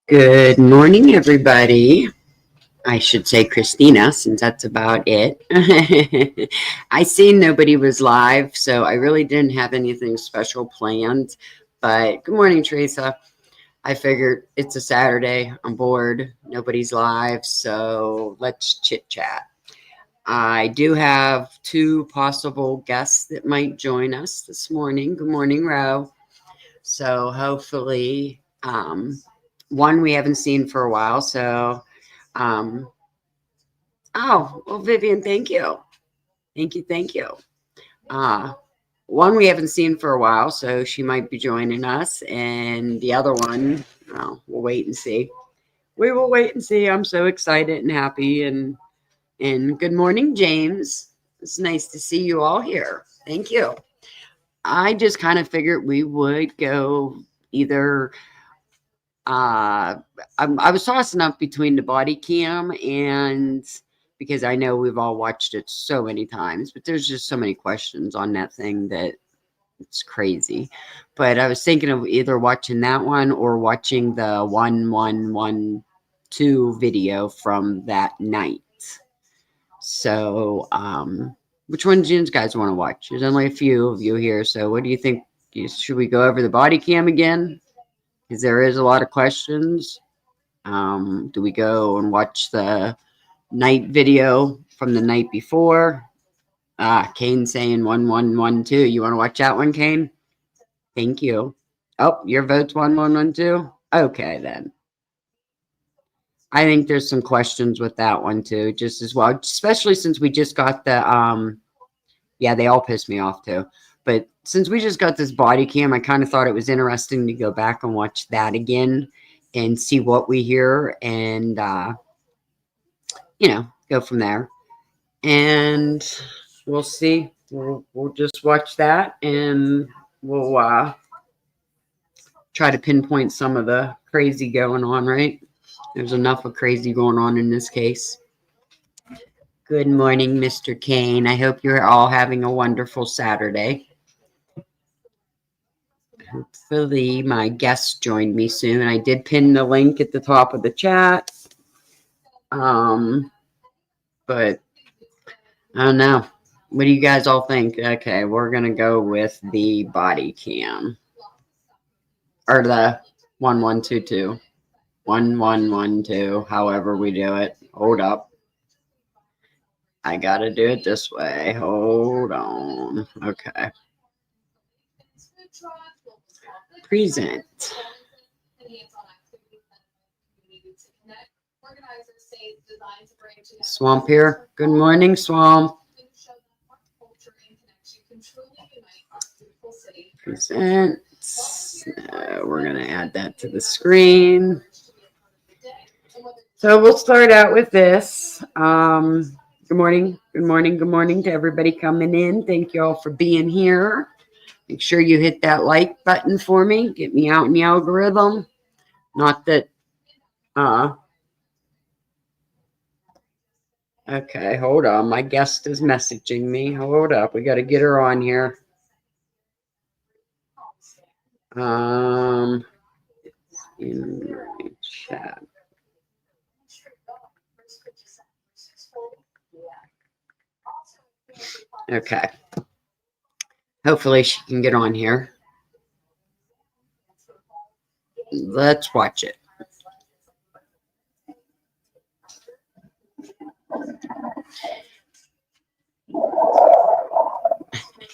Good morning, everybody. I should say Christina, since that's about it. I seen nobody was live, so I really didn't have anything special planned. But good morning, Teresa. I figured it's a Saturday. I'm bored. Nobody's live, so let's chit chat. I do have two possible guests that might join us this morning. Good morning, Ro. So hopefully, one we haven't seen for a while. So, um, oh, well, Vivian, thank you. Thank you. Thank you. Uh, one we haven't seen for a while, so she might be joining us. And the other one, well, we'll wait and see. We will wait and see. I'm so excited and happy. And good morning, James. It's nice to see you all here. Thank you. I just kind of figured we would go either I was tossing up between the body cam and because I know we've all watched it so many times, but there's just so many questions on that thing that it's crazy. But I was thinking of either watching that one or watching the 1112 video from that night. So, which one do you guys want to watch? There's only a few of you here. So, what do you think? Should we go over the body cam again? Because there is a lot of questions. Do we go and watch the night video from the night before? Kane saying 1112. You want to watch that one, Kane? Thank you. Oh, your vote's 1112. Okay, then. I think there's some questions with that one too, just as well, especially since we just got the yeah, they all piss me off too. But since we just got this body cam, I kind of thought it was interesting to go back and watch that again and see what we hear and, go from there. And we'll see. We'll just watch that and we'll try to pinpoint some of the crazy going on, right? There's enough of crazy going on in this case. Good morning, Mr. Kane. I hope you're all having a wonderful Saturday. Hopefully my guests join me soon. I did pin the link at the top of the chat. But I don't know. What do you guys all think? Okay, we're going to go with the body cam. Or the 1122. 1112, however we do it. Hold up. I got to do it this way. Hold on. Okay. Present. Swamp here. Good morning, Swamp. Present. We're going to add that to the screen. So we'll start out with this. Good morning. Good morning. Good morning to everybody coming in. Thank you all for being here. Make sure you hit that like button for me. Get me out in the algorithm. Not that, okay, hold on. My guest is messaging me. Hold up. We got to get her on here. In my chat. Okay. Hopefully she can get on here. Let's watch it.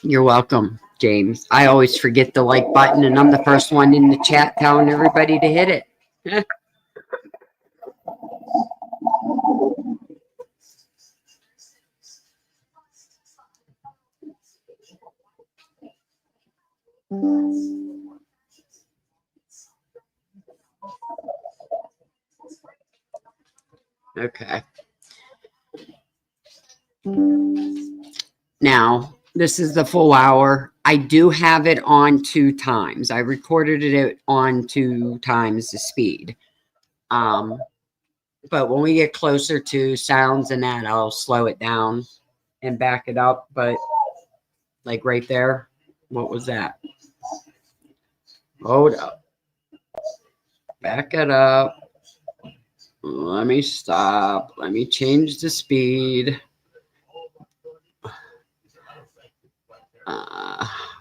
You're welcome, James. I always forget the like button, and I'm the first one in the chat telling everybody to hit it. Okay. Now, this is the full hour. I do have it on 2 times. I recorded it on 2 times the speed. But when we get closer to sounds and that, I'll slow it down and back it up. But like right there, what was that? Hold up. Back it up. Let me stop. Let me change the speed.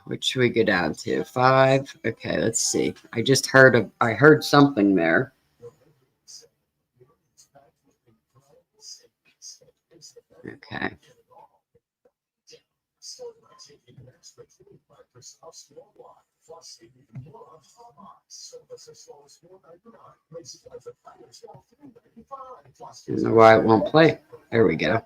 What should we go down to? 5. Okay, let's see. I heard something there. Okay. I don't know why it won't play. There we go.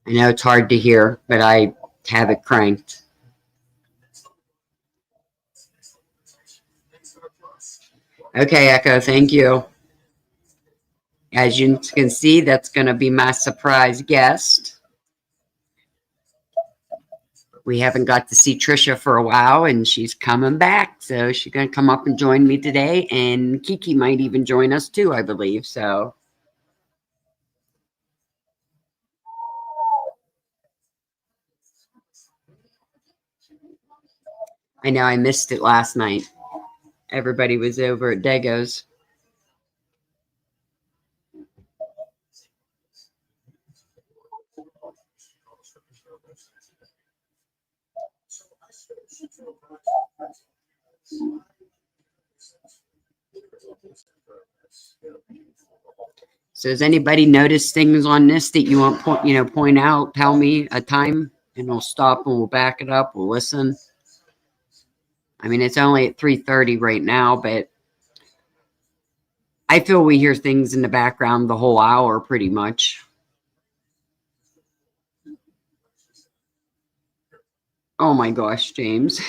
I know it's hard to hear, but I have it cranked. Okay, Echo, thank you. As you can see, that's going to be my surprise guest. We haven't got to see Trisha for a while, and she's coming back. So she's going to come up and join me today. And Kiki might even join us too, I believe. So I know I missed it last night. Everybody was over at Dago's. So has anybody noticed things on this that you want point out? Tell me a time, and we'll stop and we'll back it up. We'll listen. I mean, it's only at 3:30 right now, but I feel we hear things in the background the whole hour pretty much. Oh my gosh, James.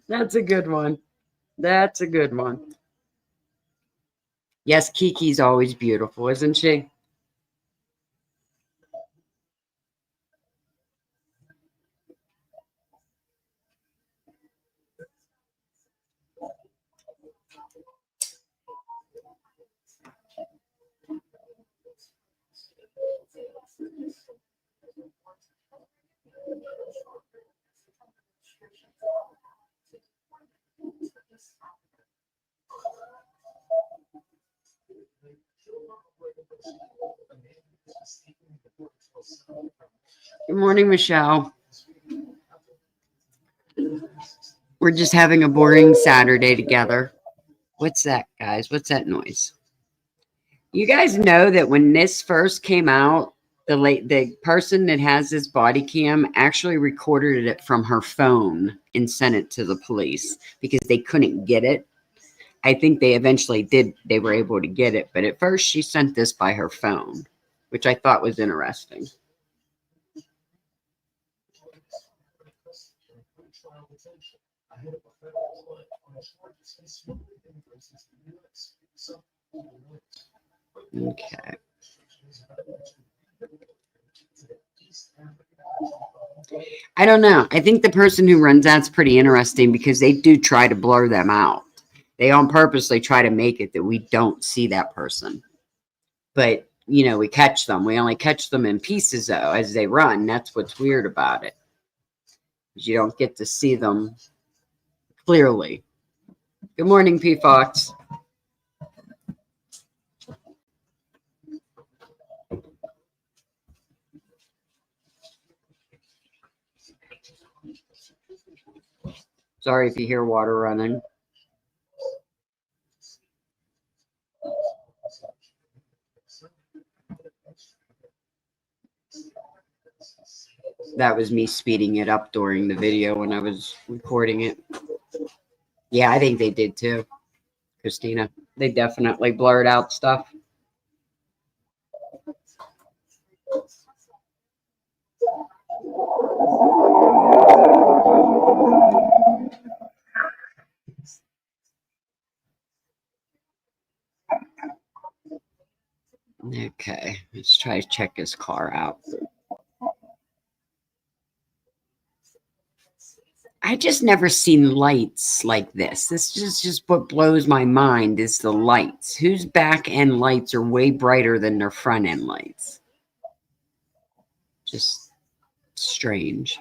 That's a good one. That's a good one. Yes, Kiki's always beautiful, isn't she? Good morning, Michelle. We're just having a boring Saturday together. What's that, guys? What's that noise? You guys know that when this first came out, the person that has this body cam actually recorded it from her phone and sent it to the police because they couldn't get it. I think they eventually did. They were able to get it, but at first she sent this by her phone, which I thought was interesting. Okay. I don't know. I think the person who runs that's pretty interesting because they do try to blur them out. They on purposely try to make it that we don't see that person. But, we catch them. We only catch them in pieces, though, as they run. That's what's weird about it. You don't get to see them clearly. Good morning, P. Fox. Sorry if you hear water running. That was me speeding it up during the video when I was recording it. Yeah, I think they did too, Christina. They definitely blurred out stuff. Okay, let's try to check his car out. I just never seen lights like this. This is just what blows my mind is the lights. Whose back end lights are way brighter than their front end lights? Just Strange.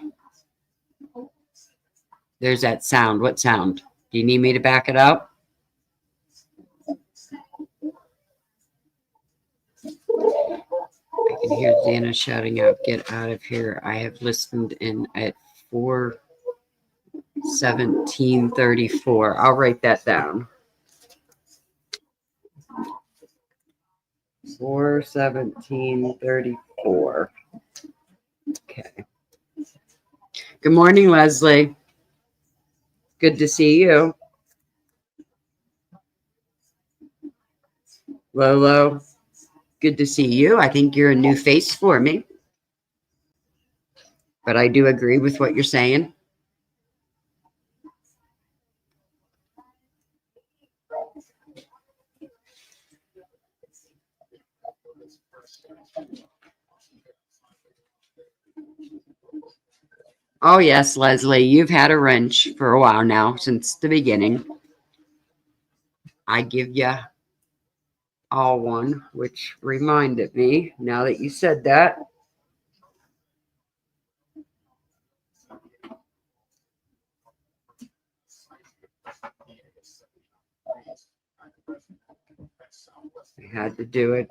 There's that sound. What sound? Do you need me to back it up? I can hear Dana shouting out, "Get out of here." I have listened in at 4:17:34. I'll write that down. 4:17:34. Okay. Good morning, Leslie. Good to see you. Lolo, good to see you. I think you're a new face for me. But I do agree with what you're saying. Oh, yes, Leslie, you've had a wrench for a while now, since the beginning. I give you all one, which reminded me, now that you said that. I had to do it.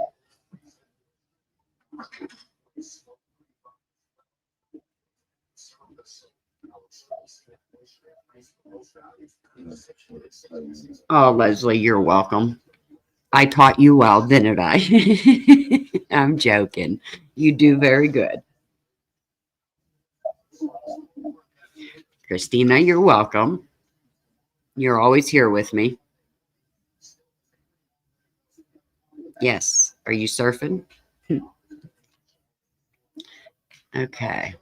Oh, Leslie, you're welcome. I taught you well, didn't I? I'm joking. You do very good. Christina, you're welcome. You're always here with me. Yes. Are you surfing? Okay.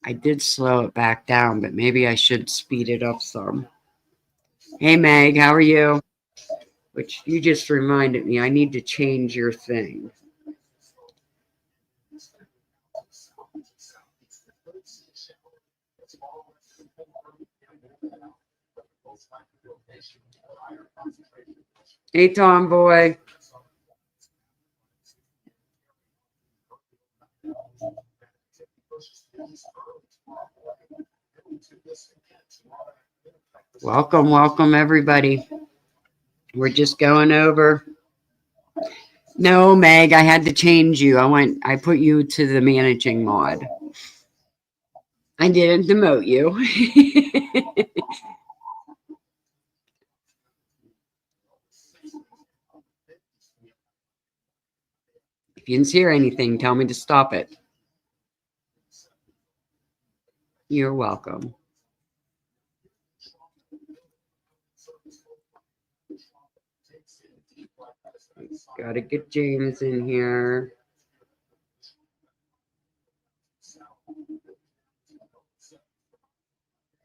I did slow it back down, but maybe I should speed it up some. Hey, Meg, how are you? Which you just reminded me, I need to change your thing. Hey, Tomboy. Welcome, welcome, everybody. We're just going over. No, Meg, I had to change you. I put you to the managing mod. I didn't demote you. If you didn't hear anything, tell me to stop it. You're welcome. Gotta get James in here.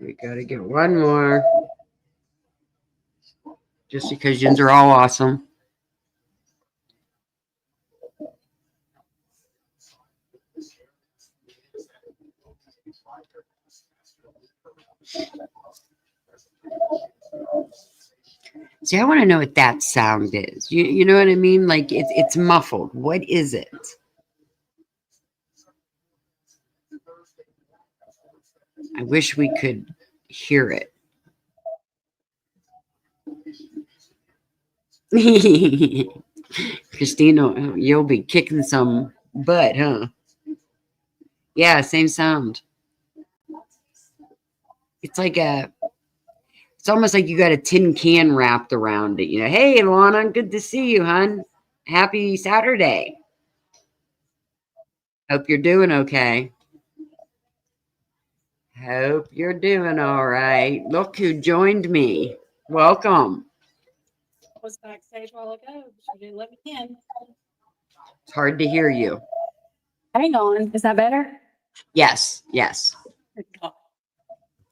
We gotta get one more. Just because yins are all awesome. See, I want to know what that sound is. You know what I mean? Like it's muffled. What is it? I wish we could hear it. Christina, you'll be kicking some butt, huh? Yeah, same sound. It's almost like you got a tin can wrapped around it. Hey, Lana, good to see you, hon. Happy Saturday. Hope you're doing okay. Hope you're doing all right. Look who joined me. Welcome. I was backstage a while ago, but you didn't let me in. It's hard to hear you. Hang on. Is that better? Yes, yes. Oh.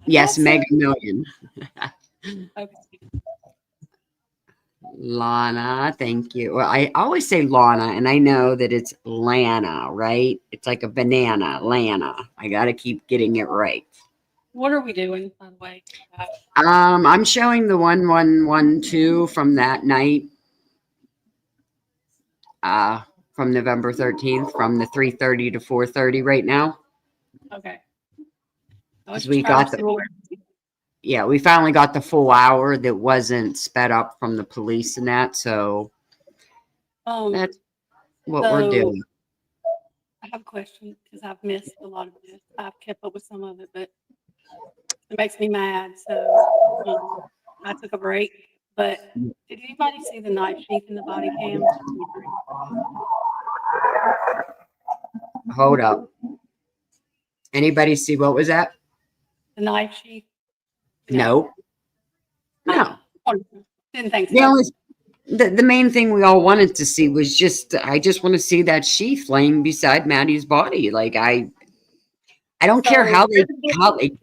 Yes, Mega Million. Okay. Lana, thank you. Well, I always say Lana, and I know that it's Lana, right? It's like a banana, Lana. I got to keep getting it right. What are we doing, by the way? I'm showing the 1112 from that night. from November 13th, from the 3:30 to 4:30 right now. Okay. I was Because just we trying got to see the, what yeah, we finally got the full hour that wasn't sped up from the police and that. So that's what we're so doing. I have a question because I've missed a lot of this. I've kept up with some of it, but it makes me mad. So I took a break. But did anybody see the knife sheath in the body cam? Hold up. Anybody see what was that? The knife sheath? No. No. Didn't think The so. only the main thing we all wanted to see was I just want to see that sheath laying beside Maddie's body. Like I don't care So how they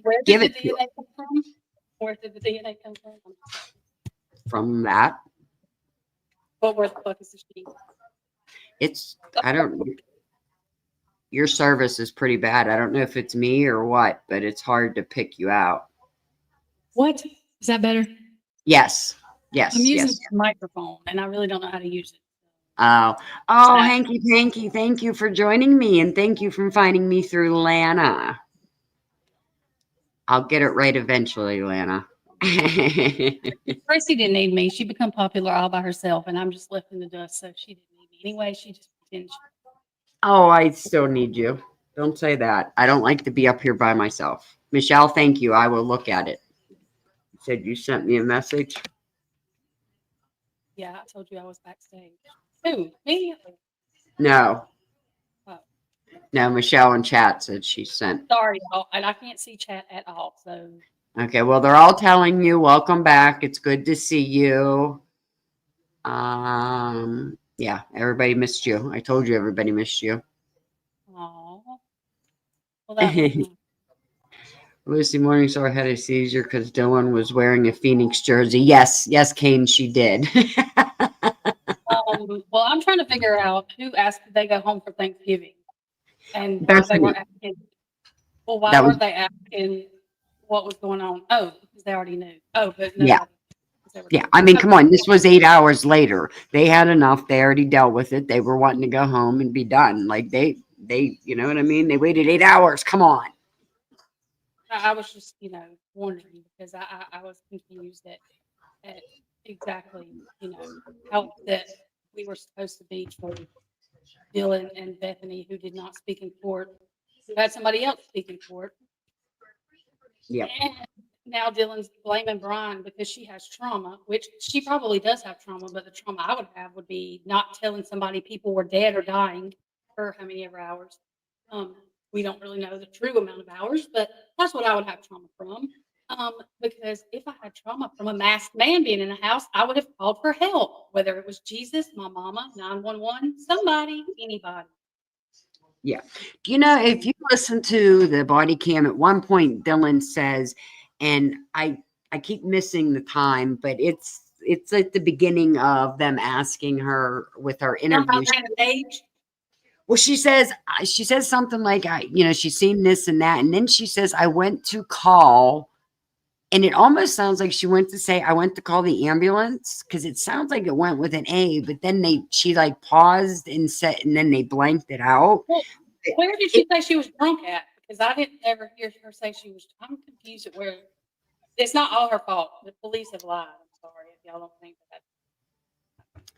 where did give the it to DNA come from? Where did the DNA come from? from that. But where the fuck is the sheath? It's I don't your service is pretty bad. I don't know if it's me or what, but it's hard to pick you out. What? Is that better? Yes. Yes. I'm using Yes. a microphone and I really don't know how to use it. Oh, Hanky Panky, thank you for joining me and thank you for finding me through Lana. I'll get it right eventually, Lana. Tracy didn't need me. She become popular all by herself and I'm just left in the dust, so she didn't need me. Anyway, she just pretended. Oh, I still need you. Don't say that. I don't like to be up here by myself. Michelle, thank you. I will look at it. You said you sent me a message. Yeah, I told you I was backstage. Who? Me? No. Oh. No, Michelle in chat said she sent. Sorry, y'all, and I can't see chat at all. So Okay, well, they're all telling you, welcome back. It's good to see you. Yeah, everybody missed you. I told you everybody missed you. oh, well, that was nice. Lucy Morningstar had a seizure because Dylan was wearing a Phoenix jersey. Yes, Kane, she did. Well, I'm trying to figure out who asked did they go home for Thanksgiving, and why they Bethany. weren't asking. Well, why That was weren't they asking what was going on? Oh, because they already knew. Oh, but yeah. nobody. They were Yeah, good. I mean, Okay. come on. This was 8 hours later. They had enough. They already dealt with it. They were wanting to go home and be done. Like you know what I mean? They waited 8 hours. Come on. I was just, wondering because I was confused at exactly, how upset we were supposed to be for Dylan and Bethany, who did not speak in court, who had somebody else speak in court. Yep. And now Dylan's blaming Brian because she has trauma, which she probably does have trauma, but the trauma I would have would be not telling somebody people were dead or dying for how many ever hours. We don't really know the true amount of hours, but that's what I would have trauma from. Because if I had trauma from a masked man being in a house, I would have called for help, whether it was Jesus, my mama, 911, somebody, anybody. Yeah. You know, if you listen to the body cam, at one point Dylan says, and I keep missing the time, but it's at the beginning of them asking her with her interview. Well, she says something like, she's seen this and that, and then she says, I went to call, and it almost sounds like she went to say, I went to call the ambulance, because it sounds like it went with an A, but then she like paused and said, and then they blanked it out. Well, where did she say she was drunk at? Because I didn't ever hear her say she was. I'm confused at where. It's not all her fault. The police have lied. I'm sorry if y'all don't think that.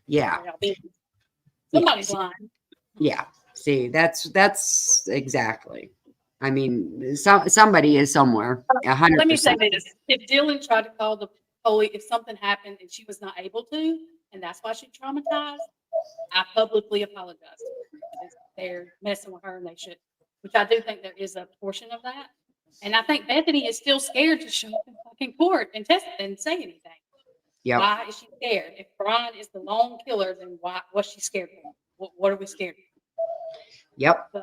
Yeah. Somebody's lying. Yeah. See, that's exactly. I mean, somebody is somewhere. 100%. Let me say this: if Dylan tried to call the police, if something happened and she was not able to, and that's why she's traumatized, I publicly apologize to her because they're messing with her and they should. Which I do think there is a portion of that, and I think Bethany is still scared to show up in fucking court and test and say anything. Yep. Why is she scared? If Brian is the lone killer, then why? What's she scared of? What are we scared of? Yep.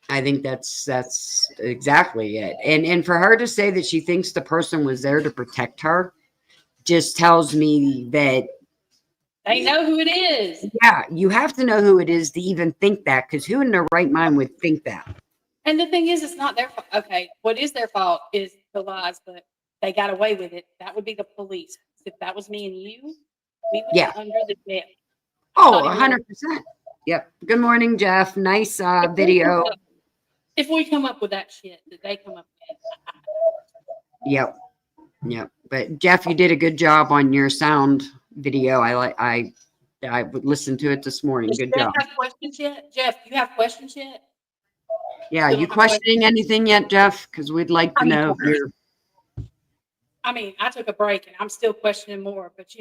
I think that's exactly it. And for her to say that she thinks the person was there to protect her just tells me that they know who it is. Yeah, you have to know who it is to even think that, because who in their right mind would think that? And the thing is, it's not their fault. Okay, what is their fault is the lies, but they got away with it. That would be the police. If that was me and you, we would be under the jail. Oh, 100%. Yep. Good morning, Jeff. Nice video. If we come up with that shit that they come up with. Yep. Yep. But Jeff, you did a good job on your sound video. I would listen to it this morning. Does Good Jeff job. have questions yet? Jeff, you have questions yet? Yeah. Still You don't have questions? questioning anything yet, Jeff? Because we'd like to know if you're. I mean, I took a break and I'm still questioning more, but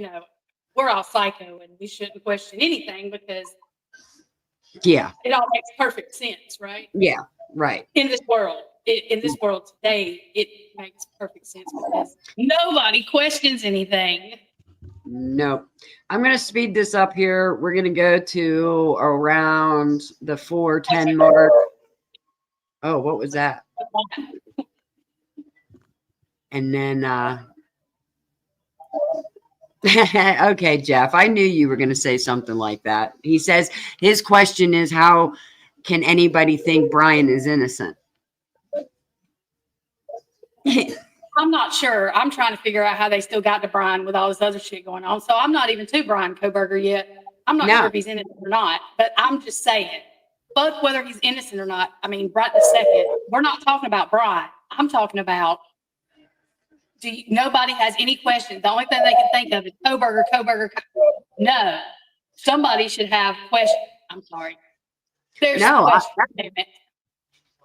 we're all psycho and we shouldn't question anything because Yeah. it all makes perfect sense, right? Yeah. Right. In this world, today, it makes perfect sense because nobody questions anything. Nope. I'm going to speed this up here. We're going to go to around the 4:10 mark. Oh, what was that? And then, okay, Jeff, I knew you were going to say something like that. He says his question is, how can anybody think Brian is innocent? I'm not sure. I'm trying to figure out how they still got to Brian with all this other shit going on. So I'm not even to Brian Koberger yet. I'm not sure if he's innocent or not, but I'm just saying, fuck whether he's innocent or not. I mean, right this second, we're not talking about Brian. I'm talking about nobody has any questions. The only thing they can think of is Koberger. No, somebody should have questions. I'm sorry. There's questions.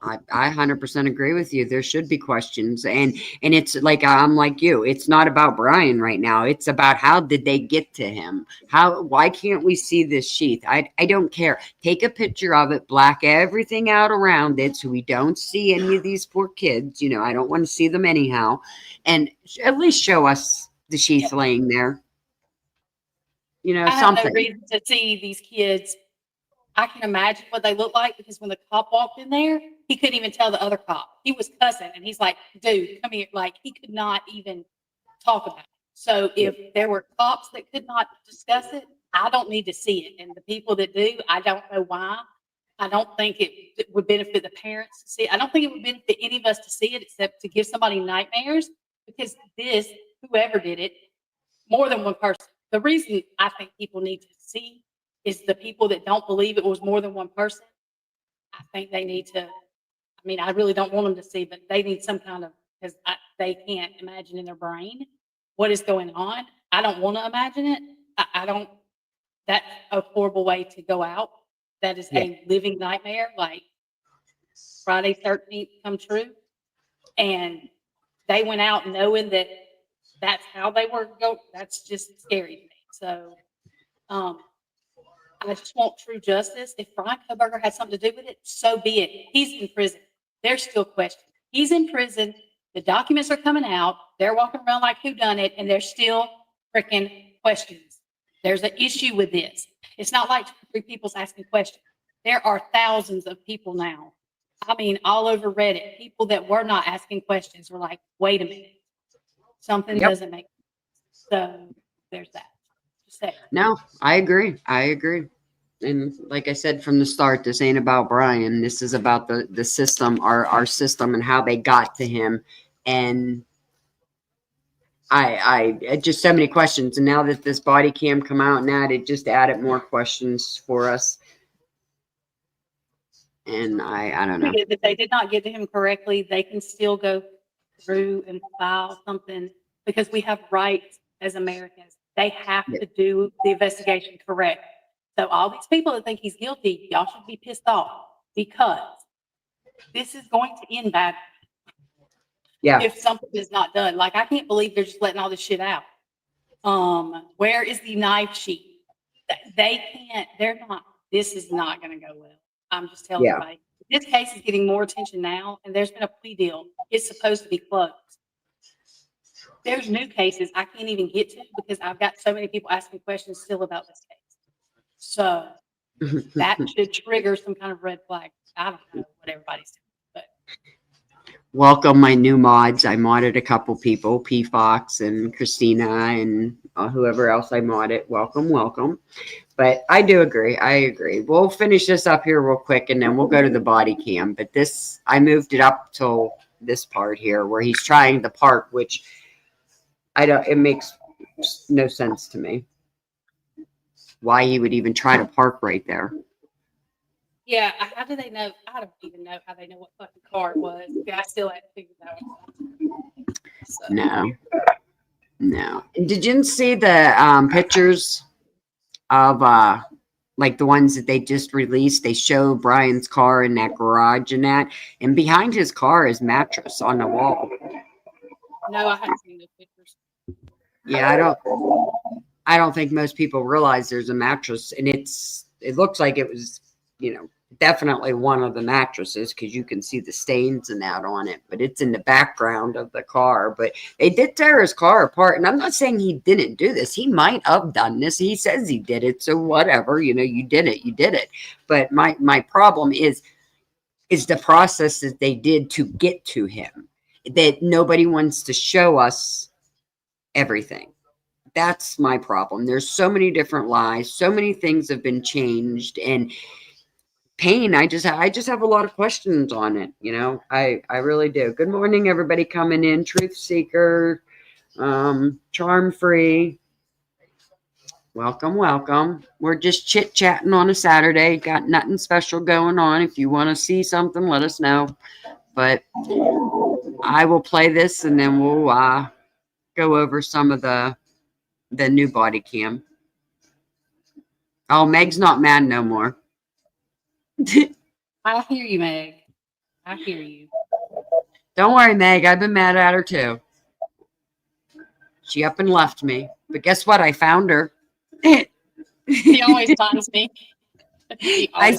I 100% agree with you. There should be questions, and it's like, I'm like you. It's not about Brian right now. It's about how did they get to him? Why can't we see this sheath? I don't care. Take a picture of it, black everything out around it, so we don't see any of these poor kids. I don't want to see them anyhow, and at least show us the sheath laying there. I have something. no reason to see these kids. I can imagine what they look like because when the cop walked in there, he couldn't even tell the other cop. He was cussing and he's like, dude, come here. Like, he could not even talk about it. So if there were cops that could not discuss it, I don't need to see it. And the people that do, I don't know why. I don't think it would benefit the parents to see it. I don't think it would benefit any of us to see it except to give somebody nightmares because whoever did it, more than one person. The reason I think people need to see is the people that don't believe it was more than one person. I think they need to, I really don't want them to see, but they need some kind of, because they can't imagine in their brain what is going on. I don't want to imagine it. I don't, that's a horrible way to go out. That is a living nightmare, like Friday 13th come true. And they went out knowing that that's how they were going. That's just scary to me. So, I just want true justice. If Brian Koberger had something to do with it, so be it. He's in prison. There's still questions. He's in prison. The documents are coming out. They're walking around like who done it, and there's still freaking questions. There's an issue with this. It's not like 2 or 3 people's asking questions. There are thousands of people now. All over Reddit, people that were not asking questions were like, wait a minute. Something doesn't make sense. So there's that. No, I agree. And like I said from the start, this ain't about Brian. This is about the system, our system, and how they got to him. And I just so many questions. And now that this body cam come out, now it just added more questions for us. And I don't know. If they did not get to him correctly, they can still go through and file something because we have rights as Americans. They have to do the investigation correct. So all these people that think he's guilty, y'all should be pissed off because this is going to end bad. Yeah. If something is not done. Like, I can't believe they're just letting all this shit out. Where is the knife sheet? They can't, this is not going to go well. I'm just telling everybody. This case is getting more attention now, and there's been a plea deal. It's supposed to be closed. There's new cases I can't even get to because I've got so many people asking questions still about this case. So that should trigger some kind of red flag. I don't know what everybody's doing, but. Welcome my new mods. I modded a couple people, P Fox and Christina and whoever else I modded. Welcome. But I do agree. I agree. We'll finish this up here real quick and then we'll go to the body cam. But this, I moved it up till this part here where he's trying to park, which it makes no sense to me. Why he would even try to park right there. Yeah, how do they know? I don't even know how they know what fucking car it was. Yeah, I still haven't figured that one out. So, No, no. Did you see the pictures of like the ones that they just released? They show Brian's car in that garage and that, and behind his car is mattress on the wall. no, I haven't seen those pictures. Yeah, I don't think most people realize there's a mattress, and it looks like it was, definitely one of the mattresses because you can see the stains and that on it, but it's in the background of the car. But they did tear his car apart, and I'm not saying he didn't do this. He might have done this. He says he did it, so whatever, you did it, you did it. But my problem is the process that they did to get to him, that nobody wants to show us everything. That's my problem. There's so many different lies, so many things have been changed, and pain, I just have a lot of questions on it. I really do. Good morning, everybody coming in. Truth seeker, charm free, welcome. We're just chit chatting on a Saturday. Got nothing special going on. If you want to see something, let us know. But I will play this, and then we'll go over some of the new body cam. Oh, Meg's not mad no more. I hear you, Meg. I hear you. Don't worry, Meg. I've been mad at her too. She up and left me. But guess what? I found her. He always finds me. I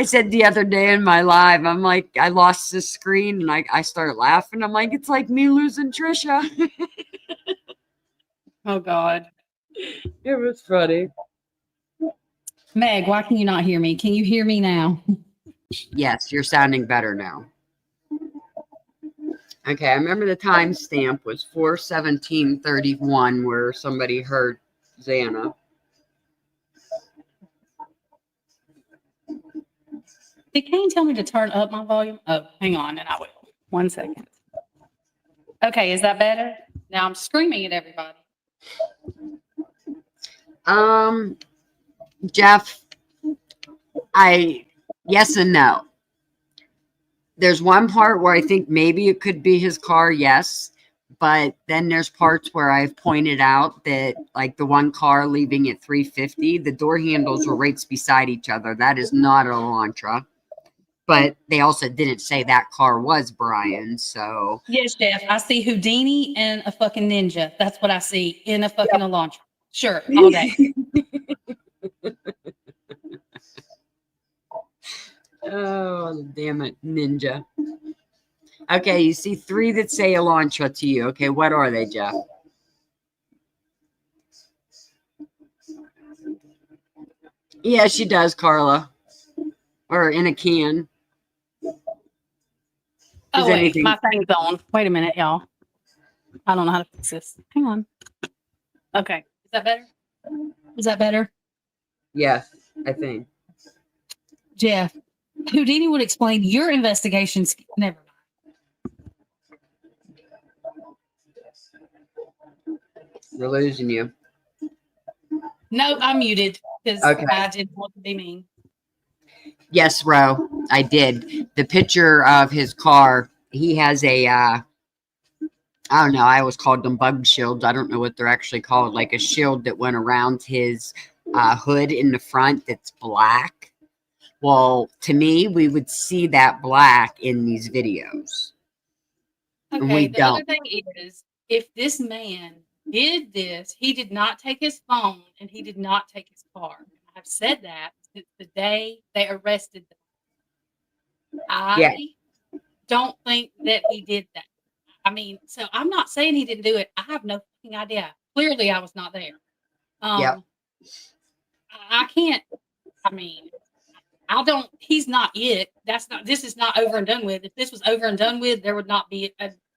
said the other day in my live, I'm like, I lost this screen and I start laughing. I'm like, it's like me losing Trisha. Oh, God. It was funny. Meg, why can you not hear me? Can you hear me now? Yes, you're sounding better now. Okay, I remember the timestamp was 4:17:31 where somebody heard Xana. Did Kane tell me to turn up my volume? Oh, hang on, and I will. 1 second. Okay, is that better? Now I'm screaming at everybody. Jeff, yes and no. There's one part where I think maybe it could be his car, yes. But then there's parts where I've pointed out that, like the one car leaving at 3:50, the door handles were right beside each other. That is not an Elantra. But they also didn't say that car was Brian. So Yes, Jeff. I see Houdini and a fucking ninja. That's what I see in a fucking Elantra. Sure, all day. Oh, damn it, ninja. Okay, you see 3 that say Elantra to you. Okay, what are they, Jeff? Yeah, she does, Carla. Or in a can. Oh, wait, my thing's on. Wait a minute, y'all. I don't know how to fix this. Hang on. Okay. Is that better? Is that better? Yes, I think. Jeff, Houdini would explain your investigations. Never mind. We're losing you. No, I'm muted because I didn't want to be mean. Yes, Ro, I did. The picture of his car, he has a, I don't know, I always called them bug shields. I don't know what they're actually called, like a shield that went around his hood in the front that's black. Well, to me, we would see that black in these videos. Okay, the other thing is, if this man did this, he did not take his phone and he did not take his car. I've said that since the day they arrested them. I don't think that he did that. I mean, so I'm not saying he didn't do it. I have no fucking idea. Clearly, I was not there. I can't. I mean, I don't. He's not it. This is not over and done with. If this was over and done with, there would not be.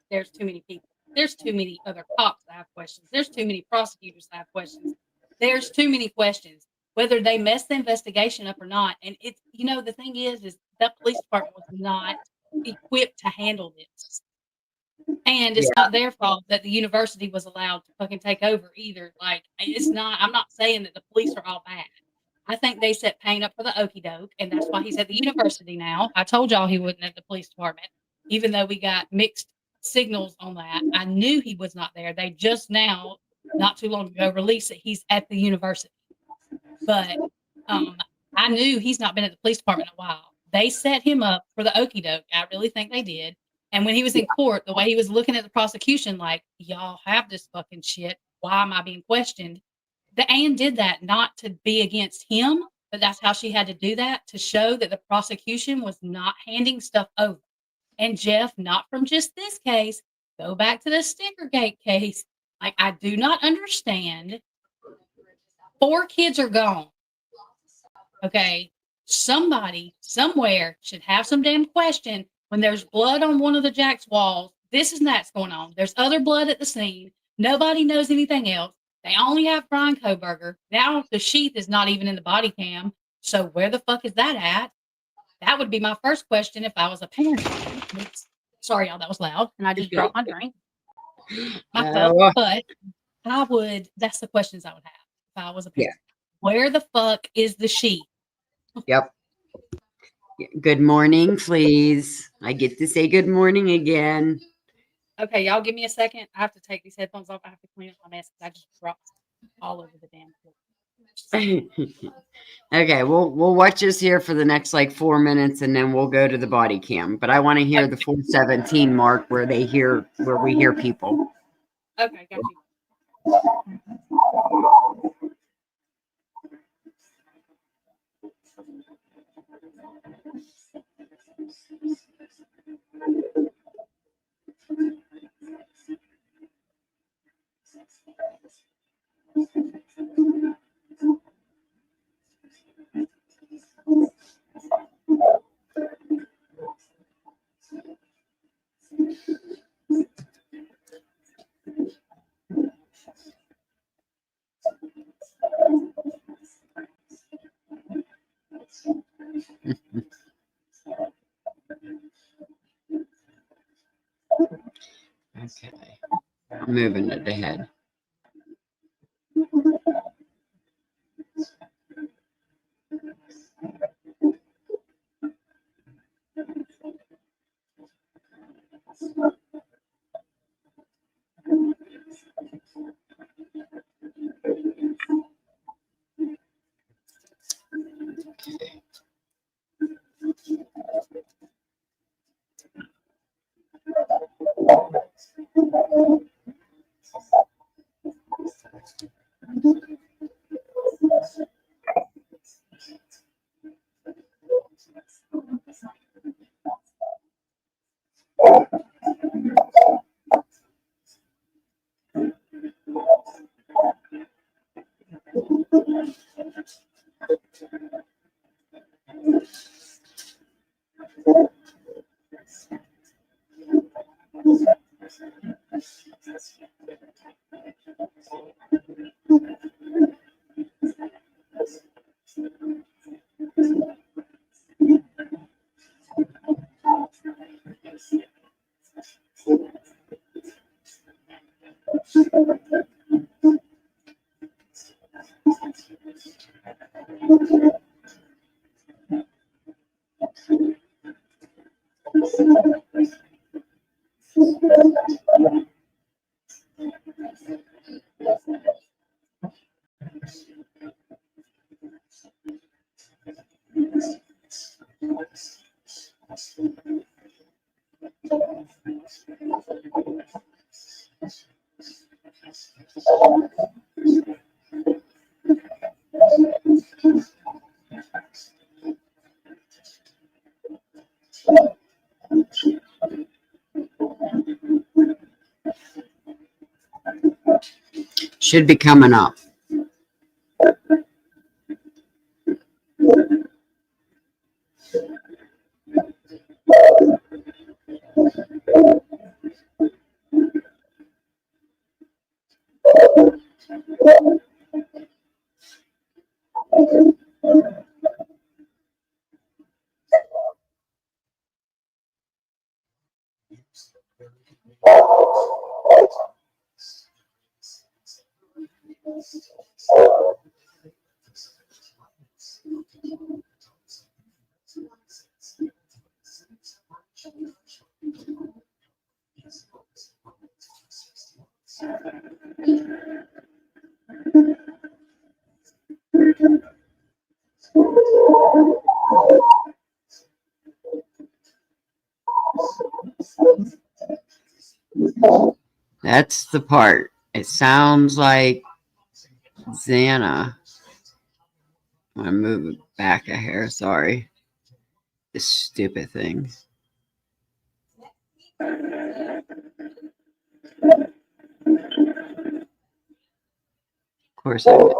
There's too many people. There's too many other cops that have questions. There's too many prosecutors that have questions. There's too many questions, whether they messed the investigation up or not. And it's, the thing is that police department was not equipped to handle this. And it's not their fault that the university was allowed to fucking take over either. Like, it's not, I'm not saying that the police are all bad. I think they set Payne up for the okie doke, and that's why he's at the university now. I told y'all he wasn't at the police department, even though we got mixed signals on that. I knew he was not there. They just now, not too long ago, released that he's at the university. But I knew he's not been at the police department in a while. They set him up for the okie doke. I really think they did. And when he was in court, the way he was looking at the prosecution, like, y'all have this fucking shit. Why am I being questioned? The Anne did that not to be against him, but that's how she had to do that to show that the prosecution was not handing stuff over. And Jeff, not from just this case, go back to the Stickergate case. Like, I do not understand. 4 kids are gone. Okay. Somebody somewhere should have some damn question when there's blood on one of the Jack's walls. This and that's going on. There's other blood at the scene. Nobody knows anything else. They only have Brian Koberger. Now the sheath is not even in the body cam. So where the fuck is that at? That would be my first question if I was a parent. Sorry, y'all, that was loud. And I just dropped my drink. My cup. But I would, that's the questions I would have if I was a parent. Yeah. Where the fuck is the sheath? Yep. Good morning, please. I get to say good morning again. Okay, y'all give me a second. I have to take these headphones off. I have to clean up my mess because I just dropped all over the damn floor. Okay, we'll watch this here for the next like 4 minutes, and then we'll go to the body cam. But I want to hear the 4:17 mark where we hear people. Okay, got you. Okay, I'm moving it ahead. Should be coming up. That's the part. It sounds like Xana. I'm going to move it back a hair. Sorry. This stupid thing. Of course I did.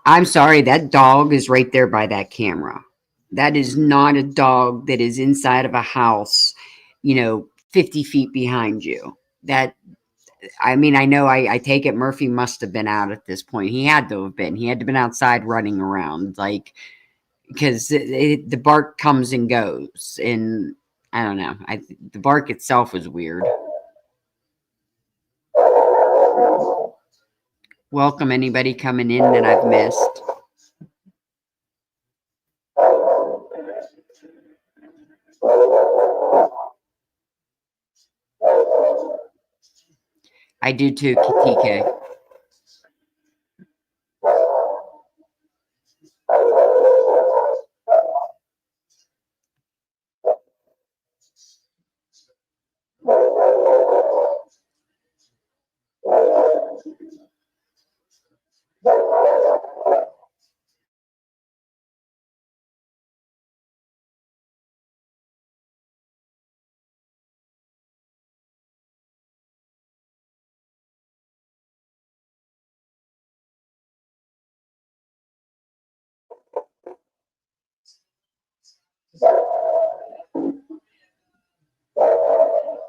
I'm sorry, that dog is right there by that camera. That is not a dog that is inside of a house, 50 feet behind you. That, I mean, I know I take it Murphy must have been out at this point. He had to have been. He had to have been outside running around, like, because the bark comes and goes. And I don't know. The bark itself was weird. Welcome anybody coming in that I've missed. I do too, TK.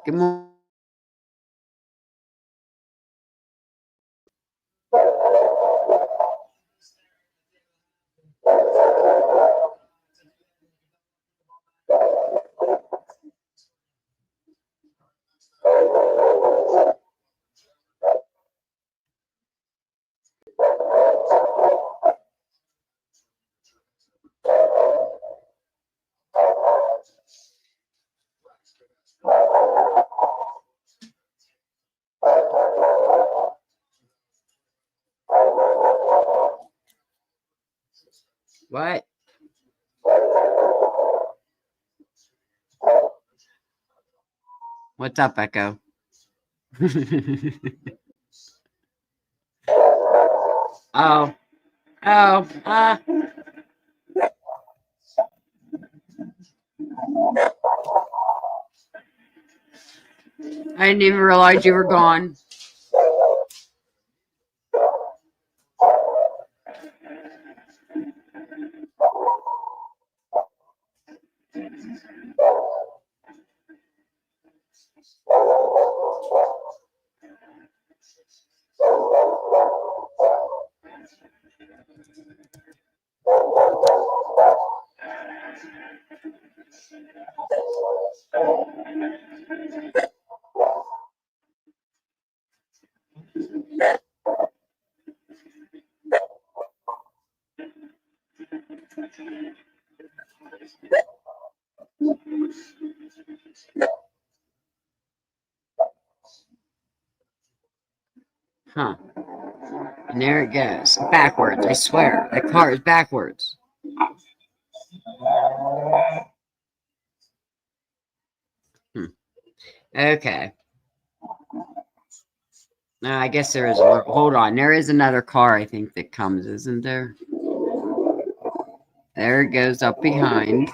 Good morning. What? What's up, Echo? Oh, oh, I didn't even realize you were gone. Huh. And there it goes. Backwards, I swear. That car is backwards. Okay. I guess there is a little. Hold on. There is another car, I think, that comes, isn't there? There it goes up behind.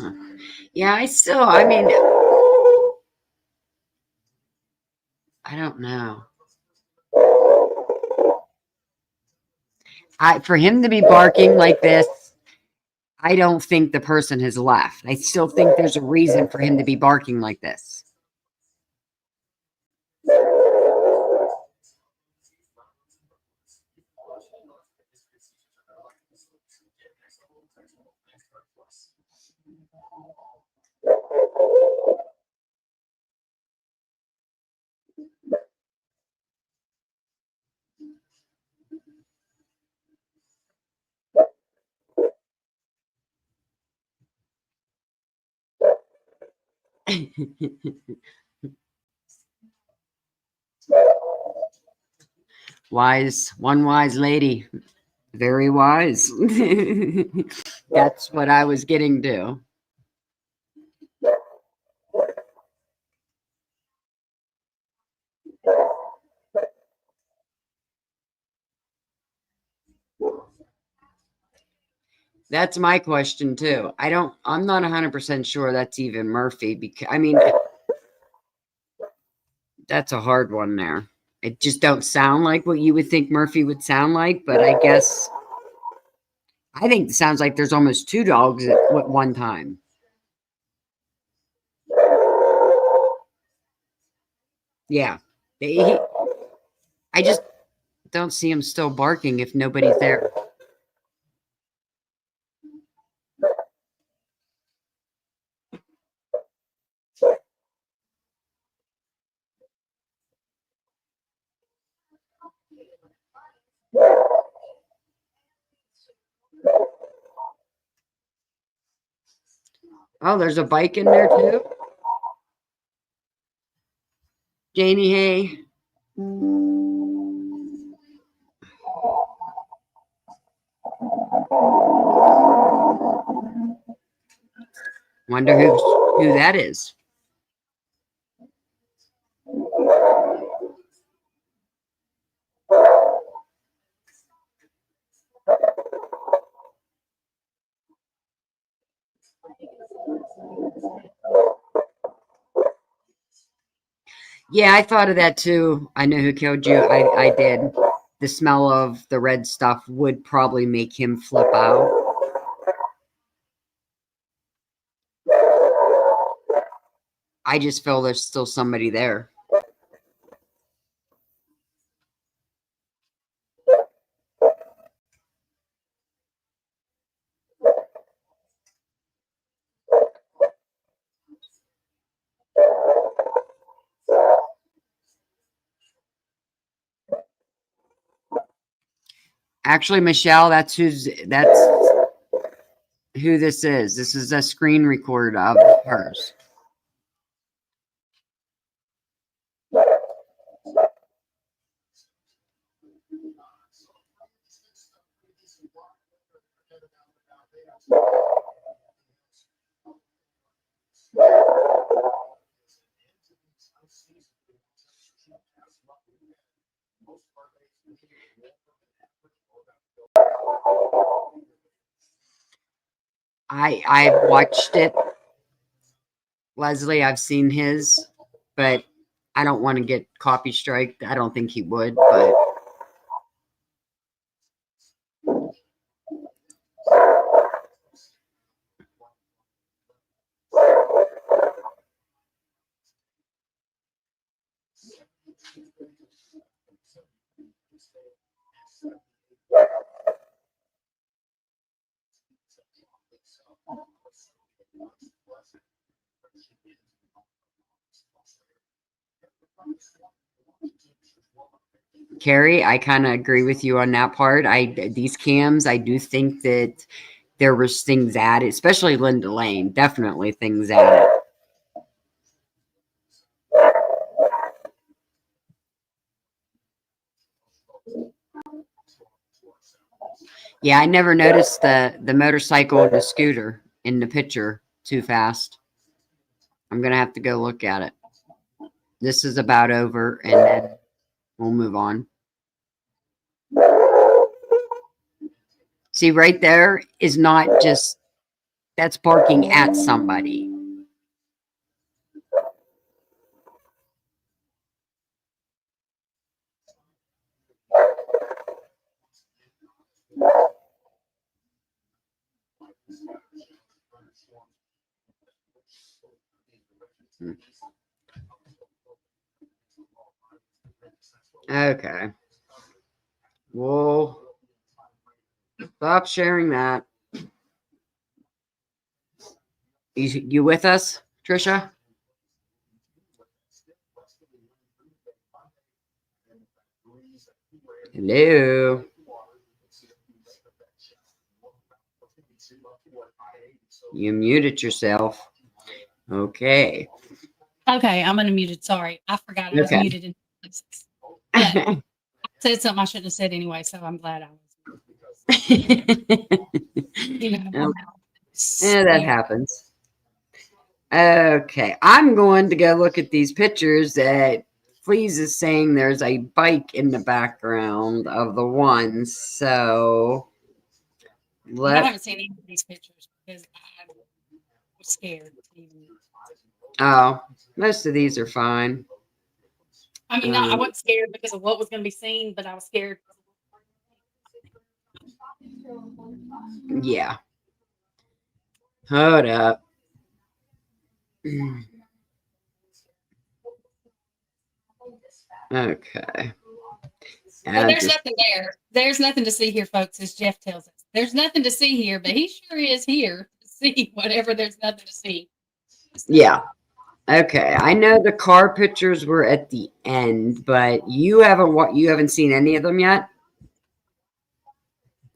Huh. Yeah, I mean, know. For him to be barking like this, I don't think the person has left. I still think there's a reason for him to be barking like this. One wise lady. Very wise. That's what I was getting to. That's my question too. I'm not 100% sure that's even Murphy because I mean that's a hard one there. It just don't sound like what you would think Murphy would sound like, but I guess I think it sounds like there's almost two dogs at one time. Yeah. I just don't see him still barking if nobody's there. Oh, there's a bike in there too. Janie, hey. Wonder who that is. Yeah, I thought of that too. I know who killed you. I did. The smell of the red stuff would probably make him flip out. I just feel there's still somebody there. Actually, Michelle, that's who this is. This is a screen record of hers. I've watched it, Leslie. I've seen his, but I don't want to get copy striked. I don't think he would, but Carrie, I kind of agree with you on that part. These cams, I do think that there was things added, especially Linda Lane, definitely things added. Yeah, I never noticed the motorcycle and the scooter in the picture too fast. I'm gonna have to go look at it. This is about over, and then we'll move on. See, right there is not just that's barking at somebody. Okay. We'll stop sharing that. You with us, Trisha? Hello. You muted yourself. Okay. Okay, I'm unmuted. Sorry, I forgot I was Okay. muted in places. But I said something I shouldn't have said anyway, so I'm glad I was. You know, Yeah, that happens. Okay, I'm going to go look at these pictures that Fleas is saying there's a bike in the background of the ones. So I haven't seen any of these pictures because I was scared. Oh, most of these are fine. I mean, I wasn't scared because of what was going to be seen, but I was scared. Yeah. Hold up. Okay. Well, there's nothing there. There's nothing to see here, folks, as Jeff tells us. There's nothing to see here, but he sure is here to see whatever there's nothing to see. Yeah. Okay. I know the car pictures were at the end, but you haven't seen any of them yet.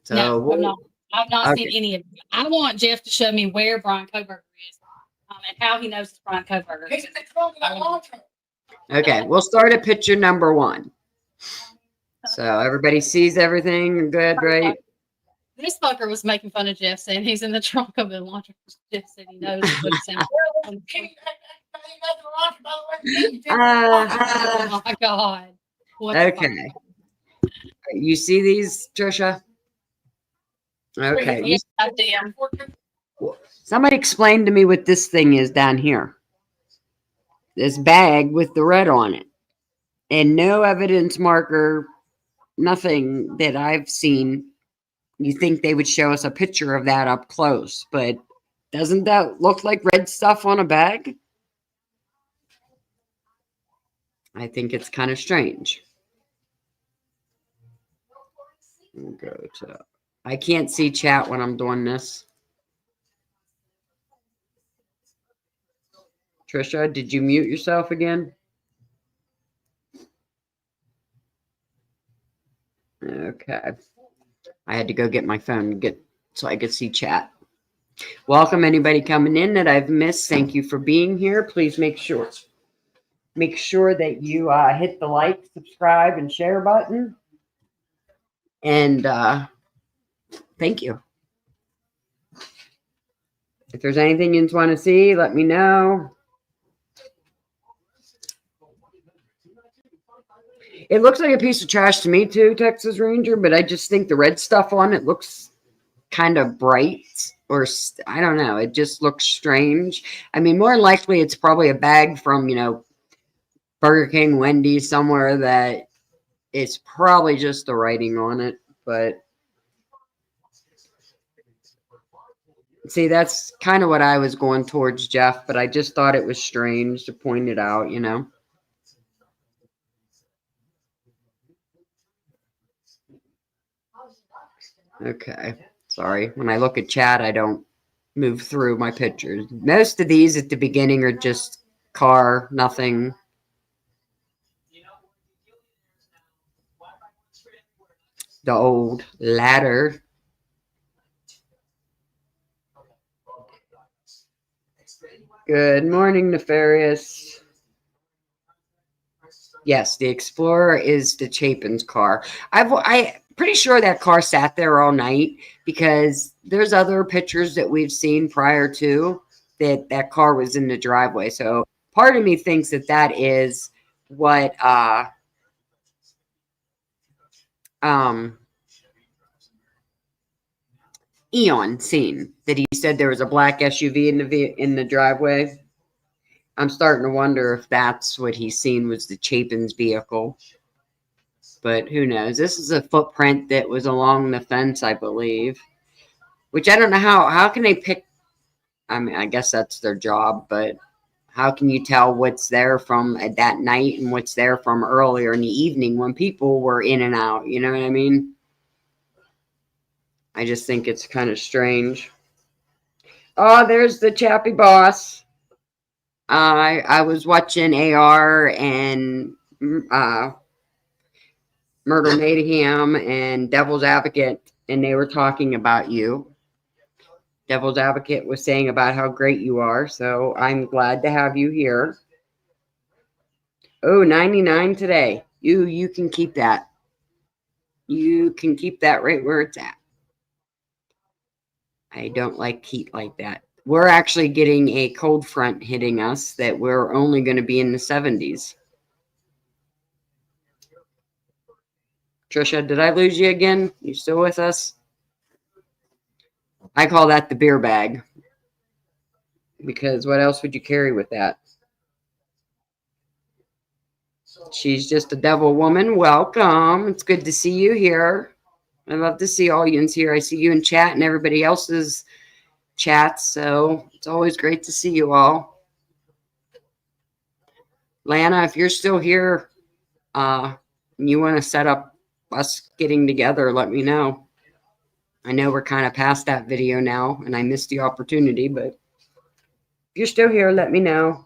So No, I've not seen okay. any of them. I want Jeff to show me where Brian Koberger is and how he knows it's Brian Koberger. Okay, we'll start at picture number 1. So everybody sees everything good, right? This fucker was making fun of Jeff, saying he's in the trunk of the launcher. Jeff said he knows what he's saying. Oh my God. Okay. You see these, Trisha? Okay. Yes, I did. Somebody explain to me what this thing is down here. This bag with the red on it. And no evidence marker, nothing that I've seen. You think they would show us a picture of that up close, but doesn't that look like red stuff on a bag? I think it's kind of strange. We'll go to. I can't see chat when I'm doing this. Trisha, did you mute yourself again? Okay. I had to go get my phone so I could see chat. Welcome anybody coming in that I've missed. Thank you for being here. Please make sure that you hit the like, subscribe, and share button. And thank you. If there's anything you want to see, let me know. It looks like a piece of trash to me too, Texas Ranger, but I just think the red stuff on it looks kind of bright, or I don't know. It just looks strange. I mean, more likely it's probably a bag from, Burger King, Wendy's, somewhere that it's probably just the writing on it. But see, that's kind of what I was going towards, Jeff, but I just thought it was strange to point it out, Okay. Sorry. When I look at chat, I don't move through my pictures. Most of these at the beginning are just car, nothing. The old ladder. Good morning, Nefarious. Yes, the Explorer is the Chapin's car. I'm pretty sure that car sat there all night because there's other pictures that we've seen prior to that car was in the driveway. So part of me thinks that is what Eon seen, that he said there was a black SUV in the driveway. I'm starting to wonder if that's what he's seen was the Chapin's vehicle. but who knows? This is a footprint that was along the fence, I believe. Which I don't know how can they pick. I mean, I guess that's their job, but how can you tell what's there from that night and what's there from earlier in the evening when people were in and out? You know what I mean? I just think it's kind of strange. Oh, there's the Chappie boss. I was watching AR and uh, Murder Mayhem and Devil's Advocate, and they were talking about you. Devil's Advocate was saying about how great you are, so I'm glad to have you here. Oh, 99 today. You can keep that. You can keep that right where it's at. I don't like heat like that. We're actually getting a cold front hitting us that we're only going to be in the 70s. Trisha, did I lose you again? You still with us? I call that the beer bag. Because what else would you carry with that? She's just a devil woman. Welcome. It's good to see you here. I love to see all yous here. I see you in chat and everybody else's chats, so it's always great to see you all. Lana, if you're still here, and you want to set up us getting together, let me know. I know we're kind of past that video now, and I missed the opportunity, but if you're still here, let me know.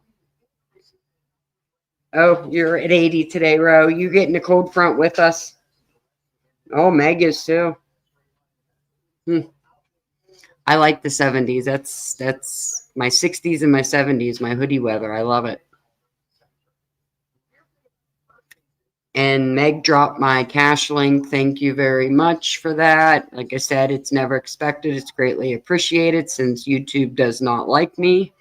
Oh, you're at 80 today, Ro. You getting the cold front with us? Oh, Meg is too. I like the 70s. That's my 60s and my 70s, my hoodie weather. I love it. And Meg dropped my cash link. Thank you very much for that. Like I said, it's never expected. It's greatly appreciated since YouTube does not like me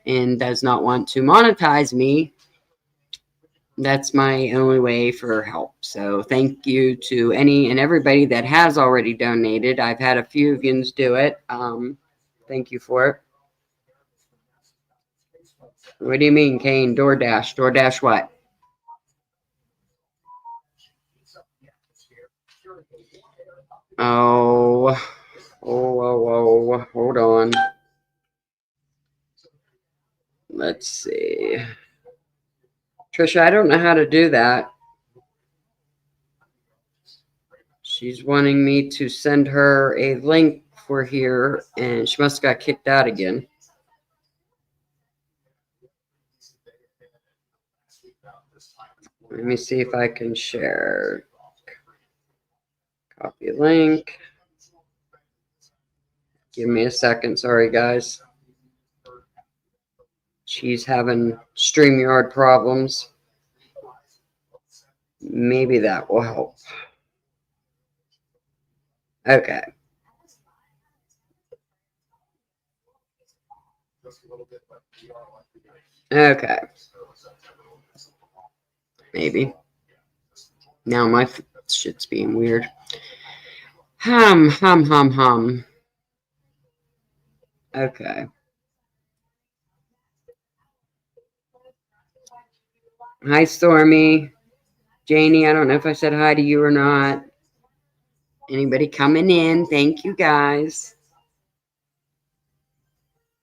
and does not want to monetize me. That's my only way for help. So thank you to any and everybody that has already donated. I've had a few of yous do it. Thank you for it. What do you mean, Kane? DoorDash. DoorDash what? Oh, hold on. Let's see. Trisha, I don't know how to do that. She's wanting me to send her a link for here, and she must have got kicked out again. Let me see if I can share. Copy link. Give me a second. Sorry, guys. She's having StreamYard problems. Maybe that will help. Okay. Okay. Maybe. Now my shit's being weird. Hum. Okay. Hi, Stormy. Janie, I don't know if I said hi to you or not. Anybody coming in? Thank you, guys.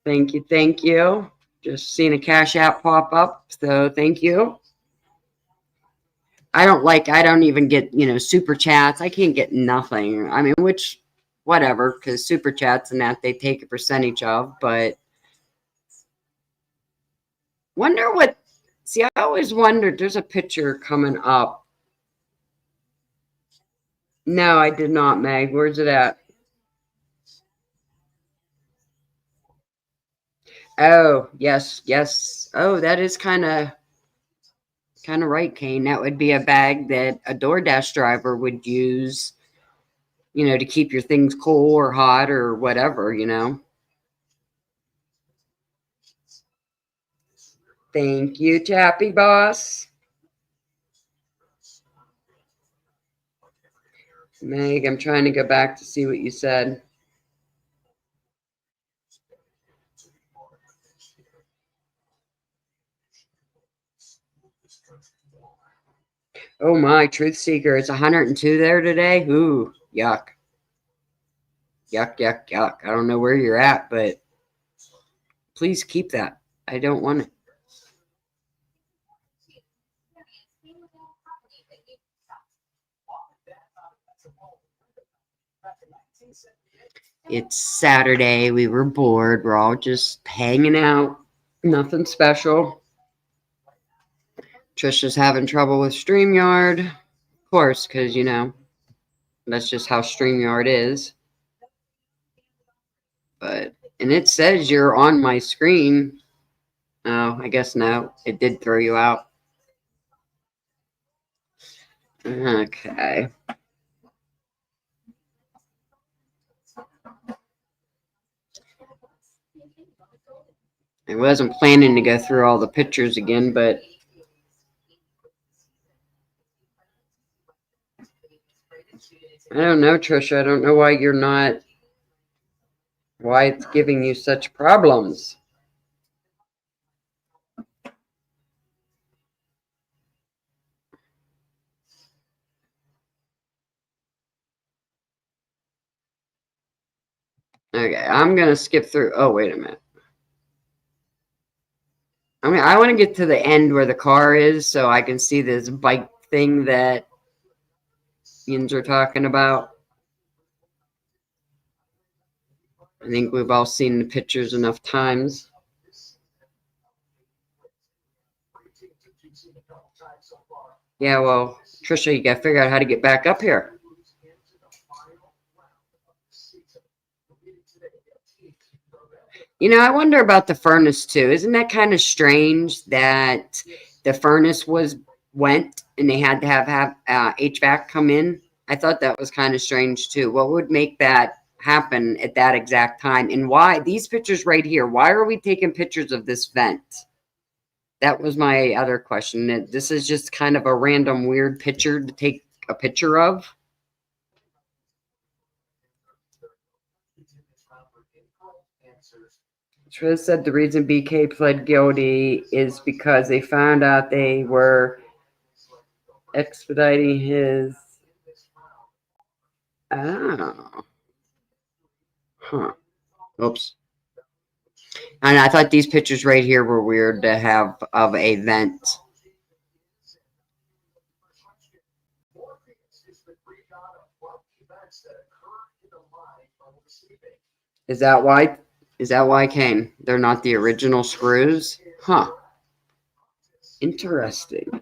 Thank you. Just seen a Cash App pop up, so thank you. I don't even get, super chats. I can't get nothing. I mean, which, whatever, because super chats and that they take a percentage of, but wonder what, see, I always wondered, there's a picture coming up. No, I did not, Meg. Where's it at? Oh, yes. Oh, that is kind of right, Kane. That would be a bag that a DoorDash driver would use, to keep your things cool or hot or whatever, Thank you, Chappie Boss. Meg, I'm trying to go back to see what you said. Oh my, Truth Seeker. It's 102 there today. Ooh, yuck. Yuck, yuck, yuck. I don't know where you're at, but please keep that. I don't want it. It's Saturday. We were bored. We're all just hanging out. Nothing special. Trisha's having trouble with StreamYard. Of course, because, you know, that's just how StreamYard is. But, and it says you're on my screen. Oh, I guess no. It did throw you out. Okay. I wasn't planning to go through all the pictures again, but I don't know, Trisha. I don't know why you're not, why it's giving you such problems. Okay, I'm going to skip through. Oh, wait a minute. I mean, I want to get to the end where the car is so I can see this bike thing that yins are talking about. I think we've all seen the pictures enough times. Yeah, well, Trisha, you got to figure out how to get back up here. You know, I wonder about the furnace too. Isn't that kind of strange that the furnace went and they had to have HVAC come in? I thought that was kind of strange too. What would make that happen at that exact time? And why these pictures right here? Why are we taking pictures of this vent? That was my other question. This is just kind of a random weird picture to take a picture of. Trish said the reason BK pled guilty is because they found out they were expediting his. Oh. Huh. Oops. And I thought these pictures right here were weird to have of a vent. Is that why? Is that why, Kane? They're not the original screws? Huh. Interesting.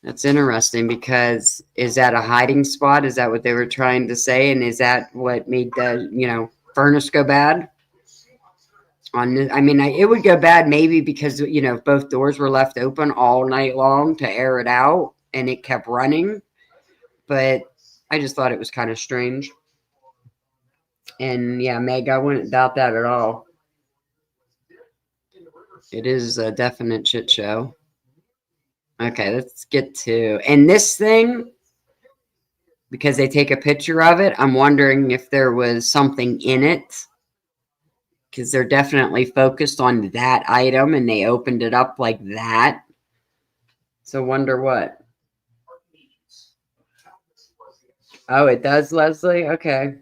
That's interesting because is that a hiding spot? Is that what they were trying to say? And is that what made the, furnace go bad? It would go bad maybe because, both doors were left open all night long to air it out and it kept running. But I just thought it was kind of strange. And yeah, Meg, I wouldn't doubt that at all. It is a definite shit show. Okay, let's get to, and this thing, because they take a picture of it, I'm wondering if there was something in it, because they're definitely focused on that item and they opened it up like that. So wonder what. Oh, it does, Leslie? Okay.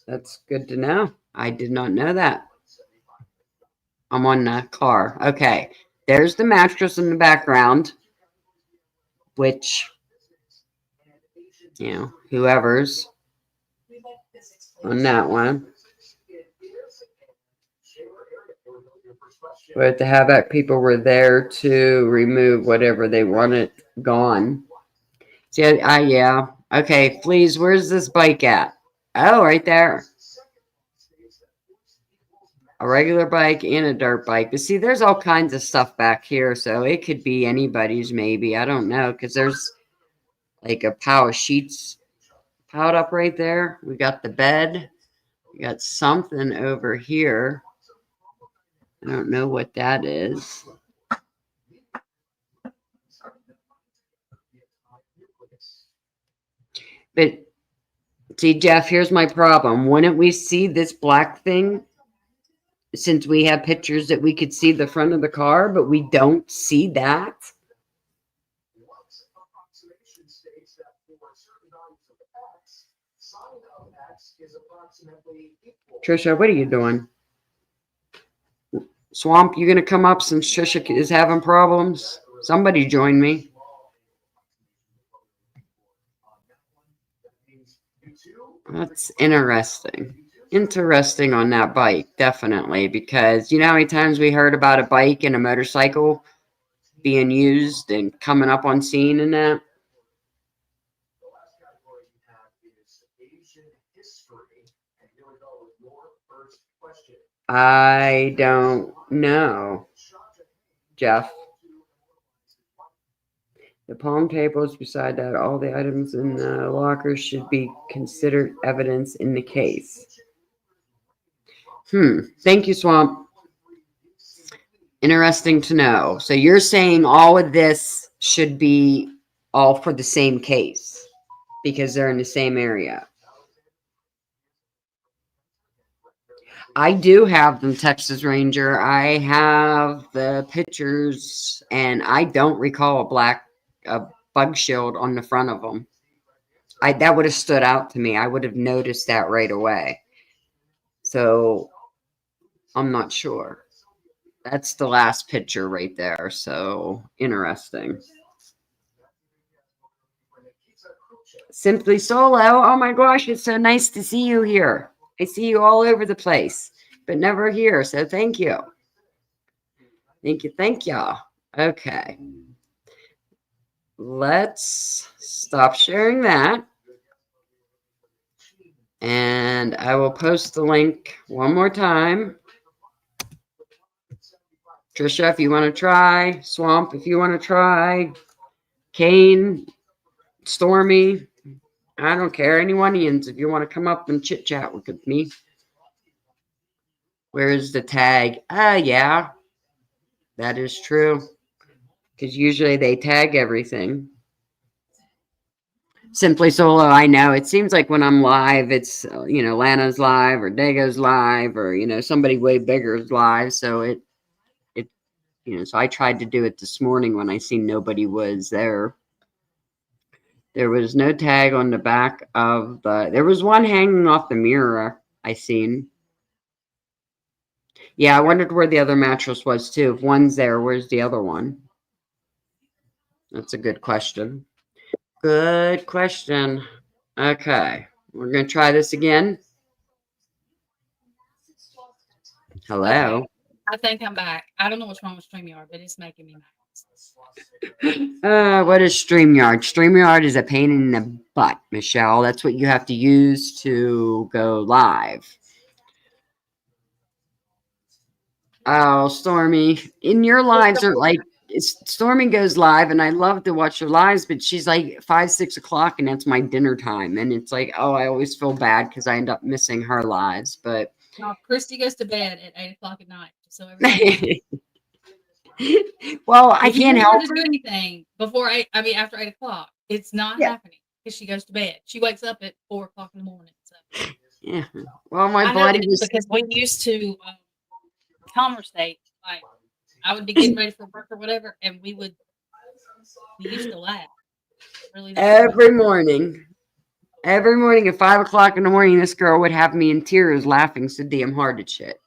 That's good to know. I did not know that. I'm on the car. Okay. There's the mattress in the background, which, whoever's on that one. But the Havoc people were there to remove whatever they wanted gone. See, yeah. Okay, please, where's this bike at? Oh, right there. A regular bike and a dirt bike. But see, there's all kinds of stuff back here, so it could be anybody's maybe. I don't know, because there's like a pile of sheets piled up right there. We got the bed. We got something over here. I don't know what that is. But see, Jeff, here's my problem. Wouldn't we see this black thing since we have pictures that we could see the front of the car, but we don't see that. Trisha, what are you doing? Swamp, you gonna come up since Trisha is having problems? Somebody join me. That's interesting. Interesting on that bike, definitely, because you know how many times we heard about a bike and a motorcycle being used and coming up on scene and that? I don't know, Jeff. The palm tables, beside that, all the items in the locker should be considered evidence in the case. Thank you, Swamp. Interesting to know. So you're saying all of this should be all for the same case because they're in the same area. I do have them, Texas Ranger. I have the pictures, and I don't recall a bug shield on the front of them. That would have stood out to me. I would have noticed that right away. So I'm not sure. That's the last picture right there. So interesting. Simply Solo. Oh my gosh, it's so nice to see you here. I see you all over the place, but never here. So thank you. Thank you. Thank y'all. Okay. Let's stop sharing that. And I will post the link one more time. Trisha, if you want to try. Swamp, if you want to try. Kane, Stormy, I don't care. Any Onions, if you want to come up and chit chat with me. Where's the tag? Yeah, that is true. Because usually they tag everything. Simply Solo, I know. It seems like when I'm live, it's, Lana's live or Dago's live or, somebody way bigger is live. So so I tried to do it this morning when I seen nobody was there. There was no tag on the back of there was one hanging off the mirror I seen. Yeah, I wondered where the other mattress was too. If one's there, where's the other one? That's a good question. Good question. Okay, we're going to try this again. Hello. Okay. I think I'm back. I don't know what's wrong with StreamYard, but it's making me mad. What is StreamYard? StreamYard is a pain in the butt, Michelle. That's what you have to use to go live. Oh, Stormy. In your lives are like, Stormy goes live, and I love to watch her lives, but she's like 5, 6 o'clock, and that's my dinner time. And it's like, oh, I always feel bad because I end up missing her lives. But no, Christy goes to bed at 8 o'clock at night. So well, I can't help her to do anything before after 8 o'clock. It's not happening because she goes to bed. She wakes up at 4 o'clock in the morning. So yeah. Well, my body was because we used to conversate. Like I would be getting ready for work or whatever, and we used to laugh. Really, every morning at 5 o'clock in the morning, this girl would have me in tears laughing so damn hard at shit.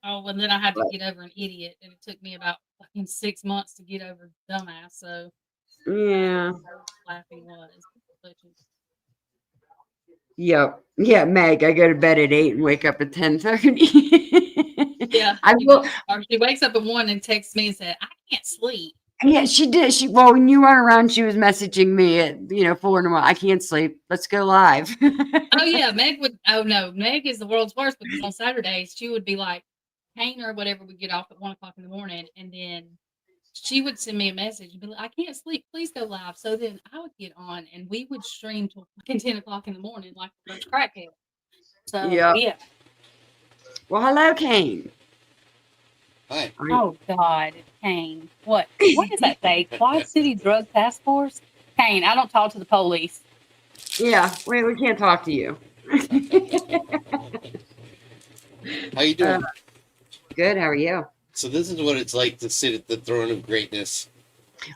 Oh, and then I had to get over an idiot, and it took me about 6 months to get over dumbass. So yeah, laughing was. Yep. Yeah, Meg, I go to bed at 8 and wake up at 10:30. Yeah. I will. She wakes up at 1 and texts me and said, I can't sleep. Yeah, she did. When you weren't around, she was messaging me at 4 in the morning. I can't sleep. Let's go live. Oh yeah, Meg would. Oh no, Meg is the world's worst because on Saturdays she would be like, Kane or whatever would get off at 1 o'clock in the morning, and then she would send me a message and be like, I can't sleep. Please go live. So then I would get on and we would stream till 10 o'clock in the morning like a crackhead. So yeah. Well, hello, Kane. Hi. Oh God, Kane. What does that say? Quad City Drug Task Force? Kane, I don't talk to the police. Yeah, we can't talk to you. How you doing? Good. How are you? So this is what it's like to sit at the throne of greatness.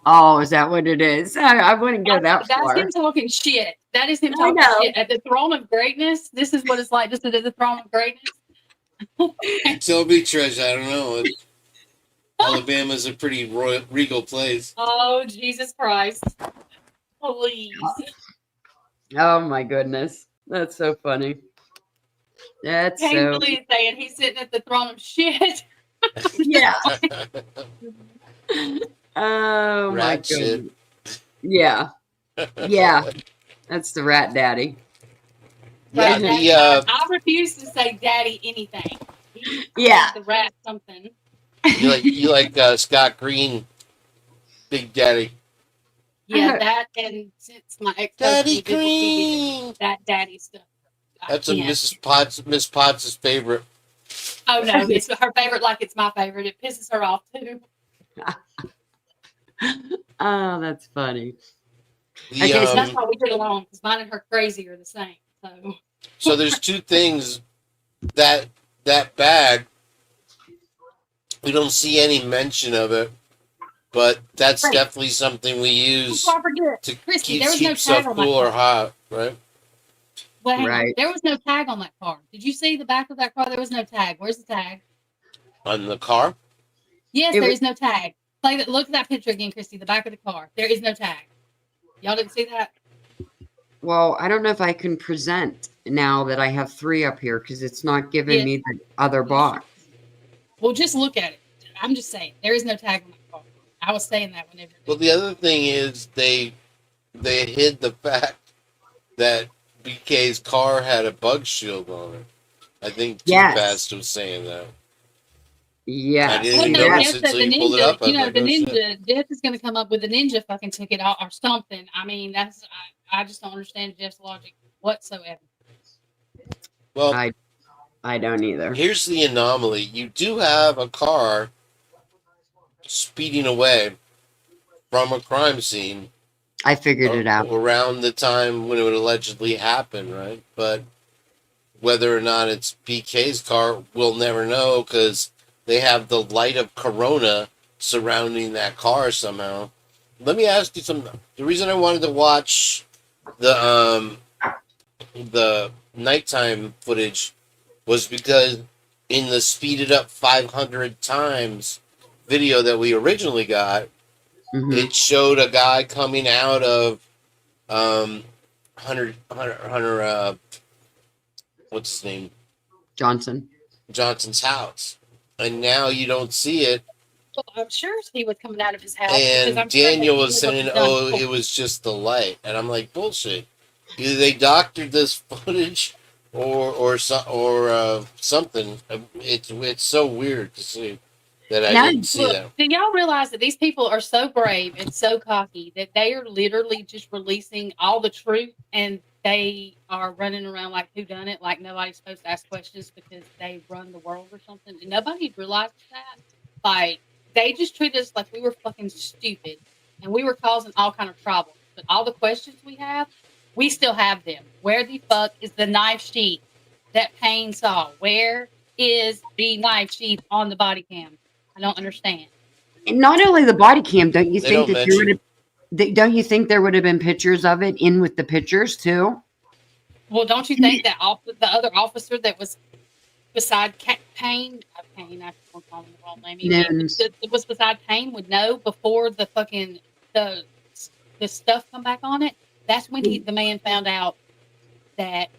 Oh, is that what it is? I wouldn't go that That's far. him talking shit. That is him I talking know. shit. At the throne of greatness, this is what it's like to sit at the throne of greatness. You tell me, Trisha, I don't know. Alabama's a pretty regal place. Oh, Jesus Christ. Please. Oh my goodness. That's so funny. That's Can't so believe saying he's sitting at the throne of shit. yeah. Oh my Rat shit. goodness. Yeah. Yeah. That's the rat daddy. Yeah, I refuse to say daddy anything. He's Yeah. the rat something. you like Scott Green, Big Daddy. Yeah, that and since my ex Daddy Green. that daddy stuff. That's a Miss Potts' favorite. Oh no, it's her favorite like it's my favorite. It pisses her off too. Oh, that's funny. The, Okay, so That's why we get along because mine and her crazy are the same. So there's two things that bag. We don't see any mention of it, but that's Right. definitely something we use Before I forget, to Christy, keep there was no stuff tag on that cool or car. hot, right? Well, hang on. Right. There was no tag on that car. Did you see the back of that car? There was no tag. Where's the tag? On the car. Yes, It there was- is no tag. Look at that picture again, Christy. The back of the car. There is no tag. Y'all didn't see that? Well, I don't know if I can present now that I have 3 up here because it's not giving Yes. me the other box. Well, just look at it. I'm just saying there is no tag on that car. I was saying that whenever. Well, the other thing is they hid the fact that BK's car had a bug shield on it. I think Too Yes. Fast was saying that. Yes. I didn't Well, even no, notice Jeff it said till the you pulled it up. ninja. I was You know, like, the oh, shit. ninja. Jeff is going to come up with a ninja fucking ticket or something. I mean, that's I just don't understand Jeff's logic whatsoever. Well, I don't either. here's the anomaly. You do have a car speeding away from a crime scene I figured it out. around the time when it would allegedly happen, right? But whether or not it's BK's car, we'll never know because they have the light of Corona surrounding that car somehow. Let me ask you something. The reason I wanted to watch the nighttime footage was because in the speeded up 500 times video that we originally got, Mhm. it showed a guy coming out of Hunter what's his name? Johnson. Johnson's house. And now you don't see it. Well, I'm sure he was coming out of his house. because And I'm sure that Daniel he was saying, done oh, before. it was just the light. And I'm like, bullshit. Either they doctored this footage or something. It's so weird to see that I Now- didn't see Look, that. do y'all realize that these people are so brave and so cocky that they are literally just releasing all the truth and they are running around like who done it, like nobody's supposed to ask questions because they run the world or something. And nobody realizes that. Like they just treat us like we were fucking stupid and we were causing all kind of trouble. But all the questions we have, we still have them. Where the fuck is the knife sheath that Payne saw? Where is the knife sheath on the body cam? I don't understand. And not only the body cam, don't you They think don't that there would mention. have, don't you think there would have been pictures of it in with the pictures too? Well, don't you think that the other officer that was beside Payne, I don't call him the wrong name. Nunes. That was beside Payne would know before the fucking the stuff come back on it. That's when the man found out that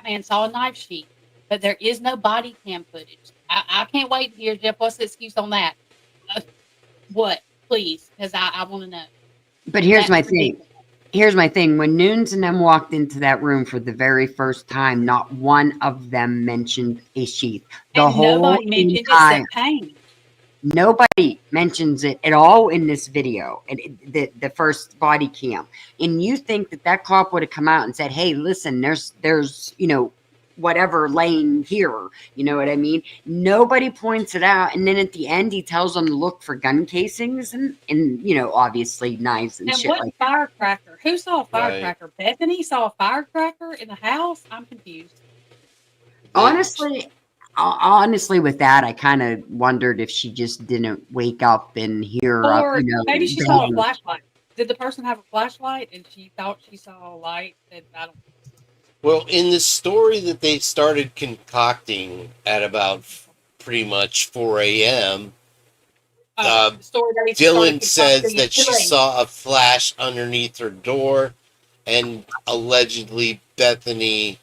man saw a knife sheath, but there is no body cam footage. I can't wait to hear Jeff. What's the excuse on that? What, please? Because I want to know. But here's That's my thing. ridiculous. Here's my thing. When Nunes and them walked into that room for the very first time, not one of them mentioned a sheath. The And whole nobody mentioned entire, it except Payne. nobody mentions it at all in this video, and the first body cam. And you think that that cop would have come out and said, "Hey, listen, there's whatever laying here." You know what I mean? Nobody points it out, and then at the end, he tells them to look for gun casings and obviously knives and And shit what like. firecracker? Who saw a Right. firecracker? Bethany saw a firecracker in the house? I'm confused. Honestly, honestly, with that, I kind of wondered if she just didn't wake up and hear, Or you know, maybe she saw a bang. flashlight. Did the person have a flashlight and she thought she saw a light? And I don't. Well, in the story that they started concocting at about pretty much 4 a.m., uh, The story that he started Dylan says concocting that at 2 she a.m. saw a flash underneath her door, and allegedly Bethany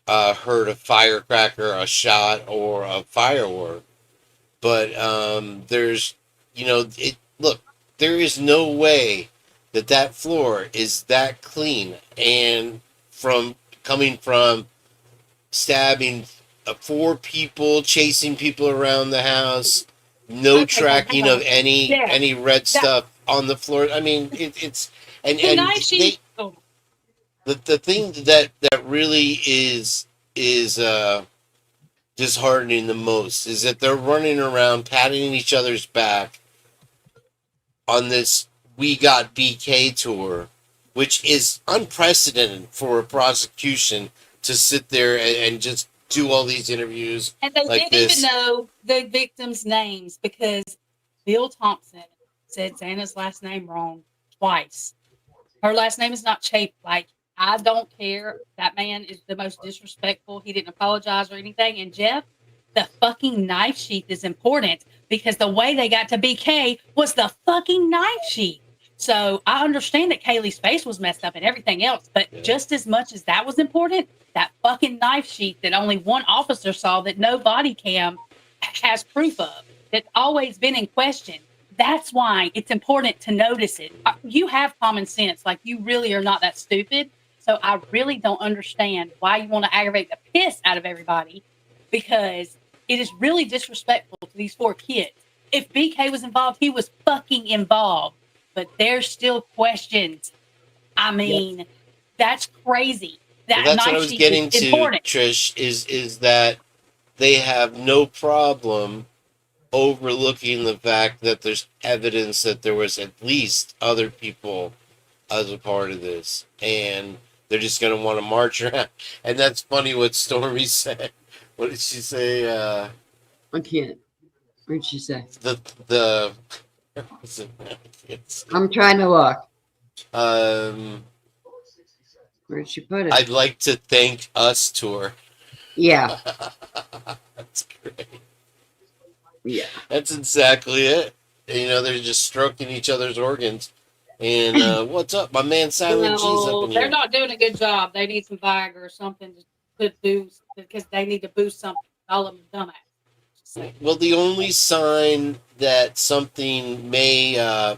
heard a firecracker, a shot, or a firework. But there's, look, there is no way that that floor is that clean, and from coming from stabbing four people, chasing people around the house, no Okay, well, hang tracking of on. any Yeah, any red that stuff on the floor. I mean, it's the and knife they she. Oh, the thing that really is disheartening the most is that they're running around patting each other's back on this "We Got BK" tour, which is unprecedented for a prosecution to sit there and just do all these interviews and they like didn't even this. know the victims' names because Bill Thompson said Xana's last name wrong twice. Her last name is not Chape. Like, I don't care. That man is the most disrespectful. He didn't apologize or anything. And Jeff, the fucking knife sheath is important because the way they got to BK was the fucking knife sheath. So I understand that Kaylee's face was messed up and everything else, but Yeah. just as much as that was important, that fucking knife sheath that only one officer saw that no body cam has proof of, that's always been in question. That's why it's important to notice it. You have common sense. Like, you really are not that stupid. So I really don't understand why you want to aggravate the piss out of everybody, because it is really disrespectful to these four kids. If BK was involved, he was fucking involved. But there's still questions. I mean, that's crazy. Well, That that's what I knife was sheath is getting to, important. Trish. Is that they have no problem overlooking the fact that there's evidence that there was at least other people as a part of this, and they're just going to want to march around. And that's funny what Stormy said. What did she say? I can't. What did she say? The what's it? It's, I'm trying to look. um, Where did she put it? I'd like to thank us tour. Yeah. That's great. Yeah. That's exactly it. They're just stroking each other's organs. And what's up, my man Silent G's up Well, in they're here. not doing a good job. They need some Viagra or something to do because they need to boost something. All of them dumbass. Just saying. Well, the only sign that something may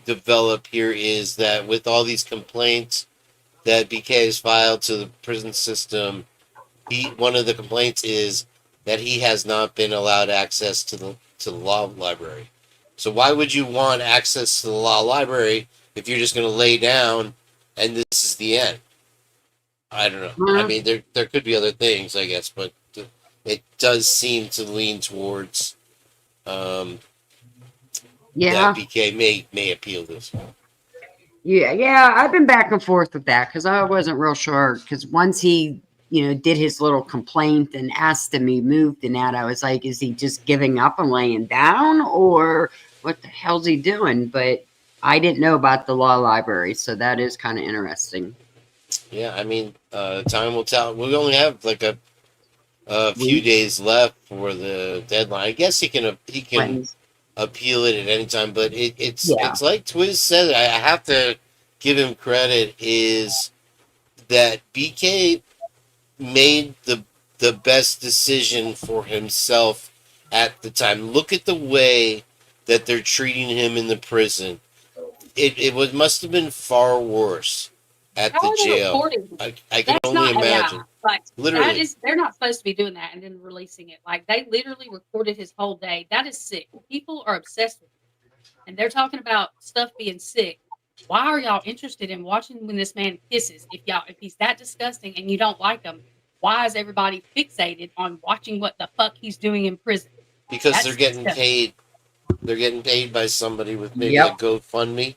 develop here is that with all these complaints that BK has filed to the prison system, one of the complaints is that he has not been allowed access to the law library. So why would you want access to the law library if you're just going to lay down and this is the end? I don't know. I mean, there could be other things, I guess, but it does seem to lean towards Yeah. that BK may appeal this. Yeah. I've been back and forth with that because I wasn't real sure. Because once he, did his little complaint and asked him he moved and that, I was like, is he just giving up and laying down, or what the hell's he doing? But I didn't know about the law library, so that is kind of interesting. Yeah, I mean, time will tell. We only have like a few Week, days left for the deadline. I guess he can appeal it at any time, but it's Yeah. it's like Twiz said. I have to give him credit is that BK made the best decision for himself at the time. Look at the way that they're treating him in the prison. It must have been far worse at How the are they jail. recording? I can That's only not AI. imagine. Like, that Literally. is, they're not supposed to be doing that and then releasing it. Like, they literally recorded his whole day. That is sick. People are obsessed with it. And they're talking about stuff being sick. Why are y'all interested in watching when this man kisses? If he's that disgusting and you don't like him, why is everybody fixated on watching what the fuck he's doing in prison? Because That's they're getting disgusting. paid. They're getting paid by somebody with maybe a Yep. GoFundMe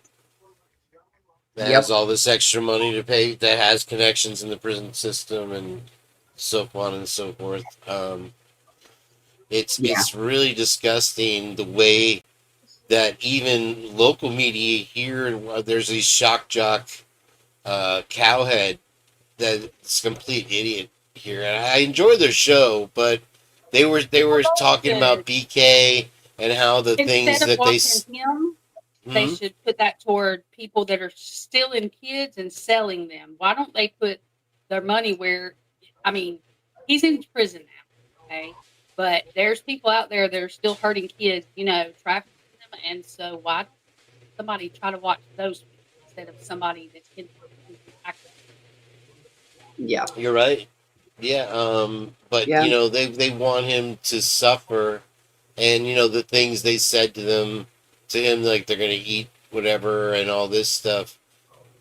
that Yep. has all this extra money to pay, that has connections in the prison system, and so on and so forth. Yeah. It's really disgusting the way that even local media here, there's these shock jock cowhead that's a complete idiot here. And I enjoy their show, but they were talking Should, about BK and how the instead things of that they. watching him, they Hmm? should put that toward people that are stealing kids and selling them. Why don't they put their money where, I mean, he's in prison now, okay? But there's people out there that are still hurting kids, trafficking them. And so why don't somebody try to watch those people instead of somebody that's in Yeah. You're right. Yeah. But Yeah. they want him to suffer, and the things they said to him, like they're gonna eat whatever and all this stuff.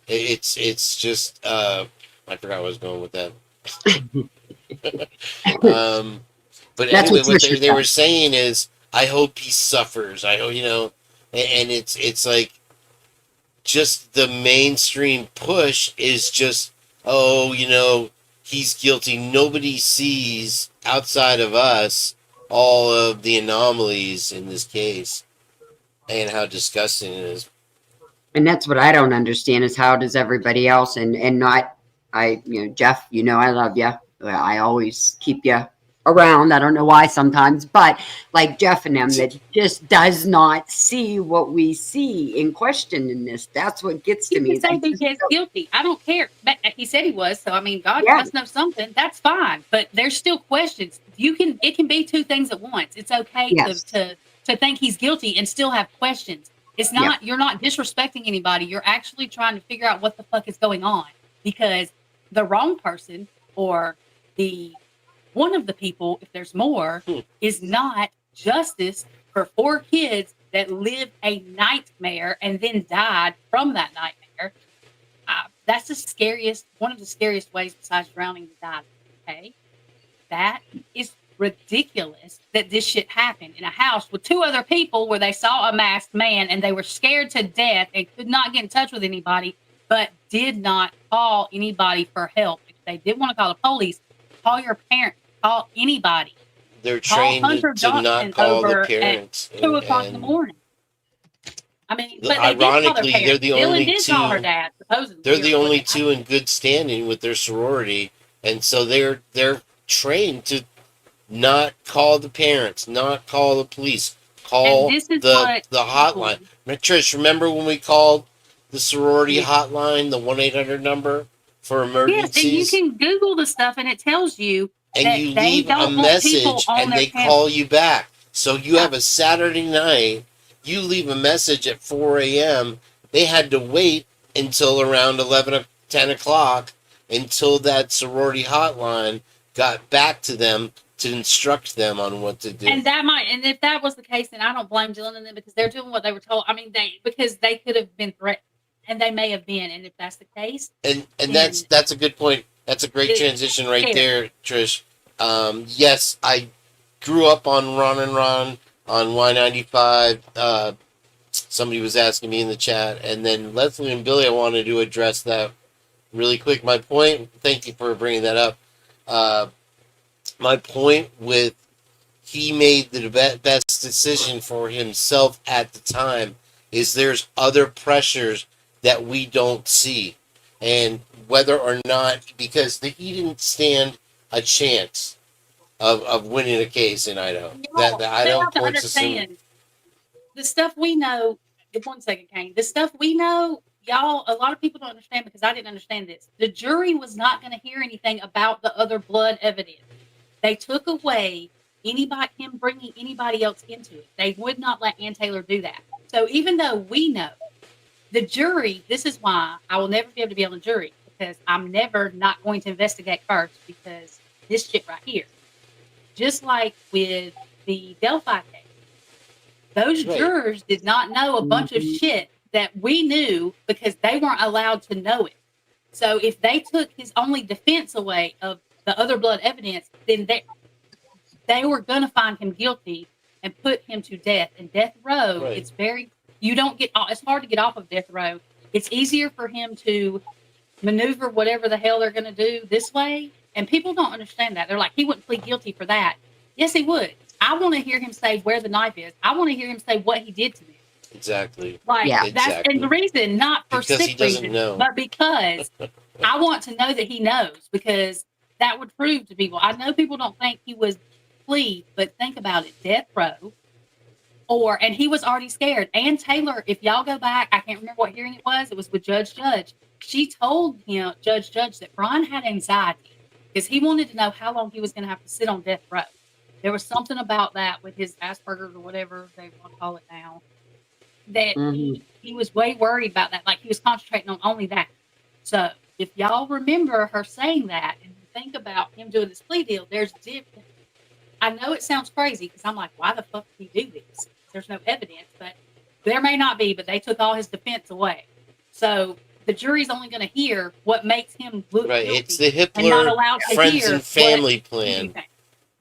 It's just I forgot where I was going with that. Um, but That's anyway, what what Trisha they were said. saying is, I hope he suffers. I hope and it's like just the mainstream push is just, oh, he's guilty. Nobody sees outside of us all of the anomalies in this case and how disgusting it is. And that's what I don't understand is how does everybody else and not Jeff, I love you. I always keep you around. I don't know why sometimes, but like Jeff and them that just does not see what we see in question in this. That's what gets to You me. can Is I say just BK's guilty. I don't care. But he said he was, so I mean, God yeah, must know something. That's fine. But there's still questions. It can be two things at once. It's okay yes, to think he's guilty and still have questions. It's yeah, not, you're not disrespecting anybody. You're actually trying to figure out what the fuck is going on because the wrong person or the one of the people, if there's more, Hmm. is not justice for four kids that lived a nightmare and then died from that nightmare. That's one of the scariest ways besides drowning to die. Okay. That is ridiculous that this shit happened in a house with two other people where they saw a masked man and they were scared to death and could not get in touch with anybody, but did not call anybody for help. If they did want to call the police, call your parents, call anybody. They're Call trained Hunter to not Johnson call the over at parents, 2 o'clock in the and morning. I mean, but they did call their ironically, they're parents. the Dylan only did call her two. dad, They're supposedly, or the only whatever. two in good standing with their sorority, and so they're trained to not call the parents, not call the police, And call this is the what the people. hotline. Trish, remember when we called the sorority Yeah. hotline, the 1-800 number for Yes, and you emergencies, can Google the stuff, and it tells you and that you they leave a don't want people message on and their they campus. call you back. So you Yeah. have a Saturday night, you leave a message at 4 a.m. They had to wait until around 11 or 10 o'clock until that sorority hotline got back to them to instruct them on what to do. And if that was the case, then I don't blame Dylan and them because they're doing what they were told. I mean, because they could have been threatened, and they may have been. And if that's the case, And then that's a good point. That's a great it's transition right scary. there, Trish. Yes, I grew up on Ron and Ron on Y95. Somebody was asking me in the chat, and then Leslie and Billy, I wanted to address that really quick. My point. Thank you for bringing that up. Uh, my point with he made the best decision for himself at the time is there's other pressures that we don't see, and whether or not because he didn't stand a chance of winning a case in Idaho. That Y'all, the they Idaho have to court system. understand the stuff we know. 1 second, Kane. The stuff we know, y'all. A lot of people don't understand because I didn't understand this. The jury was not going to hear anything about the other blood evidence. They took away him bringing anybody else into it. They would not let Ann Taylor do that. So even though we know the jury, this is why I will never be able to be on the jury because I'm never not going to investigate first because this shit right here, just like with the Delphi case, those Right. jurors did not know a bunch of Mhm. shit that we knew because they weren't allowed to know it. So if they took his only defense away of the other blood evidence, then they were going to find him guilty and put him to death. And death row, Right. it's hard to get off of death row. It's easier for him to maneuver whatever the hell they're going to do this way. And people don't understand that. They're like, he wouldn't plead guilty for that. Yes, he would. I want to hear him say where the knife is. I want to hear him say what he did to them. Exactly. Like Yeah. that's and the reason, not for Because he sick doesn't reasons, know. but because I want to know that he knows, because that would prove to people. I know people don't think he was Plea, but think about it, death row. And he was already scared. Ann Taylor, if y'all go back, I can't remember what hearing it was. It was with Judge Judge. She told him, Judge, that Brian had anxiety because he wanted to know how long he was going to have to sit on death row. There was something about that with his Asperger's or whatever they want to call it now, that he was way worried about that. Like he was concentrating on only that. So if y'all remember her saying that and think about him doing this plea deal, there's different. I know it sounds crazy because I'm like, why the fuck did he do this? There's no evidence, but there may not be, but they took all his defense away. So the jury's only going to hear what makes him look Right. guilty It's the and not Hitler allowed to friends hear and family what plan. he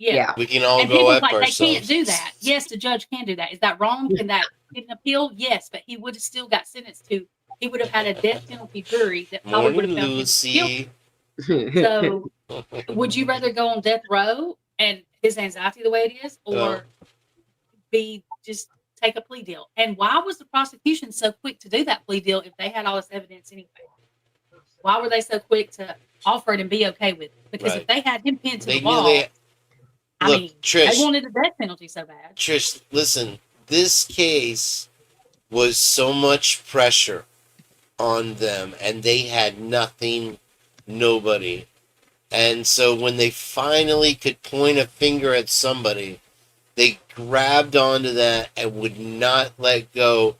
yeah. Yeah. We can all And go people's up like, ourselves. they can't do that. Yes, the judge can do that. Is that wrong? Can that get an appeal? Yes, but he would have still got sentenced to. He would have had a death penalty jury that probably would Morning, have found him guilty. Lucy. So, would you rather go on death row and his anxiety the way it is, or be just take a plea deal? And why was the prosecution so quick to do that plea deal if they had all this evidence anyway? Why were they so quick to offer it and be okay with it? Because if they had him pinned to the wall, Trish, they wanted a death penalty so bad. Trish, listen, this case was so much pressure on them, and they had nothing, nobody. And so when they finally could point a finger at somebody, they grabbed onto that and would not let go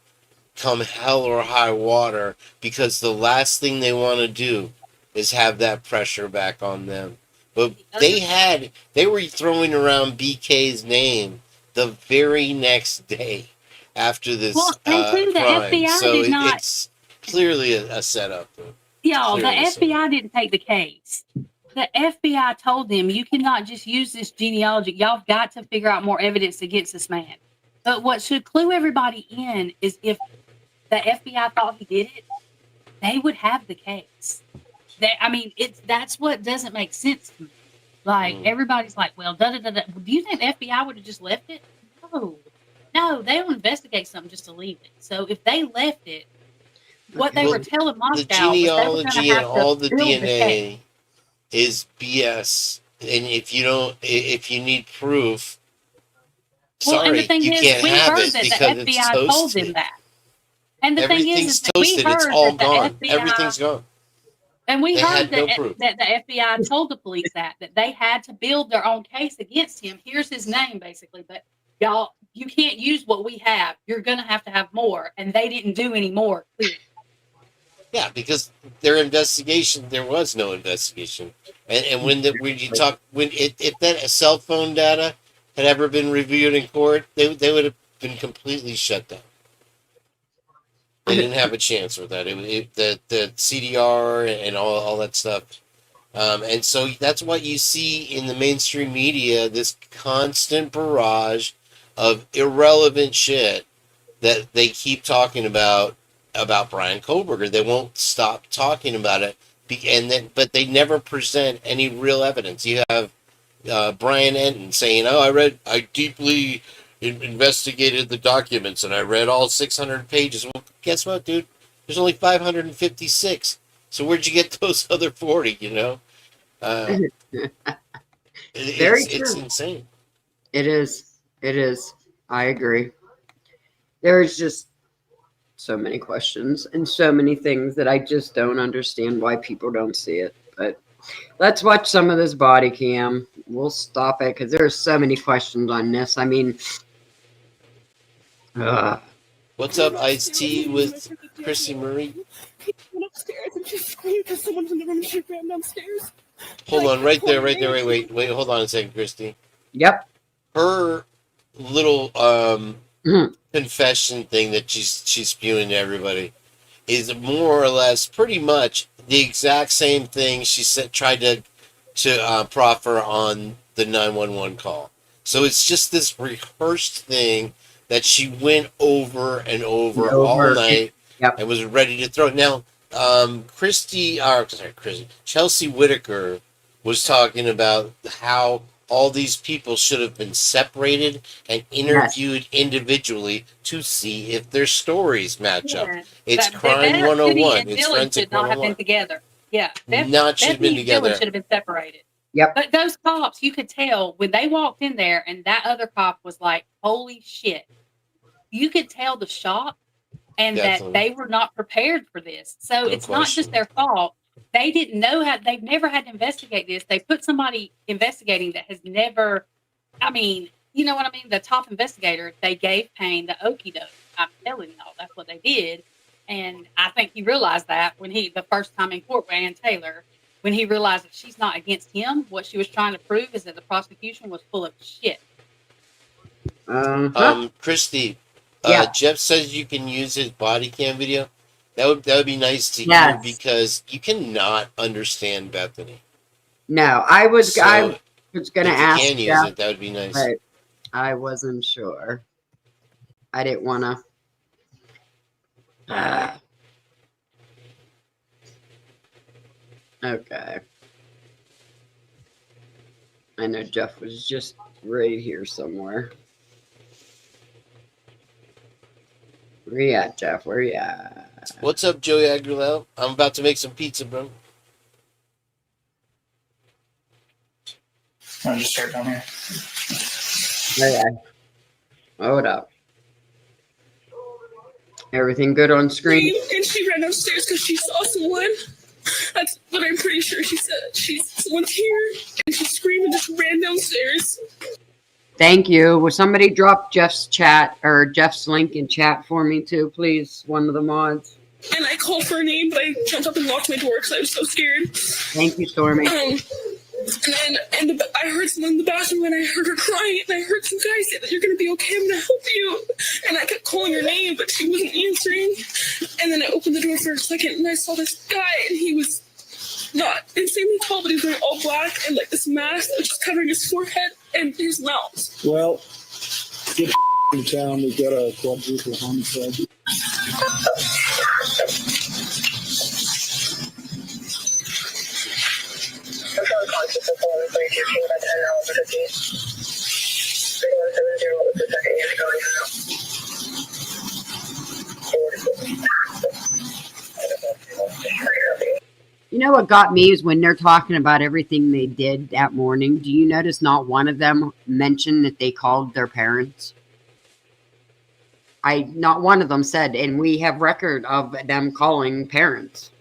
come hell or high water, because the last thing they want to do is have that pressure back on them. But they were throwing around BK's name the very next day after this crime. The FBI so did not. It's clearly a setup. Y'all, the FBI didn't take the case. The FBI told them, you cannot just use this genealogy. Y'all have got to figure out more evidence against this man. But what should clue everybody in is if the FBI thought he did it, they would have the case. That's what doesn't make sense to me. Like, everybody's like, well, Do you think the FBI would have just left it? No, they don't investigate something just to leave it. So if they left it, what they were telling Moscow, the genealogy and all the DNA is BS. And if you need proof, sorry, and the thing you is, can't we have heard it that because the it's FBI toasted. told them that. And the thing is that toasted. We heard it's all that the gone. FBI, Everything's gone. And we heard no that the FBI told the police that they had to build their own case against him. Here's his name, basically. But y'all, you can't use what we have. You're going to have more. And they didn't do any more, clearly. Yeah, because their investigation, there was no investigation. And when if that cell phone data had ever been reviewed in court, they would have been completely shut down. They didn't have a chance with that. The CDR and all that stuff. And so that's what you see in the mainstream media, this constant barrage of irrelevant shit that they keep talking about Brian Kohlberger. They won't stop talking about it, but they never present any real evidence. You have Brian Enton saying, I deeply investigated the documents and I read all 600 pages. Well, guess what, dude? There's only 556. So where'd you get those other 40, It's insane. It is. I agree. There's just so many questions and so many things that I just don't understand why people don't see it. But let's watch some of this body cam. We'll stop it because there's so many questions on this. I mean, what's up, Iced Tea with Chrissy Marie? Went upstairs and she screamed because someone's in the room. She ran downstairs. Hold on, right there. Wait, hold on a second, Christy. Yep. Her little confession thing that she's spewing to everybody is more or less pretty much the exact same thing she tried to proffer on the 911 call. So it's just this rehearsed thing that she went over and over all night. Yep. And was ready to throw. Now, Chelsea Whitaker was talking about how all these people should have been separated and interviewed individually to see if their stories match up. Yeah. It's That crime Bethany 101. It's and Dylan forensic should not have been 101. together. Yeah. Not should have been Bethany and Dylan together. should have been separated. Yep. But those cops, you could tell when they walked in there and that other cop was like, holy shit. You could tell the shock and Definitely. that they were not prepared for this. So No it's not just question. their fault. They didn't know how, they've never had to investigate this. They put somebody investigating that has never, I mean, you know what I mean? The top investigator, they gave Payne the okie doke. I'm telling y'all, that's what they did. And I think he realized that when the first time in court with Ann Taylor, when he realized that she's not against him, what she was trying to prove is that the prosecution was full of shit. Christy, Yeah. Jeff says you can use his body cam video. That would be nice to hear Yes. because you cannot understand Bethany. No, I was So, going to If you ask can use Jeff, it, that would be nice. but I wasn't sure. I didn't want to. Okay. I know Jeff was just right here somewhere. Where you at, Jeff? Where you at? What's up, Joey Aguilera? I'm about to make some pizza, bro. I'll just start down here. Okay. Hold up. Everything good on screen? And she ran upstairs because she saw someone. That's what I'm pretty sure she said. Someone's here, and she screamed and just ran downstairs. Thank you. Will somebody drop Jeff's chat or Jeff's link in chat for me too, please? One of the mods. And I called for her name, but I jumped up and locked my door because I was so scared. Thank you, Stormy. I heard someone in the bathroom, and I heard her crying, and I heard some guy say that you're going to be okay, I'm going to help you. And I kept calling her name, but she wasn't answering. And then I opened the door for a second, and I saw this guy, and he was not insanely tall, but he was wearing all black and like this mask that was just covering his forehead and his mouth. Well, get in town. We've got a quadruple homicide. You know what got me is when they're talking about everything they did that morning. Do you notice not one of them mentioned that they called their parents? Not one of them said, and we have record of them calling parents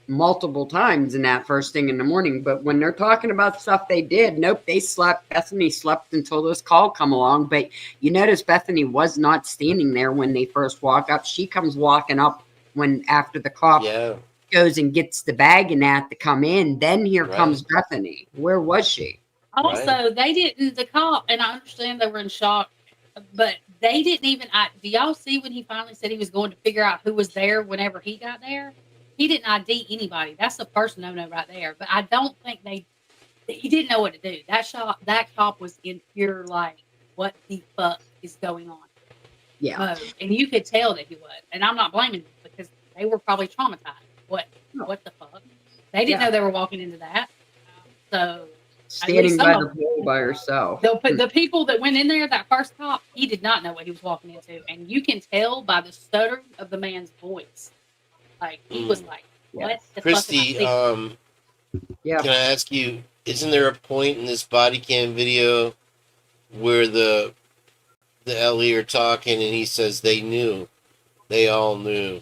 multiple times in that first thing in the morning. But when they're talking about stuff they did, nope, they slept. Bethany slept until this call come along. But you notice Bethany was not standing there when they first walk up. She comes walking up after the cop goes and gets the bag and that to come in. Then here comes Bethany. Where was she? Also, they didn't, the cop, and I understand they were in shock, but they didn't even, do y'all see when he finally said he was going to figure out who was there whenever he got there? He didn't ID anybody. That's the first no-no right there. But I don't think he didn't know what to do. That cop was in pure, like, what the fuck is going on? Yeah. And you could tell that he was. And I'm not blaming them because they were probably traumatized. What the fuck? They didn't know they were walking into that. So standing by the pool by herself. The people that went in there, that first cop, he did not know what he was walking into. And you can tell by the stuttering of the man's voice. Like, he was like, what the Christy, fuck am I can I ask you, isn't there a point in this body cam video where the LE are talking and he says they knew? They all knew.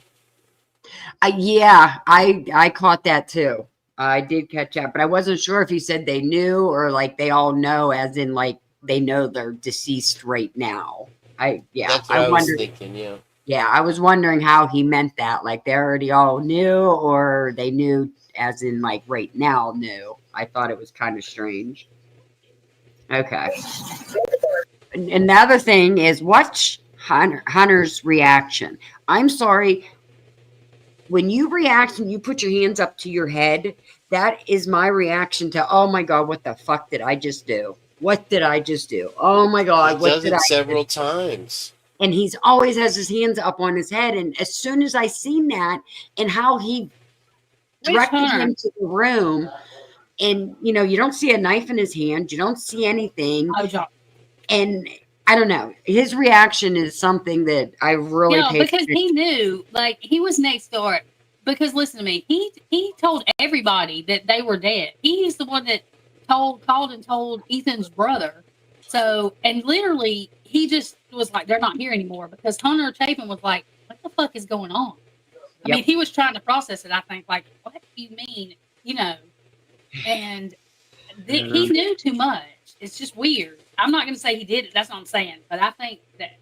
Yeah, I caught that too. I did catch that, but I wasn't sure if he said they knew or like they all know, as in like they know they're deceased right now. That's what I was thinking. Yeah, I was wondering how he meant that. Like they already all knew, or they knew as in like right now knew. I thought it was kind of strange. Okay. And the other thing is, watch Hunter's reaction. I'm sorry. When you react and you put your hands up to your head, that is my reaction to, oh my God, what the fuck did I just do? What did I just do? Oh my God, what did I do? He does it several times. And he's always has his hands up on his head. And as soon as I seen that and how he directed him to the room, And, you know, you don't see a knife in his hand. You don't see anything. Oh, John. And I don't know. His reaction is something that I really Yeah, pay because he knew, like, he was next door. Because listen to me, he told everybody that they were dead. He's the one that called and told Ethan's brother. So, and literally, he just was like, they're not here anymore because Hunter Chapin was like, what the fuck is going on? I Yep. mean, he was trying to process it, I think, like, what do you mean? You know, and he knew too much. It's just weird. I'm not going to say he did it. That's what I'm saying. But I think that,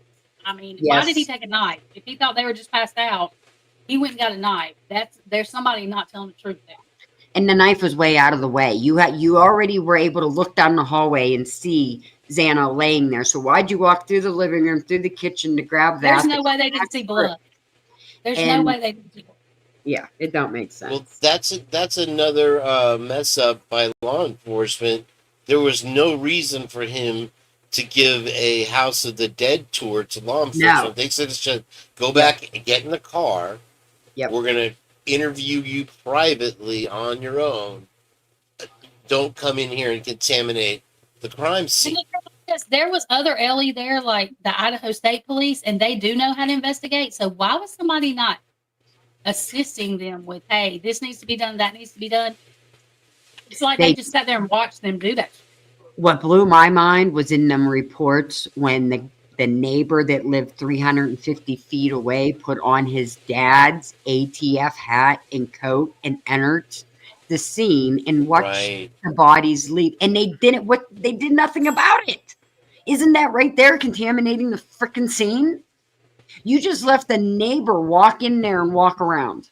I mean, why did he Yes. take a knife? If he thought they were just passed out, he went and got a knife. There's somebody not telling the truth there. And the knife was way out of the way. You already were able to look down the hallway and see Xana laying there. So why'd you walk through the living room, through the kitchen to grab that? There's no way they didn't see blood. There's no And- way they didn't see blood. Yeah, it don't make sense. Well, that's another mess up by law enforcement. There was no reason for him to give a House of the Dead tour to law enforcement. No. They said it's just go back and get in the car. Yep. We're gonna interview you privately on your own. Don't come in here and contaminate the crime scene. Because there was other Ellie there, like the Idaho State Police, and they do know how to investigate. So why was somebody not assisting them with, hey, this needs to be done, that needs to be done? It's like they just sat there and watched them do that. What blew my mind was in them reports when the neighbor that lived 350 feet away put on his dad's ATF hat and coat and entered the scene and watched Right. the bodies leave. And they did nothing about it. Isn't that right there contaminating the freaking scene? You just left the neighbor walk in there and walk around.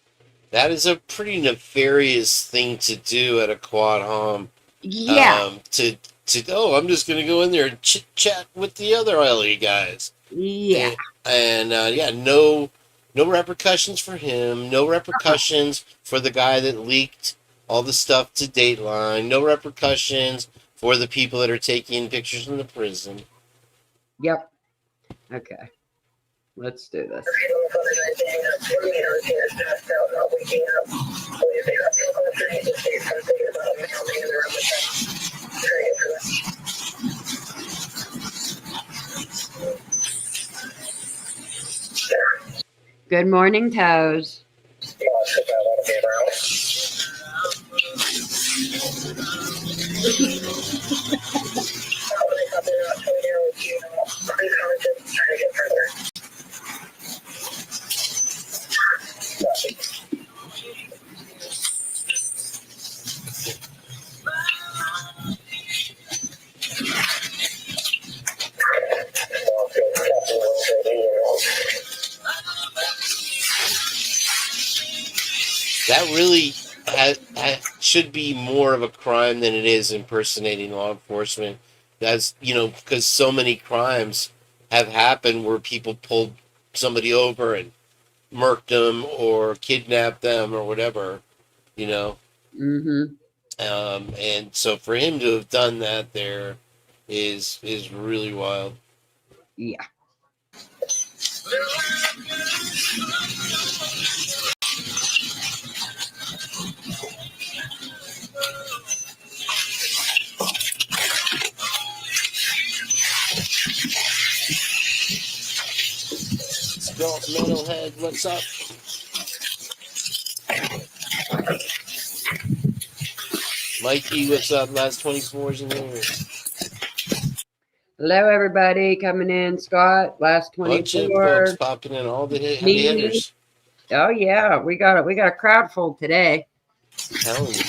That is a pretty nefarious thing to do at a quad home. Yeah. I'm just gonna go in there and chit chat with the other LA guys. Yeah. And no repercussions for him. No repercussions for the guy that leaked all the stuff to Dateline. No repercussions for the people that are taking pictures in the prison. Yep. Okay. Let's do this. Good morning, Toes. That really should be more of a crime than it is impersonating law enforcement. That's, because so many crimes have happened where people pulled somebody over and murked them or kidnapped them or whatever, Mm-hmm. And so for him to have done that there is really wild. Yeah. Scott Metalhead, what's up? Mikey, what's up? Last 24's in there. Hello, everybody coming in. Scott, last Bunch of 24. folks popping in, all the heavy Me. hitters. Oh yeah, we got a crowd full today. Telling you.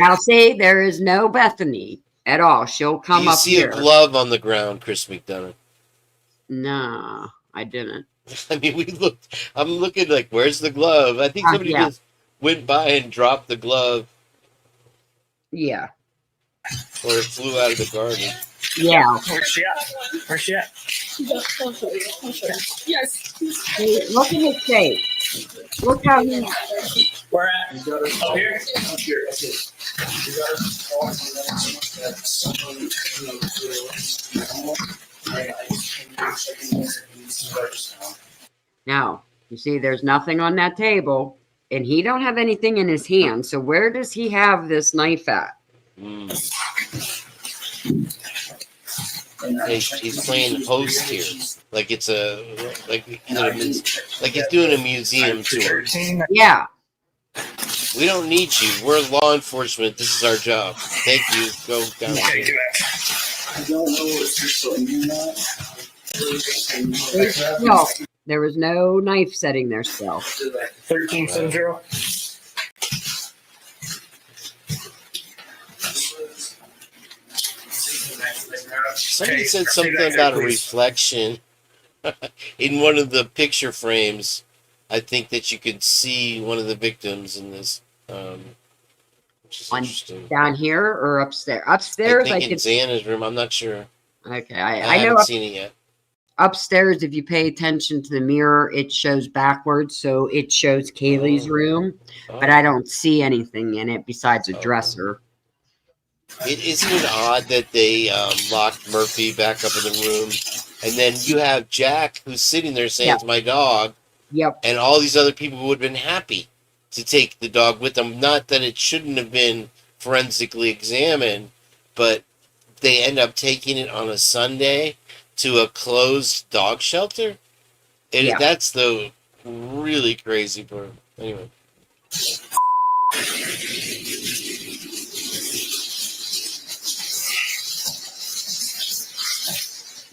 Now see, there is no Bethany at all. She'll Do come you up see here. a glove on the ground, Chris McDonough? No, I didn't. I mean, I'm looking like, where's the glove? I think somebody Yeah. just went by and dropped the glove, Yeah. or it flew out of the garden. Yeah. Where's she at? Where's she at? Yes. Hey, look at his face. Look how he. Where at? Up here? Up here. Okay. Now, you see, there's nothing on that table, and he don't have anything in his hand. So where does he have this knife at? Mm. He's playing host here, like it's like he's doing a museum tour. Yeah. We don't need you. We're law enforcement. This is our job. Thank you. Go downstairs. I don't know if you're still in here or not. No, there was no knife setting there still. 1370. Somebody said something about a reflection in one of the picture frames. I think that you could see one of the victims in this, which is interesting. Down here or upstairs? I Upstairs, think in Xana's room. I'm not sure. Okay, I I know haven't seen it yet. upstairs, if you pay attention to the mirror, it shows backwards, so it shows Kaylee's room, but I don't see anything in it besides a dresser. Isn't it odd that they locked Murphy back up in the room, and then you have Jack who's sitting there saying, "It's my dog," Yep. and all these other people would have been happy to take the dog with them. Not that it shouldn't have been forensically examined, but they end up taking it on a Sunday to a closed dog shelter. That's the really crazy part. Anyway.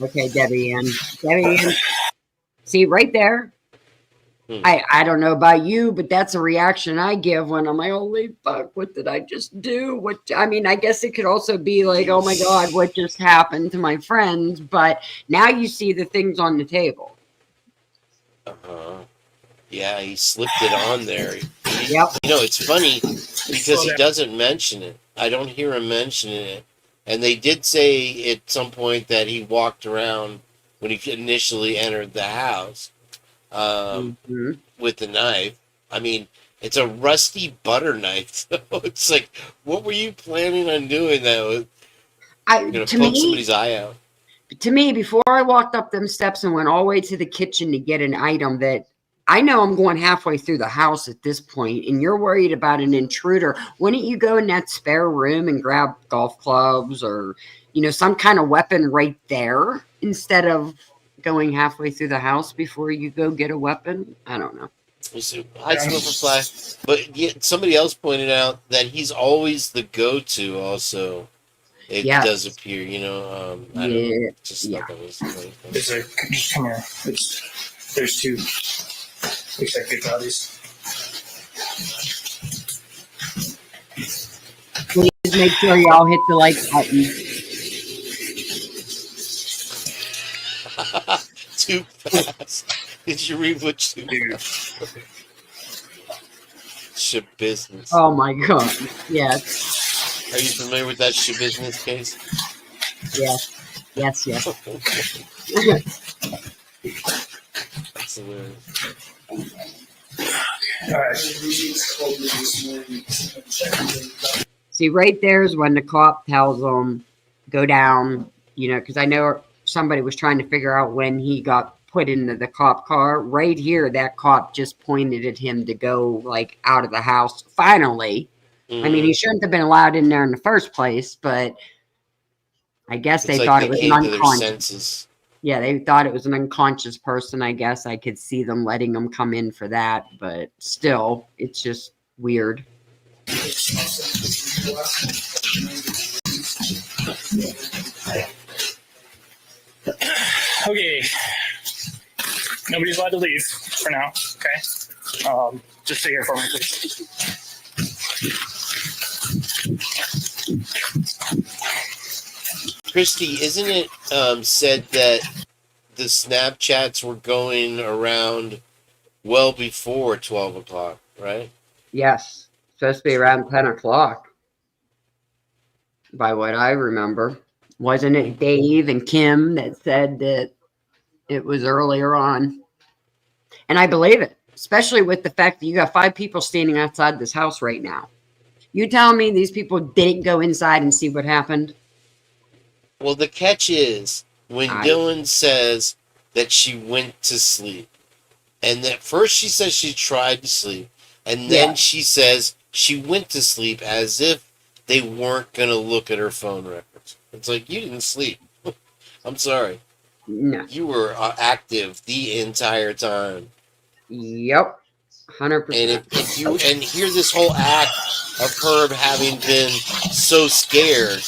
Okay, Debbie Ann. See, right there. I don't know about you, but that's a reaction I give when I'm like, holy fuck, what did I just do? I guess it could also be like, oh my God, what just happened to my friends? But now you see the things on the table. Yeah, he slipped it on there. Yep. It's funny because he doesn't mention it. I don't hear him mentioning it. And they did say at some point that he walked around when he initially entered the house with the knife. I mean, it's a rusty butter knife. So it's like, what were you planning on doing that with? You're going to poke somebody's eye out. To me, before I walked up them steps and went all the way to the kitchen to get an item that I know I'm going halfway through the house at this point, and you're worried about an intruder. Why don't you go in that spare room and grab golf clubs or, some kind of weapon right there instead of going halfway through the house before you go get a weapon? I don't know. I'd still reply. But yet somebody else pointed out that he's always the go-to also. It does appear, I don't know. Just thought that was funny. Just come here. There's two. Looks like good bodies. Please make sure y'all hit the like button. Too fast. Did you read what too fast? Shabusiness. Oh my God. Yes. Are you familiar with that Shabusiness case? Yes. That's hilarious. All right. See, right there is when the cop tells them, go down, because I know somebody was trying to figure out when he got put into the cop car. Right here, that cop just pointed at him to go, out of the house. Finally. I mean, he shouldn't have been allowed in there in the first place, but I guess they thought it was an unconscious. Yeah, they thought it was an unconscious person. I guess I could see them letting them come in for that, but still, it's just weird. Okay. Nobody's allowed to leave for now. Okay. Just stay here for me, please. Christy, isn't it said that the Snapchats were going around well before 12 o'clock, right? Yes. Supposed to be around 10 o'clock. By what I remember. Wasn't it Dave and Kim that said that it was earlier on? And I believe it, especially with the fact that you got 5 people standing outside this house right now. You telling me these people didn't go inside and see what happened? Well, the catch is when Dylan says that she went to sleep. And that first she says she tried to sleep. And then she says she went to sleep as if they weren't going to look at her phone records. It's like, you didn't sleep. I'm sorry. No. You were active the entire time. Yep. 100%. And if you and hear this whole act of Herb having been so scared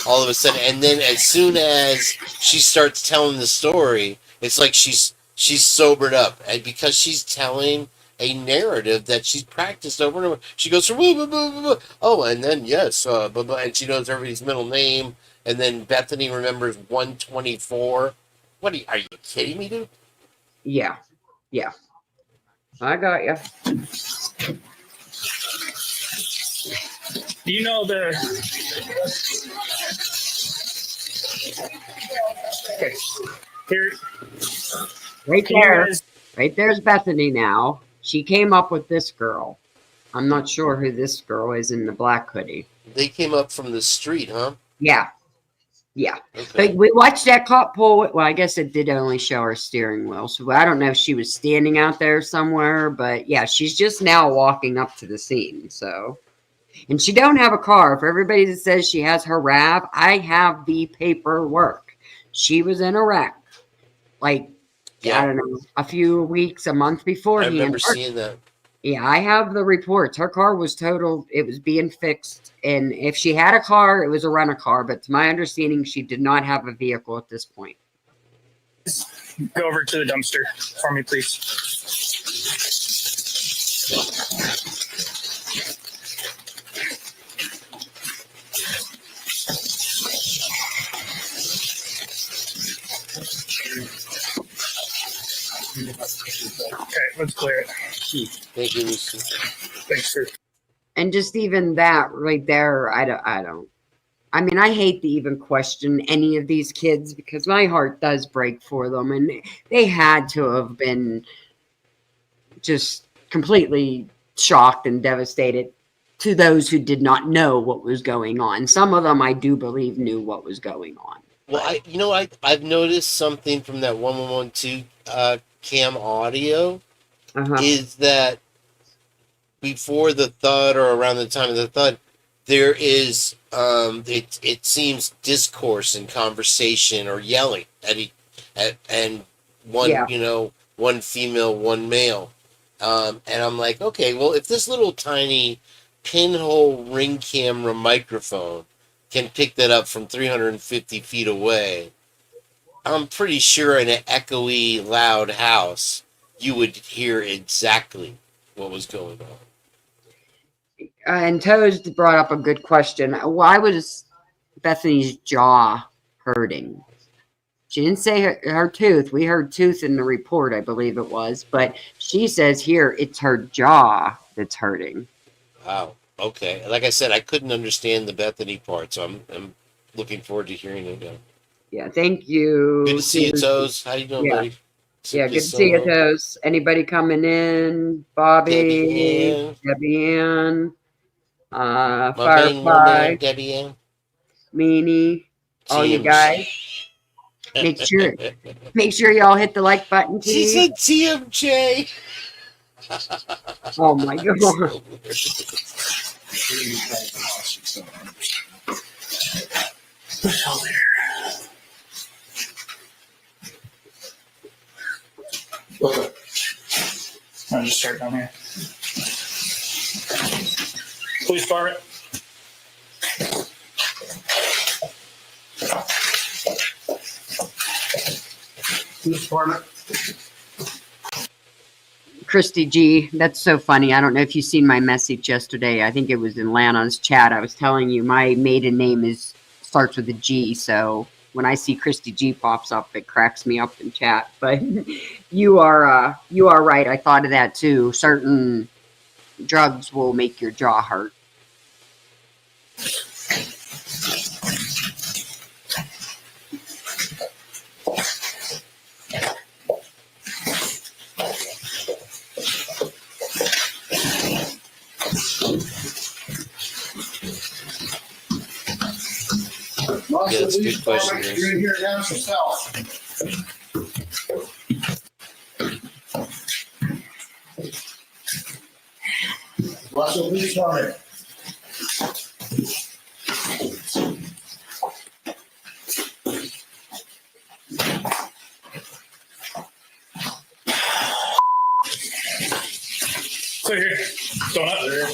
all of a sudden, and then as soon as she starts telling the story, it's like she's sobered up, and because she's telling a narrative that she's practiced over and over, she goes from blah, blah, blah, blah, blah. Oh, and then yes, blah, blah, and she knows everybody's middle name, and then Bethany remembers 124. What are you kidding me, dude? Yeah. Yeah. I got you. Do you know the? Okay, here. Right Can you there. guys? Right there's Bethany now. She came up with this girl. I'm not sure who this girl is in the black hoodie. They came up from the street, huh? Yeah. Yeah. Okay. But we watched that cop pull. Well, I guess it did only show her steering wheel. So I don't know if she was standing out there somewhere. But yeah, she's just now walking up to the scene. So, and she don't have a car. For everybody that says she has her RAV, I have the paperwork. She was in a wreck. Like, I don't know, a few weeks, a month before. I remember seeing that. Yeah, I have the reports. Her car was totaled. It was being fixed. And if she had a car, it was a rent-a-car. But to my understanding, she did not have a vehicle at this point. Go over to the dumpster for me, please. Okay, let's clear it. Thank you, Lucy. Thanks, sir. And just even that right there, I don't. I mean, I hate to even question any of these kids because my heart does break for them. And they had to have been just completely shocked and devastated to those who did not know what was going on. Some of them, I do believe, knew what was going on. Well, I've noticed something from that 1112 cam audio is that before the thud or around the time of the thud, there is it seems discourse and conversation or yelling and one one female, one male, and I'm like, okay, well, if this little tiny pinhole ring camera microphone can pick that up from 350 feet away, I'm pretty sure in an echoey, loud house, you would hear exactly what was going on. And Toes brought up a good question. Why was Bethany's jaw hurting? She didn't say her tooth. We heard tooth in the report, I believe it was. But she says here it's her jaw that's hurting. Wow. Okay. Like I said, I couldn't understand the Bethany part, so I'm looking forward to hearing it now. Yeah, thank you. Good to see you, Toes. How you doing, buddy? Yeah, good to see you, Toes. Anybody coming in? Bobby, Debbie Ann, Firefly, Debbie Ann, Meanie, all you guys. Make sure y'all hit the like button, She please. said TMJ. Oh my god. I'll just start down here. Police department. Police department. Christy G, that's so funny. I don't know if you've seen my message yesterday. I think it was in Lana's chat. I was telling you my maiden name starts with a G, so when I see Christy G pops up, it cracks me up in chat. But you are right. I thought of that too. Certain drugs will make your jaw hurt. Yeah, that's a good question. You're in here and ask yourself. Russell, please come in. clear here. Going up there.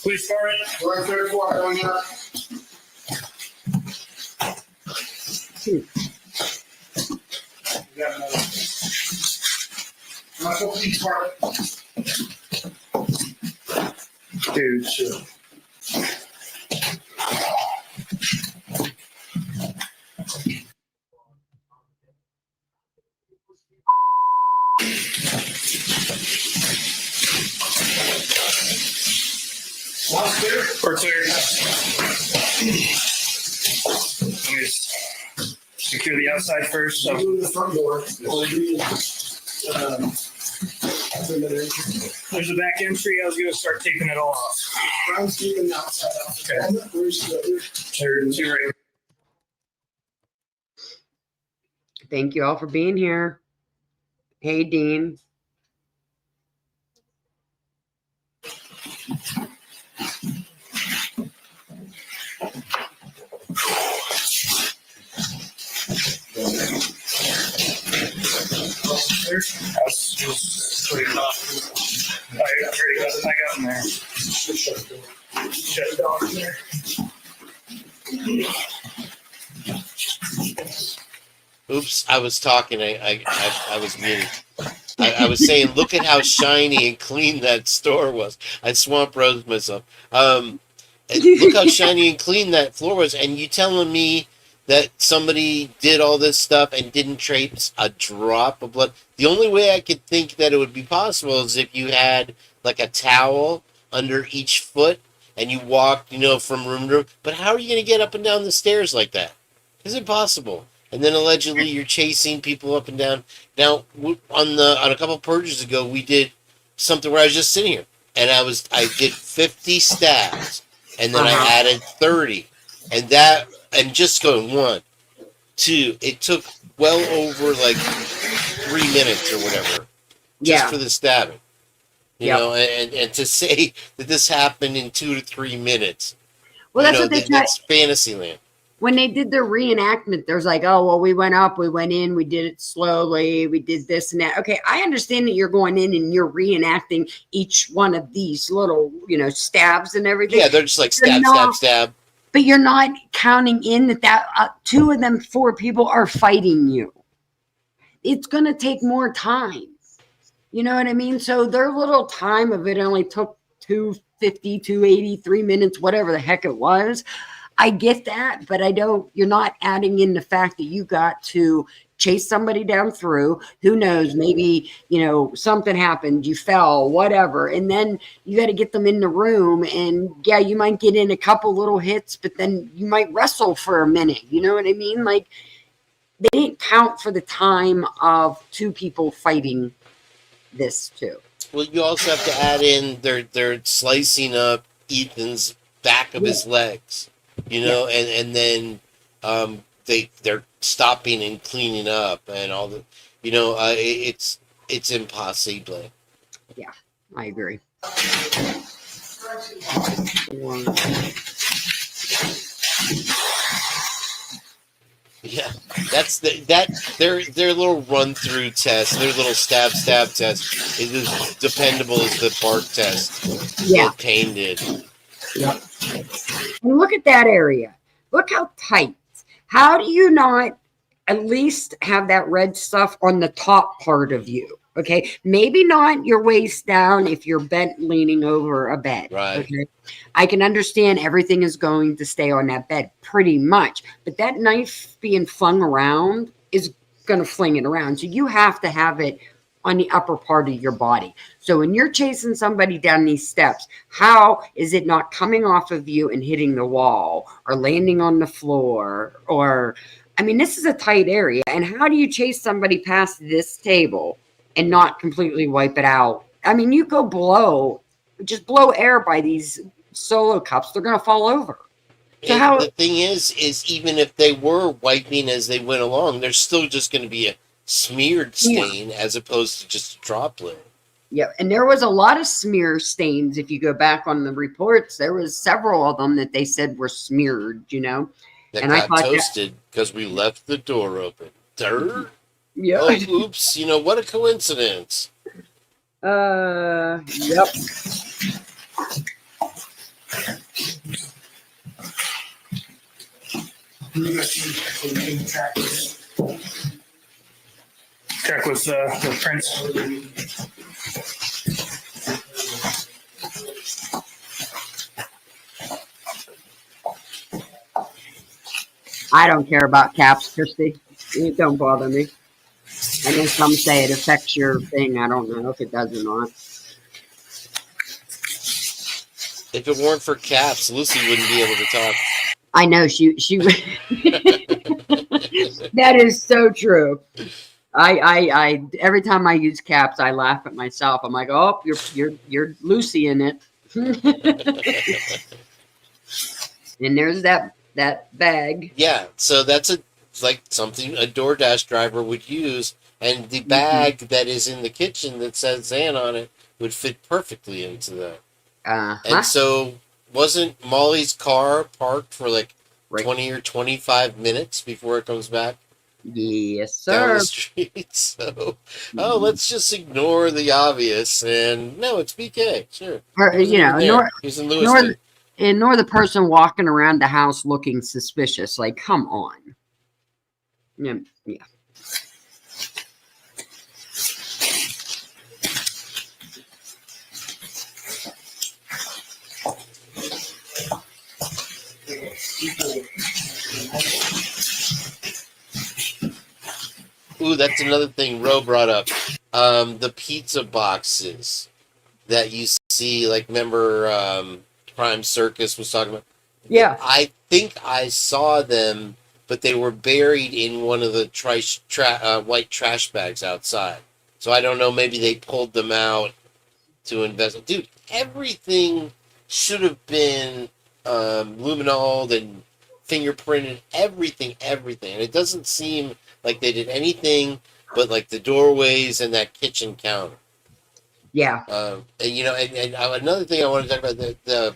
Please start it. We're in 34 going up. Dude, sure. We're clear. Let me just secure the outside first. So. Go to the front door. There's a back entry. I was going to start taping it all off. I'm keeping the outside off. Okay. Where's the other? There's two right. Thank you all for being here. Hey, Dean. That's just clear it off. I already got it in there. Shut it down in there. Oops, I was talking. I was muted. I was saying, look at how shiny and clean that store was. I swamp rose myself. Look how shiny and clean that floor was. And you telling me that somebody did all this stuff and didn't trace a drop of blood? The only way I could think that it would be possible is if you had like a towel under each foot and you walked, from room to room. But how are you going to get up and down the stairs like that? It's impossible. And then allegedly you're chasing people up and down. Now, on a couple purges ago, we did something where I was just sitting here, and I did 50 stabs, and then I added 30, and just going 1, 2. It took well over like 3 minutes or whatever, just for the stabbing. You know, and to say that this happened in 2 to 3 minutes, Well, that's what they tried. That's fantasy land. When they did the reenactment, there's like, oh, well, we went up, we went in, we did it slowly, we did this and that. Okay, I understand that you're going in and you're reenacting each one of these little, stabs and everything. Yeah, they're just like stab, stab. But you're not counting in that 2 of them 4 people are fighting you. It's going to take more time. You know what I mean? So their little time of it only took 250, 280, 3 minutes, whatever the heck it was. I get that, but you're not adding in the fact that you got to chase somebody down through, who knows, maybe, something happened, you fell, whatever. And then you got to get them in the room, and yeah, you might get in a couple little hits, but then you might wrestle for a minute. You know what I mean? Like, they didn't count for the time of 2 people fighting this too. Well, you also have to add in they're slicing up Ethan's back of his legs. And then they're stopping and cleaning up and all the, it's impossible. Yeah, I agree. Yeah, that's their little run through test, their little stab test is as dependable as the bark test. Yeah, Kane did. Yeah. And look at that area. Look how tight. How do you not at least have that red stuff on the top part of you? Okay. Maybe not your waist down if you're bent leaning over a bed. Right. Okay. I can understand everything is going to stay on that bed pretty much, but that knife being flung around is going to fling it around. So you have to have it on the upper part of your body. So when you're chasing somebody down these steps, how is it not coming off of you and hitting the wall or landing on the floor? This is a tight area. And how do you chase somebody past this table and not completely wipe it out? You go just blow air by these solo cups, they're going to fall over. So the thing is even if they were wiping as they went along, there's still just going to be a smeared stain as opposed to just a droplet. Yeah, and there was a lot of smear stains. If you go back on the reports, there was several of them that they said were smeared, That and got toasted because we left the door open. Dirt? Yeah. Oh, oops. What a coincidence. Yep. Check with Prince. I don't care about caps, Christy. It don't bother me. I know some say it affects your thing. I don't know if it does or not. If it weren't for caps, Lucy wouldn't be able to talk. I know she that is so true. I every time I use caps, I laugh at myself. I'm like, oh, you're Lucy in it. And there's that bag. Yeah, so that's like something a DoorDash driver would use, and the bag that is in the kitchen that says Zan on it would fit perfectly into that. And so, wasn't Molly's car parked for like 20 or 25 minutes before it comes back Yes, down sir. the street? So, let's just ignore the obvious, and no, it's BK, sure. Or, He was in Lewiston. Nor the person walking around the house looking suspicious. Like, come on. Yeah. Ooh, that's another thing Ro brought up. The pizza boxes that you see, like, remember Prime Circus was talking about? Yeah. I think I saw them, but they were buried in one of the white trash bags outside. So I don't know, maybe they pulled them out to invest. Dude, everything should have been luminol and fingerprinted, everything. And it doesn't seem like they did anything but like the doorways and that kitchen counter. Yeah. And another thing I want to talk about, the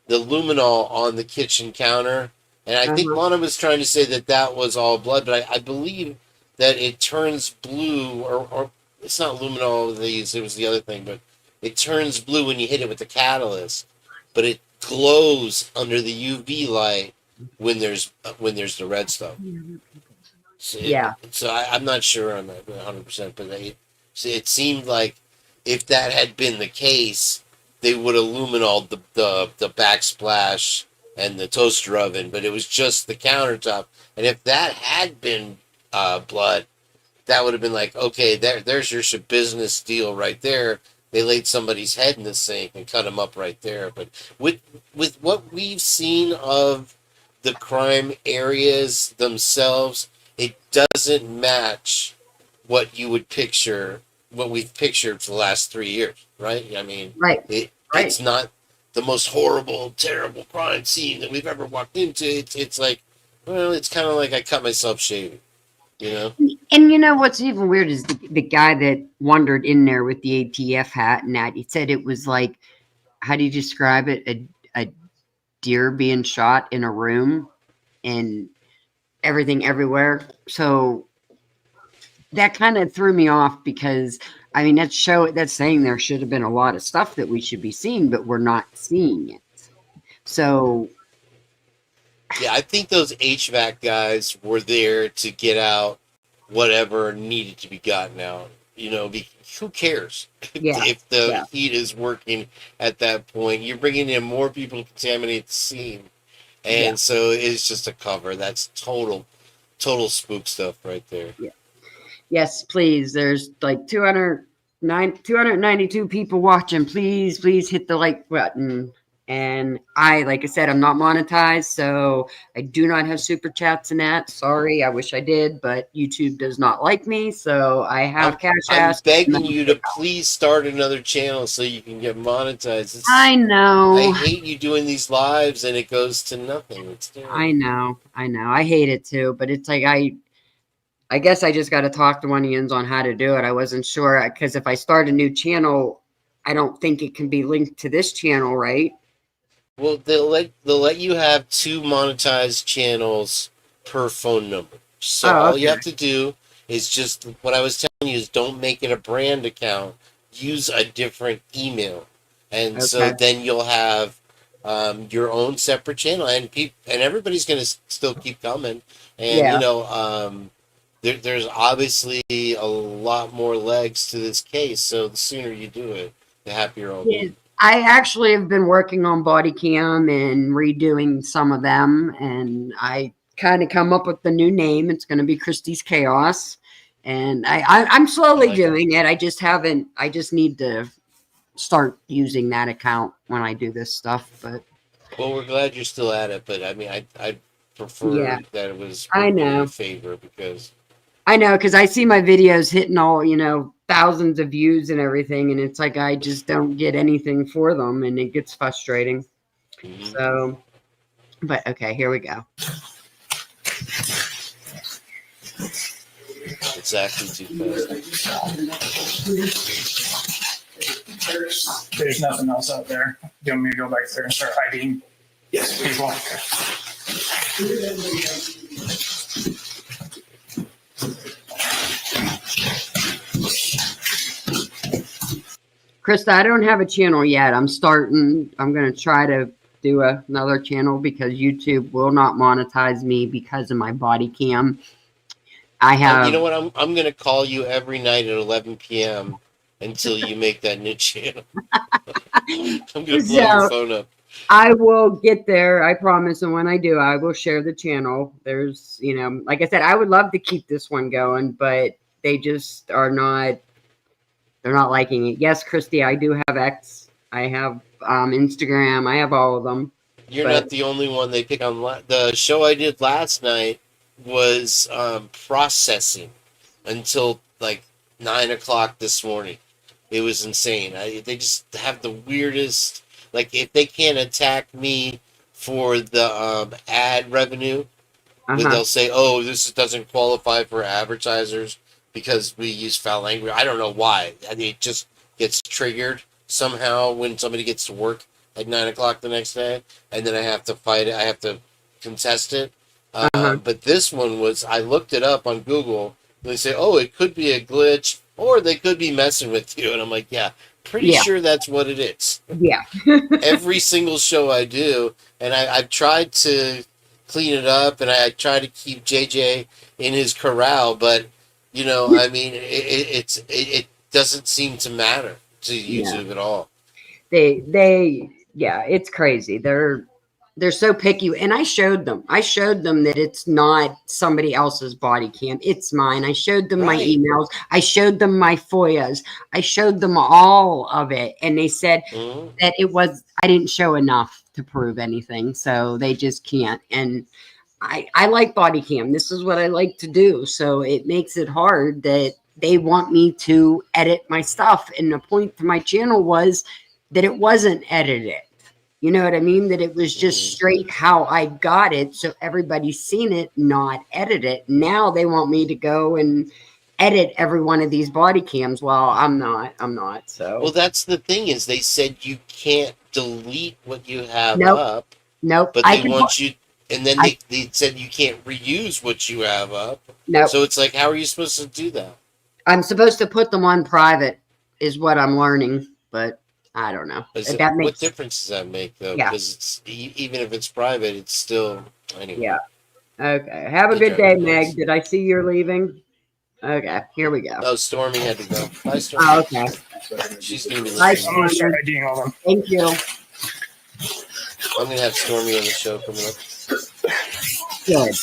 luminol on the kitchen counter. And I think Lana was trying to say that was all blood, but I believe that it turns blue, or it's not luminol they used, it was the other thing, but it turns blue when you hit it with the catalyst, but it glows under the UV light when there's the red stuff. So I'm not sure on that 100%, but it seemed like if that had been the case, they would have luminoled the backsplash and the toaster oven, but it was just the countertop. And if that had been blood, that would have been like, okay, there's your business deal right there. They laid somebody's head in the sink and cut him up right there. But with what we've seen of the crime areas themselves, it doesn't match what you would picture, what we've pictured for the last 3 years, right? I mean, it's not the most horrible, terrible crime scene that we've ever walked into. It's like, well, it's kind of like I cut myself shaving, you know? And you know what's even weird is the guy that wandered in there with the ATF hat and that, he said it was like, how do you describe it? A deer being shot in a room and everything everywhere. So that kind of threw me off because, I mean, that's saying there should have been a lot of stuff that we should be seeing, but we're not seeing it. So yeah, I think those HVAC guys were there to get out whatever needed to be gotten out. You know, who cares if the heat is working at that point? You're bringing in more people to contaminate the scene. And so it's just a cover. That's total spook stuff right there. Yeah. Yes, please. There's like 292 people watching. Please hit the like button. And like I said, I'm not monetized, so I do not have super chats and that. Sorry, I wish I did, but YouTube does not like me, so I have cash I'm ask. begging you to please start another channel so you can get monetized. I know. I hate you doing these lives and it goes to nothing. It's terrible. I know. I hate it too, but it's like I guess I just got to talk to one of yous on how to do it. I wasn't sure because if I start a new channel, I don't think it can be linked to this channel, right? Well, they'll let you have 2 monetized channels per phone number. So Oh, all you okay. have to do is just what I was telling you is don't make it a brand account. Use a different email, and so Okay. then you'll have your own separate channel, and and everybody's going to still keep coming. And Yeah. there's obviously a lot more legs to this case. So the sooner you do it, the happier I'll Yeah. be. I actually have been working on body cam and redoing some of them, and I kind of come up with the new name. It's going to be Christie's Chaos, and I'm I slowly like it. doing it. I just haven't. I just need to start using that account when I do this stuff. But Well, we're glad you're still at it, but I mean, I yeah, prefer that it was I working in your know. favor because I know because I see my videos hitting all, thousands of views and everything, and it's like I just don't get anything for them, and it gets frustrating. mhm, So, but okay, here we go. it's acting too fast. There's nothing else out there. Do you want me to go back there and start IDing Yes. people? Krista, I don't have a channel yet. I'm starting. I'm going to try to do another channel because YouTube will not monetize me because of my body cam. I You know have. what? I'm gonna call you every night at 11 p.m. until you make that new channel. I'm gonna blow your So phone up. I will get there. I promise. And when I do, I will share the channel. There's, like I said, I would love to keep this one going, but they just are not. They're not liking it. Yes, Christy, I do have X. I have Instagram. I have all of them. You're But not the only one they pick on. The show I did last night was processing until like 9 o'clock this morning. It was insane. They just have the weirdest. Like if they can't attack me for the ad revenue, uh-huh. they'll say, "Oh, this doesn't qualify for advertisers because we use foul language." I don't know why. I mean, it just gets triggered somehow when somebody gets to work at 9 o'clock the next day, and then I have to fight it. I have to contest it. Uh-huh. But this one was. I looked it up on Google. And they say, "Oh, it could be a glitch, or they could be messing with you," and I'm like, "Yeah, pretty Yeah. sure that's what it is." Yeah. Every single show I do, and I've tried to clean it up, and I try to keep JJ in his corral, but I mean, it doesn't seem to matter to Yeah. YouTube at all. Yeah, it's crazy. They're so picky. And I showed them. That it's not somebody else's body cam. It's mine. I showed them my Right. emails. I showed them my FOIAs. I showed them all of it. And they said Mhm. that I didn't show enough to prove anything. So they just can't. And I like body cam. This is what I like to do. So it makes it hard that they want me to edit my stuff. And the point to my channel was that it wasn't edited. You know what I mean? That it was just Mhm. straight how I got it. So everybody's seen it, not edit it. Now they want me to go and edit every one of these body cams. Well, I'm not. Well, So that's the thing is they said you can't delete what you have nope, up, nope. but I they can, want you, and then I, they said you can't reuse what you have up. nope. So it's like, how are you supposed to do that? I'm supposed to put them on private, is what I'm learning, but I don't know. That What makes, difference does that make though? yeah, Because even if it's private, it's still anyway. yeah. Okay. Have a They good drive me day, Meg. nuts. Did I see you're leaving? Okay, here we go. Oh, Stormy had to go. Bye, Stormy. Oh, okay. She's gonna be Bye, listening. I'm gonna start Stormy. IDing all them. Thank you. I'm gonna have Stormy on the show coming up. Good.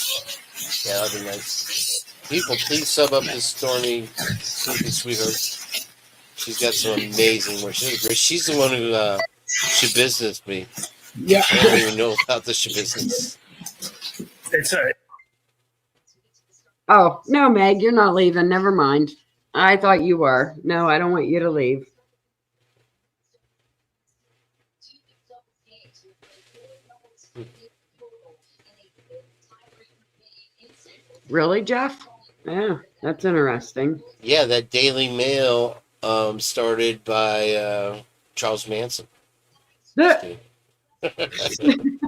Yeah, that'll be nice. People, please sub up to Stormy, Super Sweetheart. She's got some amazing work. She's the one who shabusinessed me. Yeah. I don't even know about the shabusiness. It's a Oh, no, Meg, you're not leaving. Never mind. I thought you were. No, I don't want you to leave. Really, Jeff? Yeah, that's interesting. Yeah, that Daily Mail started by Charles Manson. Just kidding.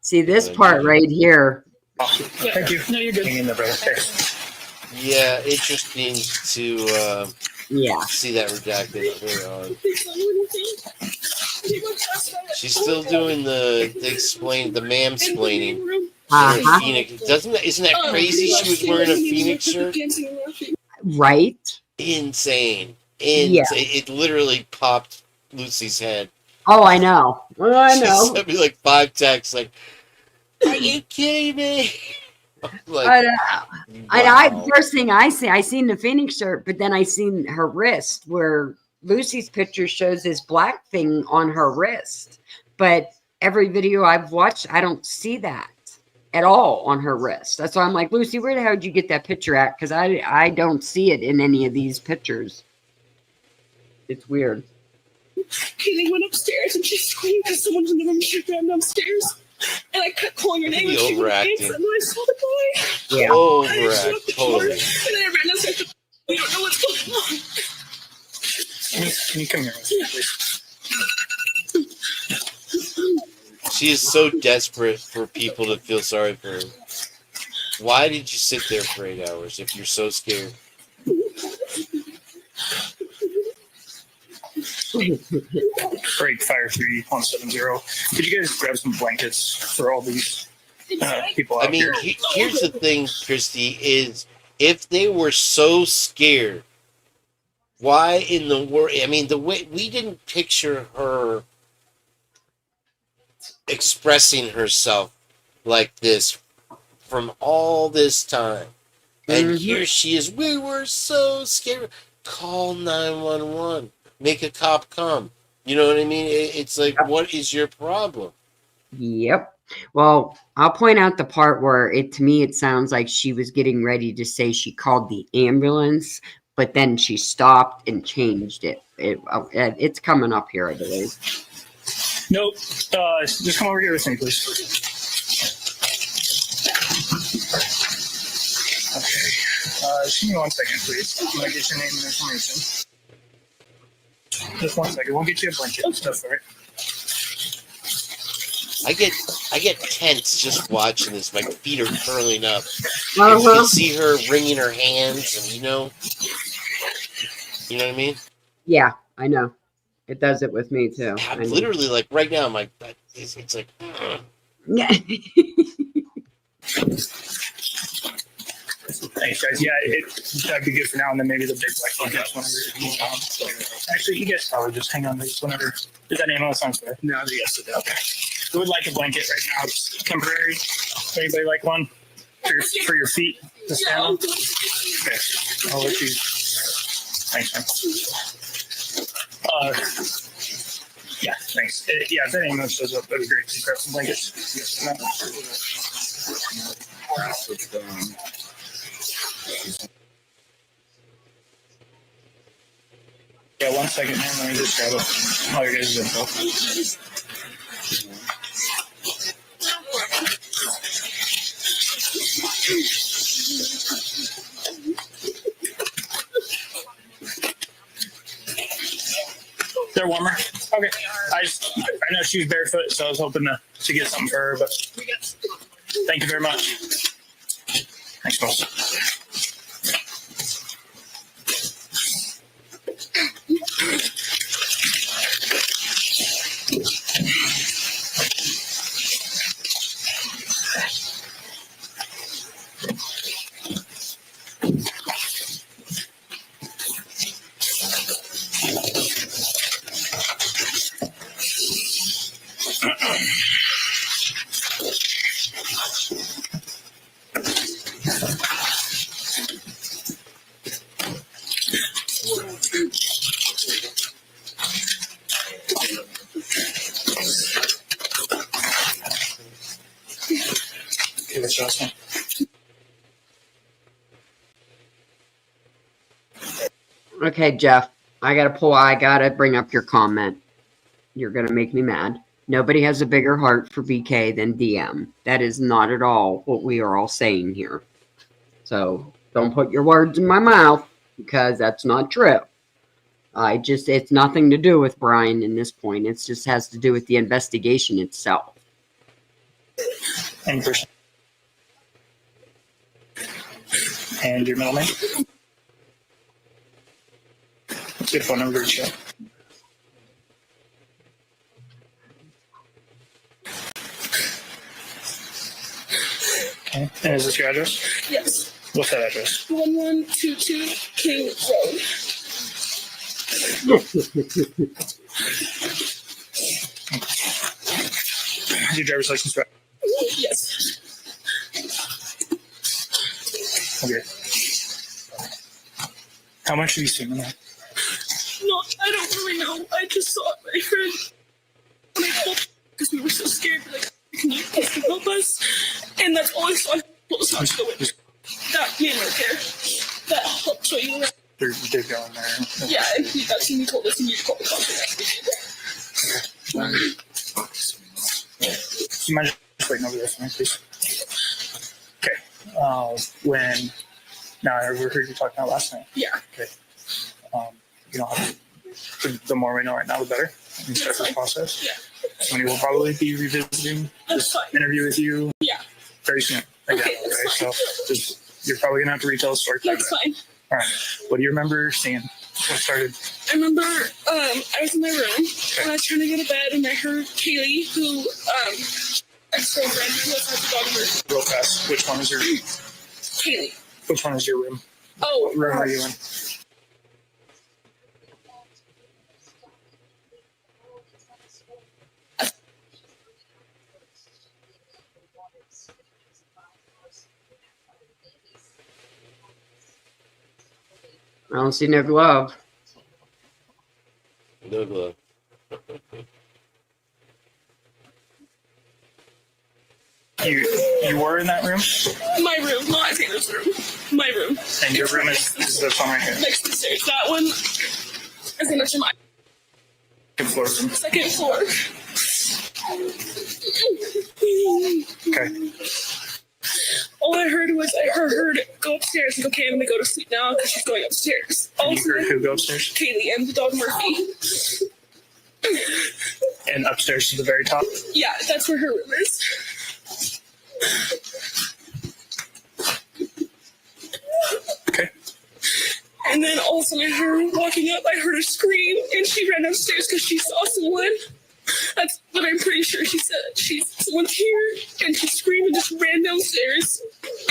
See, this part right here, Thank you. No, you're good. Hang in there, brother. Thanks. Yeah, interesting to Yeah. see that redacted. Very odd. Please don't do anything. She's still doing the mansplaining. Uh-huh. Phoenix, isn't that crazy? She was wearing a Phoenix shirt. Right? Insane. Yeah. It literally popped Lucy's head. Oh, I know. Oh, I She know. sent me like 5 texts, like, "Are you kidding me?" Like, I know. And wow. first thing I seen the Phoenix shirt, but then I seen her wrist where Lucy's picture shows this black thing on her wrist. But every video I've watched, I don't see that at all on her wrist. That's why I'm like, Lucy, where the hell did you get that picture at? Because I don't see it in any of these pictures. It's weird. Katie went upstairs and she screamed because someone's in the room. She ran downstairs. And I kept calling her name and she wouldn't Overacting. answer. And then I saw the boy. Yeah. Overact, totally. And then I ran downstairs. We don't know what's going on. Can you come here, please? She is so desperate for people to feel sorry for her. Why did you sit there for 8 hours if you're so scared? Break Fire 3170. Could you guys grab some blankets for all these people out I mean, here? here's the thing, Christy, is if they were so scared, why in the world? I mean, the way we didn't picture her expressing herself like this from all this time. And here she is. We were so scared. Call 911. Make a cop come. You know what I mean? It's like, what is your problem? Yep. Well, I'll point out the part where to me, it sounds like she was getting ready to say she called the ambulance, but then she stopped and changed it. It's coming up here, I believe. Nope. Just come over here with me, please. Okay. Just give me 1 second, please. I'm going to get your name and information. Just 1 second. We'll get you a blanket and stuff, all right? I get tense just watching this. My feet are curling up. And you can see her wringing her hands, and you know what I mean? Yeah, I know. It does it with me too. I'm literally like right now. I'm like, it's like. Yeah. Thanks, guys. Yeah, that'd be good for now, and then maybe the big black blankets whenever you move on. Actually, you guys probably just hang on to this whenever. Is that name on the song? No, yes, it does. Okay. We would like a blanket right now. It's temporary. Anybody like one for your feet to stand on? Okay. I'll let you. Thanks, man. Yeah, thanks. Yeah, if that ambulance shows up, that'd be great. Just grab some blankets. Yeah, 1 second, man. Let me just grab all your guys' info. They're warmer. Okay. I know she was barefoot, so I was hoping to get something for her, but thank you very much. Thanks, boss. Okay, let's Justin. Okay, Jeff, I gotta bring up your comment. You're gonna make me mad. Nobody has a bigger heart for BK than DM. That is not at all what we are all saying here. So don't put your words in my mouth because that's not true. It's nothing to do with Brian in this point. It just has to do with the investigation itself. And person. And your middle name? What's a good phone number to reach you? Okay. And is this your address? Yes. What's that address? 1122 King Road. Is your driver's license right? Yes. Okay. How much have you seen in that? No, I don't really know. I just saw it. I heard when I called because we were so scared. Like, can you please help us? And that's all I saw. What was not to go in. That man right there. That helped show you around. They're going there. Yeah, and that's when he told us and you called the cops. Do you mind just waiting over there for me, please? Okay. Now I overheard you talking about last night. Yeah. Okay. You don't have to, the more we know right now, the better. And start this process. Yeah. We will probably be revisiting That's this fine. interview with you Yeah. very soon. Again, Okay, that's okay? fine. So you're probably going to have to retell the story. That's fine. All right. What do you remember seeing? What started? I remember I was in my room and I was trying to go to bed and I heard Kaylee, who ex-girlfriend who has the dog murder. Real fast. Which one is your Kaylee. Which one is your room? Oh, What room are you in? I don't see no glove. No glove. You were in that room, my room, not Taylor's room. My room. and your room is the phone right here. Next to the stairs. That one is in the my Second floor room. second floor. Okay. All I heard was I heard her go upstairs and go, okay, I'm gonna go to sleep now because she's going upstairs. And you Also, heard who go upstairs? Kaylee and the dog Murphy. And upstairs to the very top. Yeah, that's where her room is. Okay. And then all of a sudden I heard her walking up, I heard her scream, and she ran upstairs because she saw someone. That's what I'm pretty sure she said. Someone's here, and she screamed and just ran downstairs.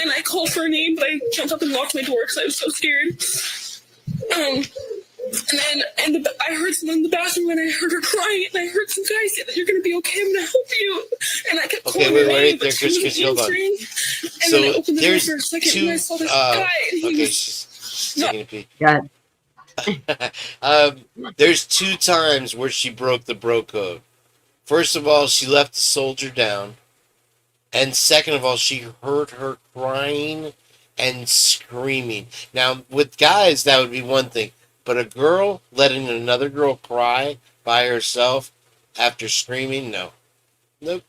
And I called for her name, but I jumped up and locked my door because I was so scared. And then I heard someone in the bathroom, and I heard her crying, and I heard some guy say that you're going to be okay, I'm going to help you. And I kept calling her name, but she wasn't answering. And then I opened the door for a second, and I saw this guy, and he Okay, was... she's taking a pee. God. There's 2 times where she broke the bro code. First of all, she left the soldier down. And second of all, she heard her crying and screaming. Now, with guys, that would be one thing. But a girl letting another girl cry by herself after screaming, no. Nope.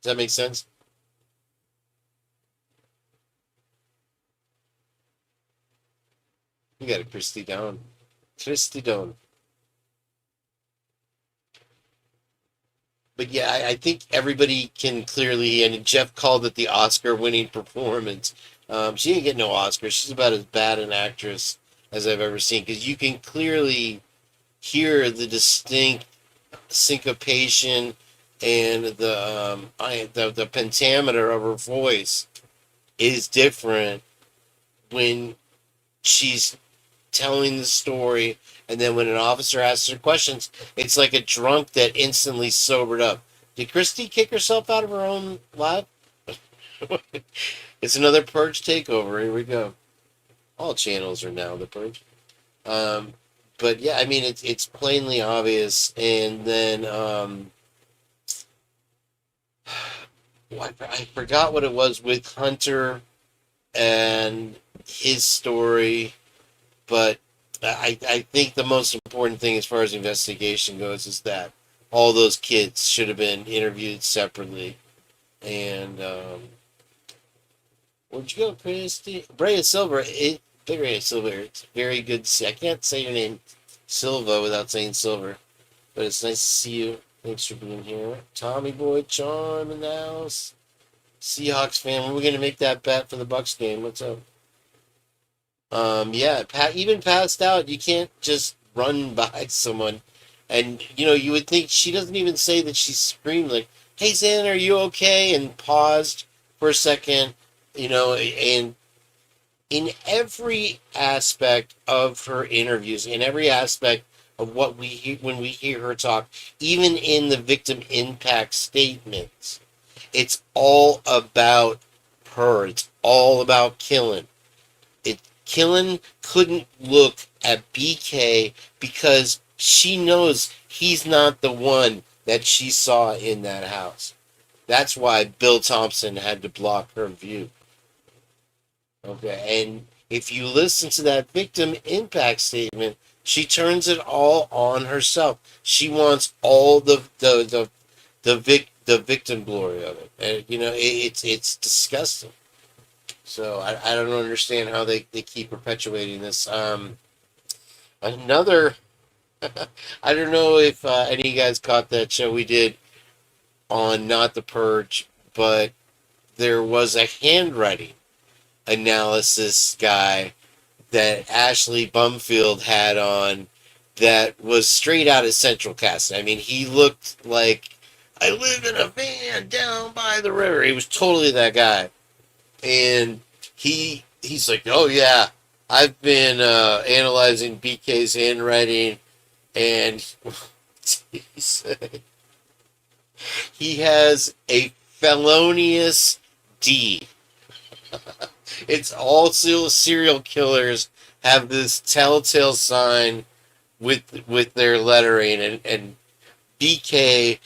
Does that make sense? You got it, Christy down. Christy down. But yeah, I think everybody can clearly, and Jeff called it the Oscar-winning performance. She didn't get no Oscar. She's about as bad an actress as I've ever seen, because you can clearly hear the distinct syncopation and the pentameter of her voice is different when she's telling the story, and then when an officer asks her questions, it's like a drunk that instantly sobered up. Did Christy kick herself out of her own life? It's another Purge takeover. Here we go. All channels are now the Purge. But yeah, I mean, it's plainly obvious. And then I forgot what it was with Hunter and his story. But I think the most important thing as far as investigation goes is that all those kids should have been interviewed separately. And where'd you go, Christy? Brea Silver. Brea Silver. It's very good to see. I can't say your name, Silva, without saying Silver. But it's nice to see you. Thanks for being here. Tommy Boy Charm in the house. Seahawks fan. We're gonna make that bet for the Bucks game. What's up? Yeah, even passed out, you can't just run by someone. And, you would think she doesn't even say that she screamed, like, hey, Zan, are you okay? And paused for a second, and in every aspect of her interviews, in every aspect of what we hear when we hear her talk, even in the victim impact statements, it's all about her. It's all about killing. Killen couldn't look at BK because she knows he's not the one that she saw in that house. That's why Bill Thompson had to block her view. Okay, and if you listen to that victim impact statement, she turns it all on herself. She wants all the victim glory of it, and it's disgusting. So I don't understand how they keep perpetuating this. Another, I don't know if any of you guys caught that show we did on Not the Purge, but there was a handwriting analysis guy that Ashley Bumfield had on that was straight out of Central Casting. I mean, he looked like, I live in a van down by the river. He was totally that guy. And he's like, oh yeah, I've been analyzing BK's handwriting, and he has a felonious D. It's all serial killers have this telltale sign with their lettering, and BK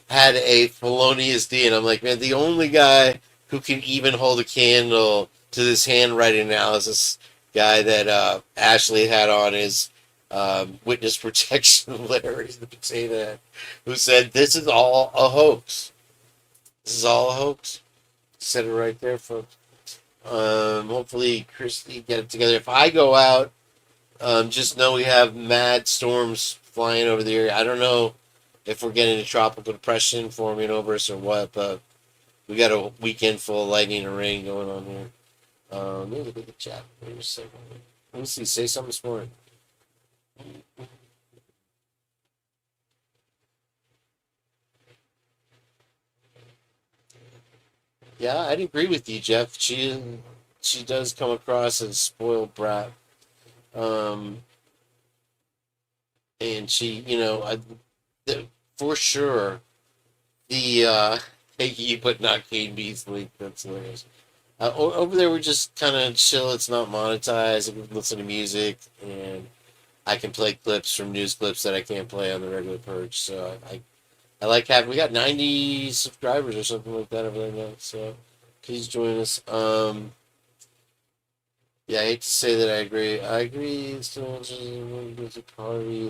had a felonious D, and I'm like, man, the only guy who can even hold a candle to this handwriting analysis guy that Ashley had on his witness protection letter, who said, this is all a hoax. This is all a hoax. Said it right there, folks. Hopefully, Christy get it together. If I go out, just know we have mad storms flying over the area. I don't know if we're getting a tropical depression forming over us or what, but we got a weekend full of lightning and rain going on here. Let me look at the chat. Wait a second. Let me see. Say something this morning. Yeah, I'd agree with you, Jeff. She does come across as a spoiled brat. And she, for sure, the thank you, but not Kate Beasley. That's hilarious. Over there, we're just kind of chill. It's not monetized. I can listen to music, and I can play clips from news clips that I can't play on the regular Purge. So I like having. We got 90 subscribers or something like that over there now. So please join us. Yeah, I hate to say that I agree. I agree. It's too much of a party.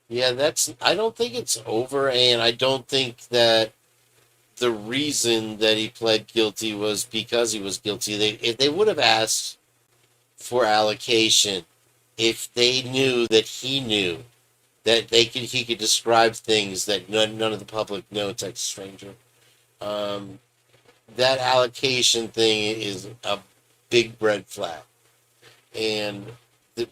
Yeah, I don't think it's over, and I don't think that the reason that he pled guilty was because he was guilty. If they would have asked for allocation, if they knew that he knew that he could describe things that none of the public know, it's like a stranger. That allocation thing is a big red flag. And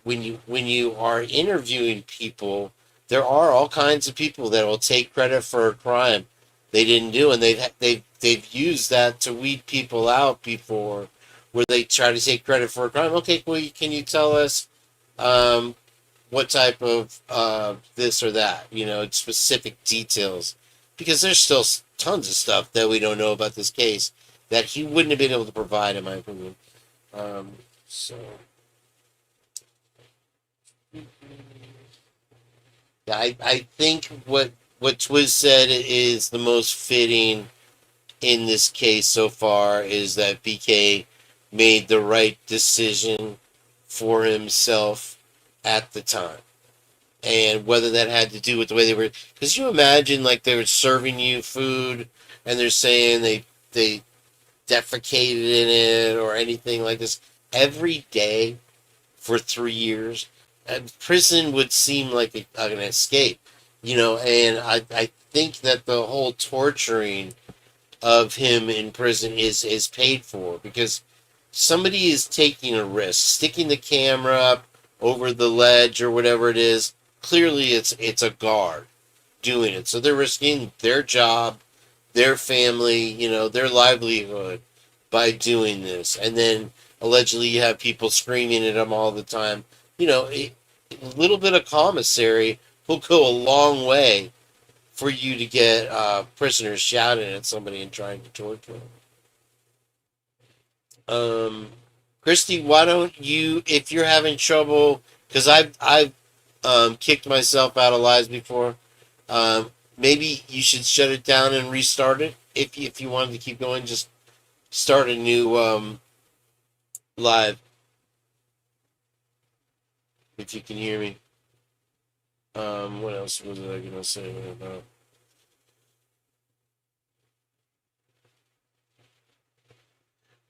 when you are interviewing people, there are all kinds of people that will take credit for a crime they didn't do, and they've used that to weed people out before, where they try to take credit for a crime. Okay, well, can you tell us what type of this or that? Specific details, because there's still tons of stuff that we don't know about this case that he wouldn't have been able to provide, in my opinion. So. Yeah, I think what Twiz said is the most fitting in this case so far is that BK made the right decision for himself at the time. And whether that had to do with the way they were, because you imagine like they were serving you food and they're saying they defecated in it or anything like this every day for 3 years. Prison would seem like an escape, and I think that the whole torturing of him in prison is paid for, because somebody is taking a risk, sticking the camera up over the ledge or whatever it is. Clearly, it's a guard doing it, so they're risking their job, their family, their livelihood by doing this. And then allegedly you have people screaming at them all the time. A little bit of commissary will go a long way for you to get prisoners shouting at somebody and trying to torture them. Christy, why don't you, if you're having trouble, because I've kicked myself out of lives before, maybe you should shut it down and restart it. If you wanted to keep going, just start a new live. If you can hear me. What else was I gonna say about?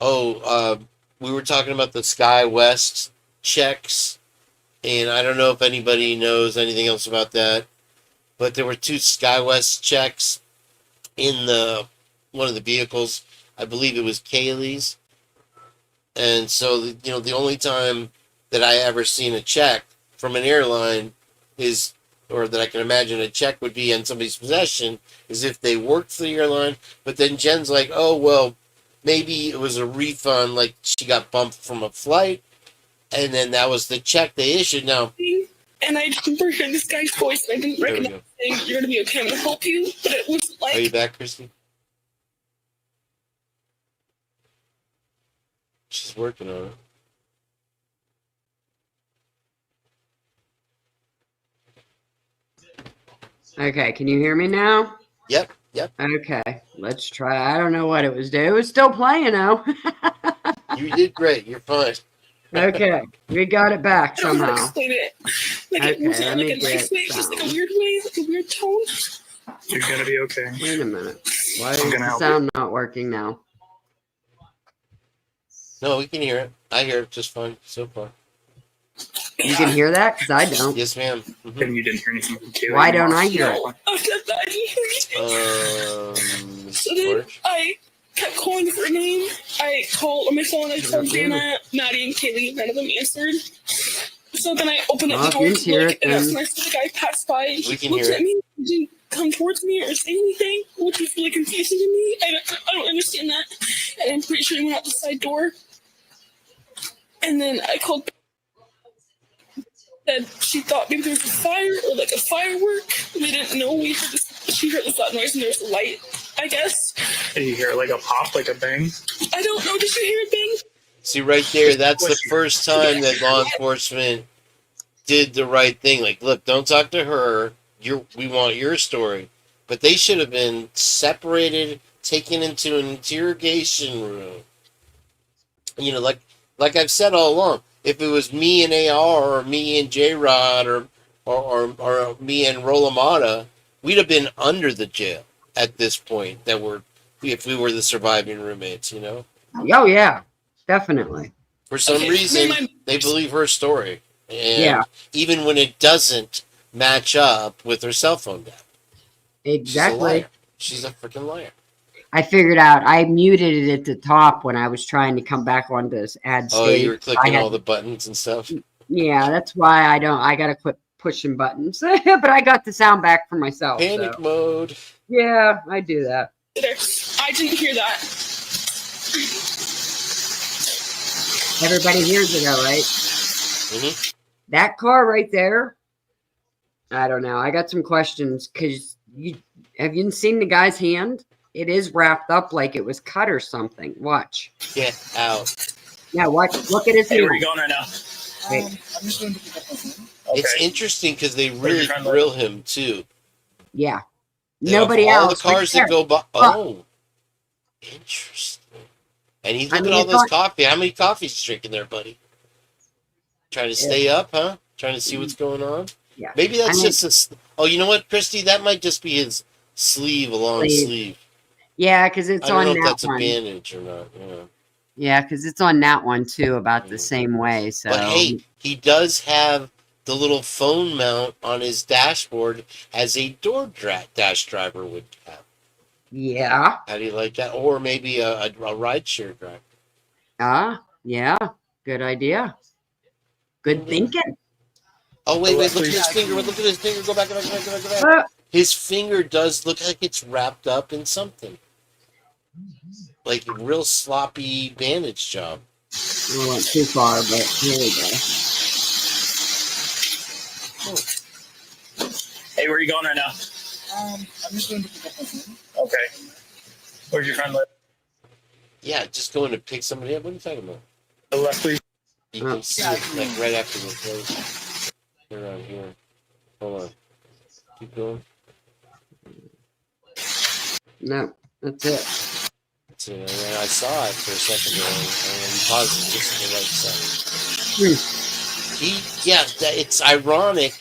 Oh, we were talking about the Sky West checks, and I don't know if anybody knows anything else about that, but there were 2 Sky West checks in one of the vehicles. I believe it was Kaylee's. And so, the only time that I ever seen a check from an airline is, or that I can imagine a check would be in somebody's possession, is if they worked for the airline. But then Jen's like, oh, well, maybe it was a refund, like she got bumped from a flight, and then that was the check they issued. Now, and I remember hearing this guy's voice, and I didn't there we recognize go. him saying, "You're gonna be okay. I'm gonna help you," but it was Are you like, back, Christy? She's working on it. Okay, can you hear me now? Yep. Okay, let's try. I don't know what it was doing. It was still playing though. You did great. You're fine. Okay, we got it back I don't know how to somehow. explain it. Like it Okay, wasn't let like me a nice get way, just like a sound. weird way, like a weird tone. You're gonna be okay. Wait a minute. Why is I'm gonna the help sound not working now? No, we can hear it. I hear it just fine so far. You can hear that? Because I don't. Yes, ma'am. And you didn't hear anything from Kaylee. Why don't I hear it? No, after that, I didn't hear anything. So then George? I kept calling for a name. I called on my phone. I called Dana, Maddie, and Kaylee. None of them answered. So then I opened up Well, the if you door can to hear look, it, and that's then- when I saw the guy pass by. We He can looked hear at me. He didn't come towards me or say anything, which was really confusing to me. I don't understand that. And I'm pretty sure he went out the side door. And then I called. Said she thought maybe there was a fire or like a firework. We didn't know. She heard this loud noise and there was a light, I guess. Did you hear like a pop, like a bang? I don't know. Did you hear a bang? See, right there, that's the first time that law enforcement did the right thing. Like, look, don't talk to her. We want your story. But they should have been separated, taken into an interrogation room. Like I've said all along, if it was me and AR or me and J-Rod or me and Rolamata, we'd have been under the jail at this point. If we were the surviving roommates, Oh, yeah, definitely. For some Okay, reason, then they believe her story. And Yeah. even when it doesn't match up with her cell phone data. She's a Exactly. liar. She's a freaking liar. I figured out I muted it at the top when I was trying to come back on this ad Oh, stage. you were clicking I had- all the buttons and stuff? Yeah, that's why I gotta quit pushing buttons. But I got the sound back for myself. Panic So. mode. Yeah, I do that. I didn't hear that. Everybody hears it, all right? Mhm. That car right there, I don't know. I got some questions because have you seen the guy's hand? It is wrapped up like it was cut or something. Watch. Get out. Yeah, watch. Look at his Hey, where are hand. you going right now? Wait. I'm just going to pick up my phone. It's Okay. interesting because they Where's really your friend grill him, too. Yeah. They have Nobody all else. the cars right that go by. Oh. Interesting. And he's looking mean, at all it's this not- coffee. How many coffees you drinking there, buddy? Trying to stay up, huh? Trying to see what's going on? Yeah. Maybe that's I mean- just oh, you know what, Christy? That might just be his sleeve, a long Sleeve. sleeve. Yeah, because it's I don't on know if that that's one. a bandage or not. Yeah. Yeah, because it's on that one too, about the Mm. same way. So, But hey, he does have the little phone mount on his dashboard as a dash driver would have. Yeah. How do you like that? Or maybe a ride share driver. Yeah. Good idea. Good thinking. Oh wait, look at Luckily- his finger. Look at his finger. Go back, go back, go back, go back, go back. Uh, His finger does look like it's wrapped up in something. Like a real sloppy bandage job. I went too far, but here we go. Hey, where are you going right now? I'm just going to pick up my phone. Okay. Where's your friend live? Yeah, just going to pick somebody up. What are you talking about? Luckily, You can see it like right after the place. Around here. Hold on. Keep going. No, that's it. That's it. And then I saw it for a second there, and he paused it just to the right side. It's ironic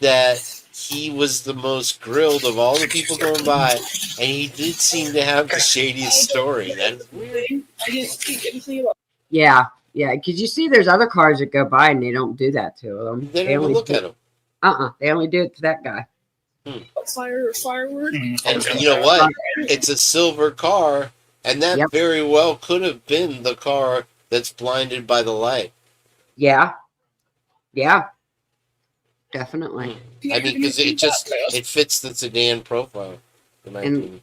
that he was the most grilled of all the people going by, and he did seem to have the shadiest story. That's weird. I didn't think anything about Yeah, because you see there's other cars that go by and they don't do that to them. They don't even look at him. They only do it to that guy. fire or firework. And you know what? It's a silver car, and that Yep. very well could have been the car that's blinded by the light. Yeah, definitely. I mean, because it fits the sedan profile, in my And- opinion.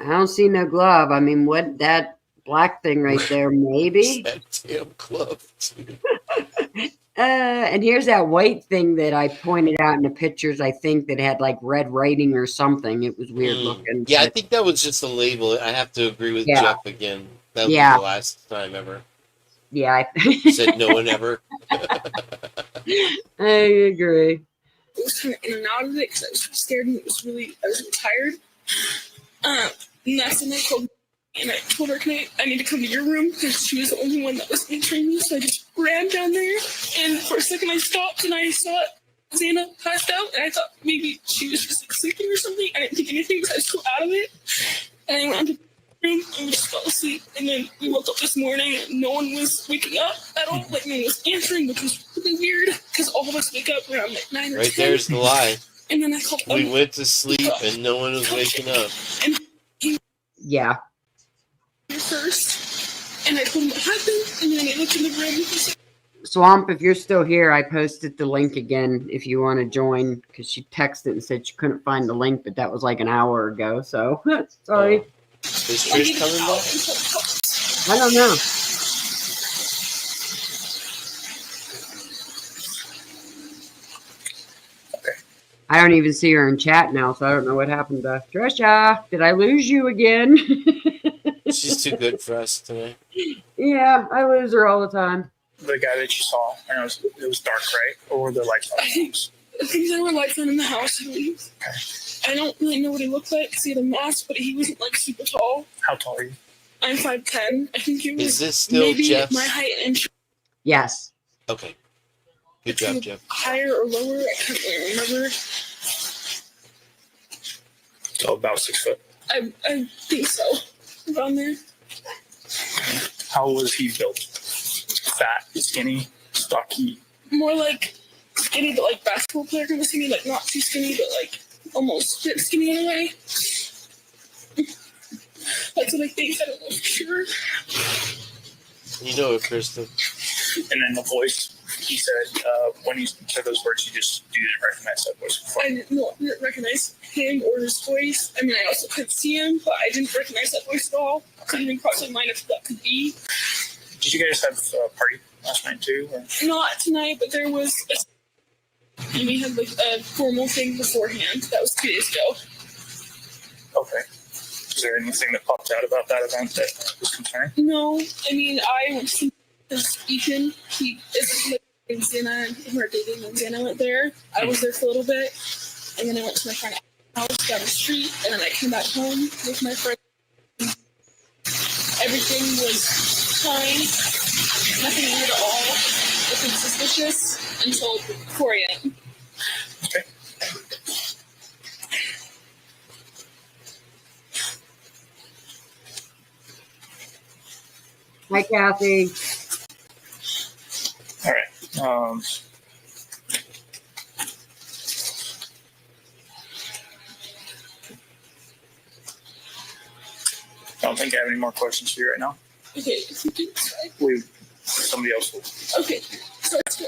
I don't see no glove. I mean, what that black thing right there, maybe. That damn glove, too. And here's that white thing that I pointed out in the pictures. I think that had like red writing or something. It was weird looking. Yeah, I but- think that was just a label. I have to agree with Yeah. Jeff again. That was Yeah. the last time ever. yeah, Said no one ever. I agree. I was kind of in and out of it because I was scared and I was really tired. And that's when I called and I told her, I need to come to your room because she was the only one that was answering me. So I just ran down there, and for a second I stopped and I saw Xana passed out, and I thought maybe she was just like sleeping or something. I didn't think anything because I was so out of it. And I went into the room and we just fell asleep. And then we woke up this morning and no one was waking up at all. Like no one was answering, which was really weird because all of us wake up around like 9 or 10. Right there's the lie. And then I called We went to sleep and no one was waking up. Yeah. first, and I told him what happened, and then I looked in the room. And he said, Swamp, if you're still here, I posted the link again if you want to join because she texted and said she couldn't find the link, but that was like an hour ago. So sorry. Is Trish coming back? I don't know. I don't even see her in chat now, so I don't know what happened to Trisha. Did I lose you again? She's too good for us today. Yeah, I lose her all the time. the guy that you saw, I know it was dark, right? Or were there lights on I think there were lights on in the house. I believe. I don't really know what he looked like because he had a mask, but he wasn't like super tall. How tall are you? I'm 5'10". I think he was Is this still maybe Jeff's? my height and Yes. Okay. Good job, Jeff. higher or lower. I can't really remember. So about 6 foot. I think so. Around there. How was he built? Fat, skinny, stocky? More like skinny, but like basketball player kind of skinny. Like not too skinny, but like almost fit skinny in a way. That's what I think. I don't know for sure. You know it, Krista. And then the voice, he said, when he said those words, you didn't recognize that voice before. I didn't recognize him or his voice. I mean, I also couldn't see him, but I didn't recognize that voice at all. Couldn't even cross my mind if that could be. Did you guys have a party last night too? Or? Not tonight, but there was. And we had like a formal thing beforehand. That was 2 days ago. Okay. Is there anything that popped out about that event that was concerning? No, I mean, I went to because Ethan, he is like Xana, and him are dating, and Xana went there. I was there for a little bit, and then I went to my friend's house down the street, and then I came back home with my friend. Everything was fine, nothing weird at all, nothing suspicious until 4 a.m. Okay. Hi, Kathy. All right. don't think I have any more questions for you right now. Okay, if you can Somebody else will. Okay, so that's good.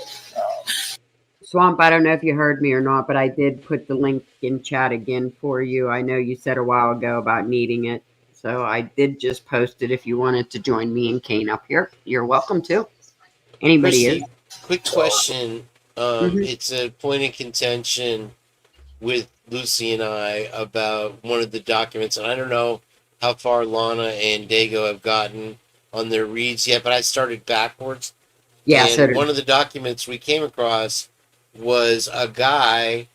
Swamp, I don't know if you heard me or not, but I did put the link in chat again for you. I know you said a while ago about needing it. So I did just post it if you wanted to join me and Kane up here. You're welcome to. Anybody is. Christy, quick question. Mhm. It's a point of contention with Lucy and I about one of the documents, and I don't know how far Lana and Dago have gotten on their reads yet, but I started backwards. Yeah, And so did one of the documents we came across was a guy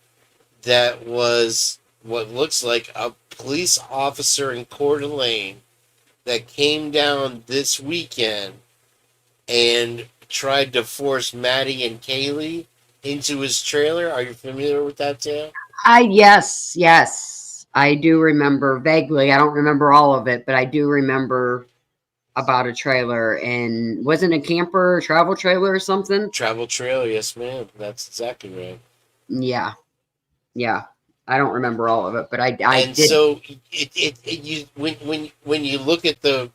that was what looks like a police officer in Coeur d'Alene that came down this weekend and tried to force Maddie and Kaylee into his trailer. Are you familiar with that tale? yes. I do remember vaguely. I don't remember all of it, but I do remember about a trailer, and wasn't a camper, a travel trailer or something? Travel trailer, yes, ma'am. That's exactly right. Yeah. I don't remember all of it, but I And did. so you when you look at the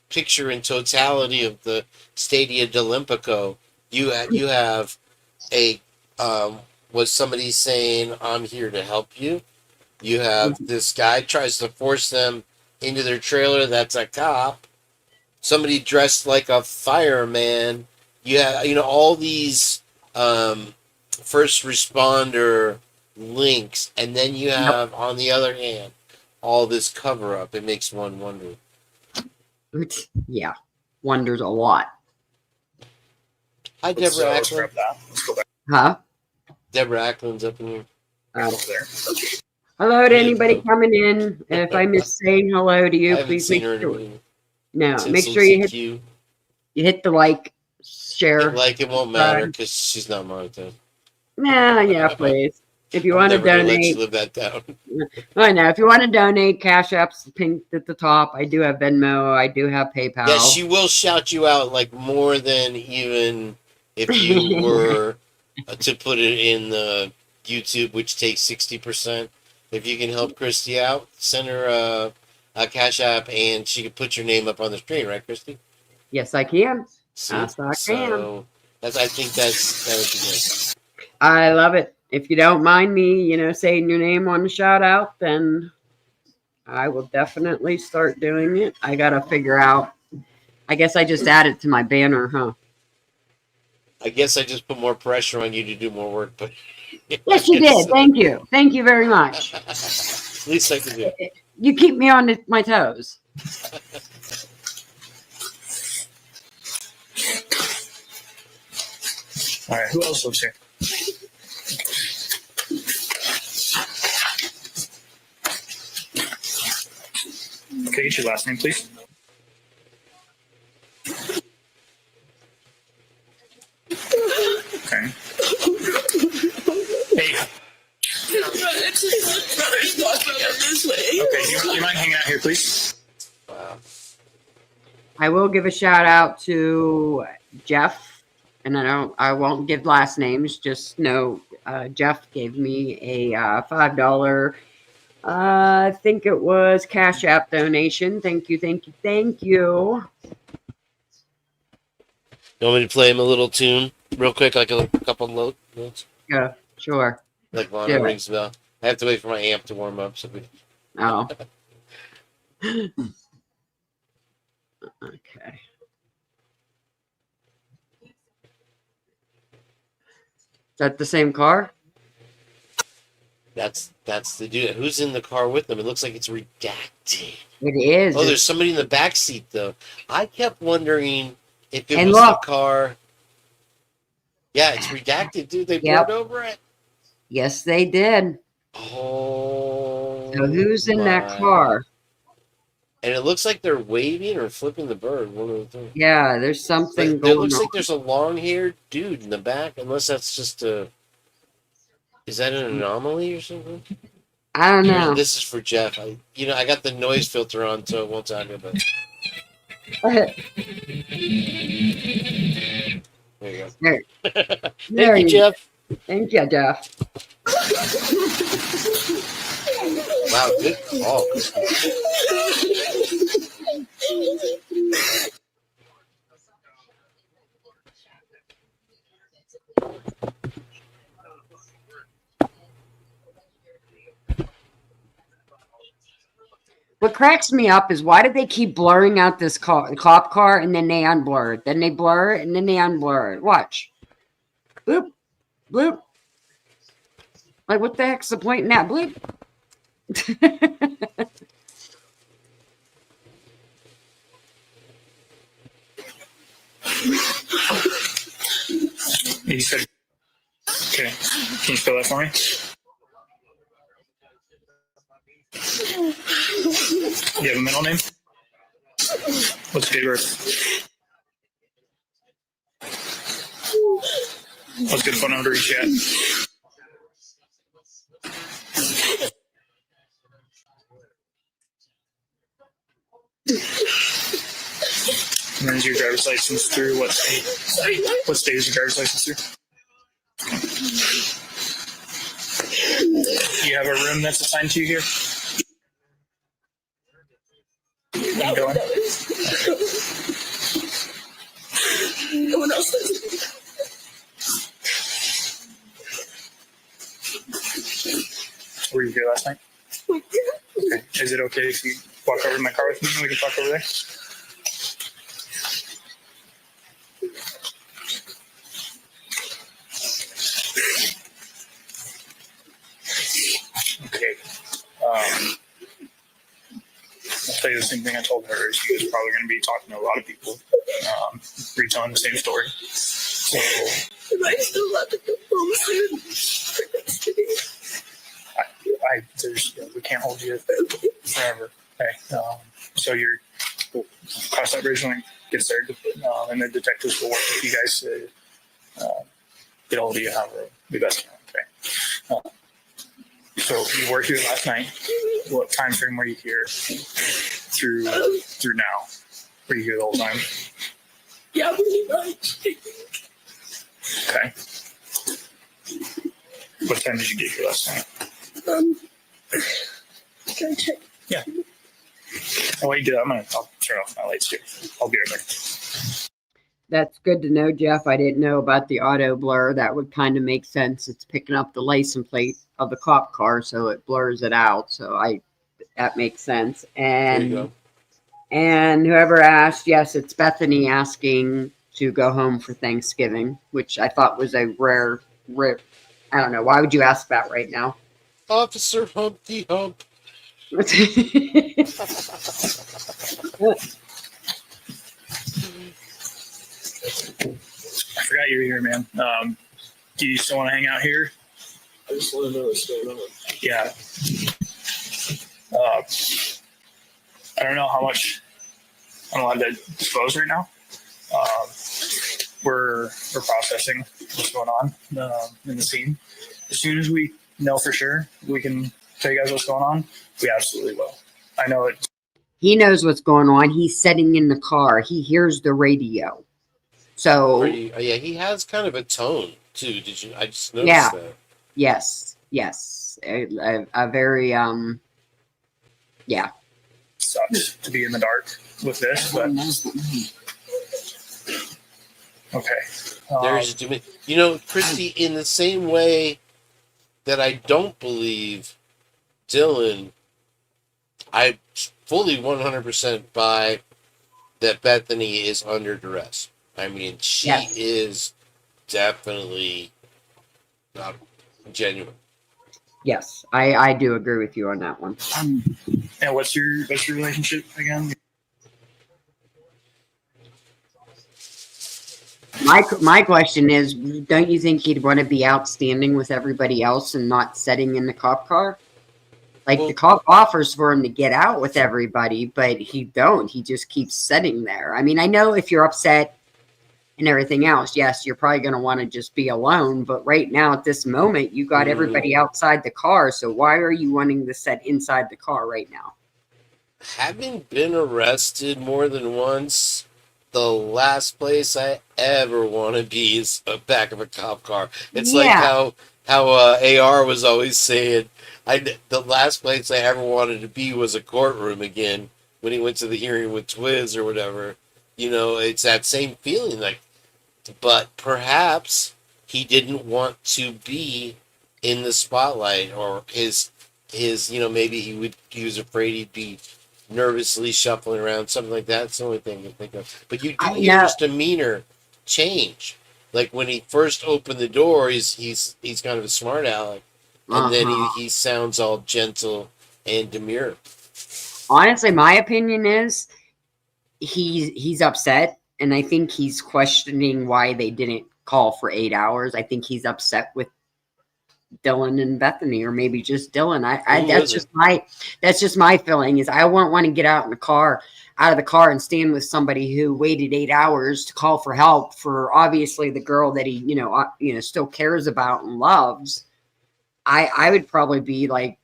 picture in totality of the Stadia d'Olimpico, you have a was somebody saying, "I'm here to help you." You have this guy tries to force them into their trailer. That's a cop. Somebody dressed like a fireman. You have all these first responder links, and then you have on the other hand all this cover up. It makes one wonder. Yeah, wonders a lot. Hi, Let's, Deborah let's Ackland. grab that. Let's go back Huh? Deborah Ackland's up in here. Oh. over there. Hello to Yeah, anybody no. coming in. And if I miss saying hello to I you, haven't please seen make her in a sure. minute. No, Since make sure you LCQ. hit the like, share. Like it won't matter because she's not monetized. Nah, yeah, please. If you I'm want to never gonna let you donate, live that down. I know. If you want to donate, Cash App's pinked at the top. I do have Venmo. I do have PayPal. Yeah, she will shout you out like more than even if you were to put it in the YouTube, which takes 60%. If you can help Christy out, send her a Cash App, and she can put your name up on the screen, right, Christy? Yes, I can. See? Yes, I can. So I think that would be good. I love it. If you don't mind me, saying your name on the shout out, then I will definitely start doing it. I got to figure out. I guess I just added to my banner, huh? I guess I just put more pressure on you to do more work, but Yes, you did. Thank you. Thank you very much. least I can do. You keep me on my toes. All right, who else lives here? Can I get your last name, please? Okay. Hey. It's just my brother's walking out this way. Okay, you mind hanging out here, please? Wow. I will give a shout out to Jeff, and I won't give last names. Just know Jeff gave me a $5. I think it was Cash App donation. Thank you. You want me to play him a little tune real quick, like a couple notes? Yeah, sure. Like Lana Yeah. rings the bell. I have to wait for my amp to warm up. So Oh. Okay. Is that the same car? that's the dude. Who's in the car with them? It looks like it's redacted. It is. Oh, there's somebody in the back seat though. I kept wondering if it And was look. the car. Yeah, it's redacted, dude. They Yep. poured over it. Yes, they did. Oh. So who's in that my. car? And it looks like they're waving or flipping the bird. One of the things. Yeah, there's something But going it looks on. like there's a long-haired dude in the back, unless that's just a. Is that an anomaly or something? I don't know. This is for Jeff. I got the noise filter on, so it won't sound good. But there you go. There. Thank you, Jeff. Thank you, Jeff. Wow, good call. What cracks me up is why do they keep blurring out this cop car and then they unblur it, then they blur it, and then they unblur it? Watch. Bloop, bloop. Like, what the heck's the point in that? Bloop. You said, okay. Can you spell that for me? You have a middle name? What's your date of birth? What's a good phone number to reach you at? And then is your driver's license through what state? What state is your driver's license through? Do you have a room that's assigned to you here? No, Go on. no one else does. Were you here last night? Okay. Is it okay if you walk over to my car with me and we can talk over there? Okay. I'll tell you the same thing I told her. She was probably going to be talking to a lot of people, retelling the same story. So Am I still allowed to go home soon? we can't hold you forever. Okay. So we'll cross that bridge when it gets there, and the detectives will work with you guys to get hold of you however the best can. Okay. So you were here last night. What time frame were you here through now? Were you here the whole time? Yeah, pretty much. Okay. What time did you get here last night? Can I check? Yeah. And while you do that, I'll turn off my lights here. I'll be right back. That's good to know, Jeff. I didn't know about the auto blur. That would kind of make sense. It's picking up the license plate of the cop car, so it blurs it out. So that makes sense. There you go. And whoever asked, yes, it's Bethany asking to go home for Thanksgiving, which I thought was a rare. I don't know. Why would you ask that right now? Officer Humpty Hump. I forgot you were here, man. Do you still want to hang out here? I just want to know what's going on. Yeah. I don't know how much I'm allowed to disclose right now. We're processing what's going on in the scene. As soon as we know for sure, we can tell you guys what's going on. We absolutely will. I know it. He knows what's going on. He's sitting in the car. He hears the radio. So Yeah, he has kind of a tone too. Did you? I just noticed that. yes, a very yeah. Sucks to be in the dark with this, but okay. There's too many. You know, Christy, in the same way that I don't believe Dylan, I fully 100% buy that Bethany is under duress. I mean, she is definitely not genuine. Yes, I do agree with you on that one. And what's your relationship again? My question is, don't you think he'd want to be outstanding with everybody else and not sitting in the cop car? Like, the cop offers for him to get out with everybody, but he don't. He just keeps sitting there. I mean, I know if you're upset and everything else, yes, you're probably going to want to just be alone. But right now, at this moment, you got everybody outside the car. So why are you wanting to sit inside the car right now? Having been arrested more than once, the last place I ever want to be is the back of a cop car. It's like how AR was always saying, the last place I ever wanted to be was a courtroom again when he went to the hearing with Twiz or whatever. You know, it's that same feeling. Like, but perhaps he didn't want to be in the spotlight, or his maybe he was afraid he'd be nervously shuffling around, something like that. That's the only thing I think of. But you do I hear know. his demeanor change. Like when he first opened the door, he's kind of a smart aleck, and then Uh-huh. he sounds all gentle and demure. Honestly, my opinion is he's upset, and I think he's questioning why they didn't call for 8 hours. I think he's upset with Dylan and Bethany, or maybe just Dylan. I Who that's was it? just my feeling is I wouldn't want to get out of the car and stand with somebody who waited 8 hours to call for help for obviously the girl that he still cares about and loves. I would probably be like,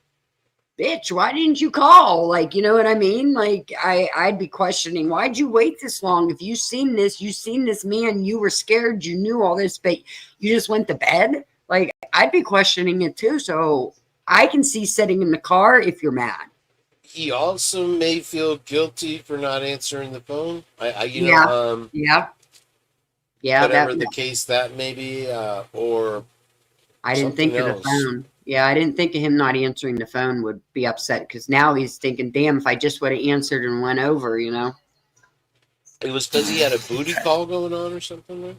bitch, why didn't you call? Like, you know what I mean? Like, I'd be questioning, why'd you wait this long? If you seen this man, you were scared, you knew all this, but you just went to bed. Like, I'd be questioning it too. So I can see sitting in the car if you're mad. He also may feel guilty for not answering the phone. Yeah. Yeah. Yeah. Whatever the case that may be, or I didn't think something of the else. phone. Yeah, I didn't think of him not answering the phone would be upset because now he's thinking, damn, if I just would have answered and went over, It was because he had a booty call going on or something. Right?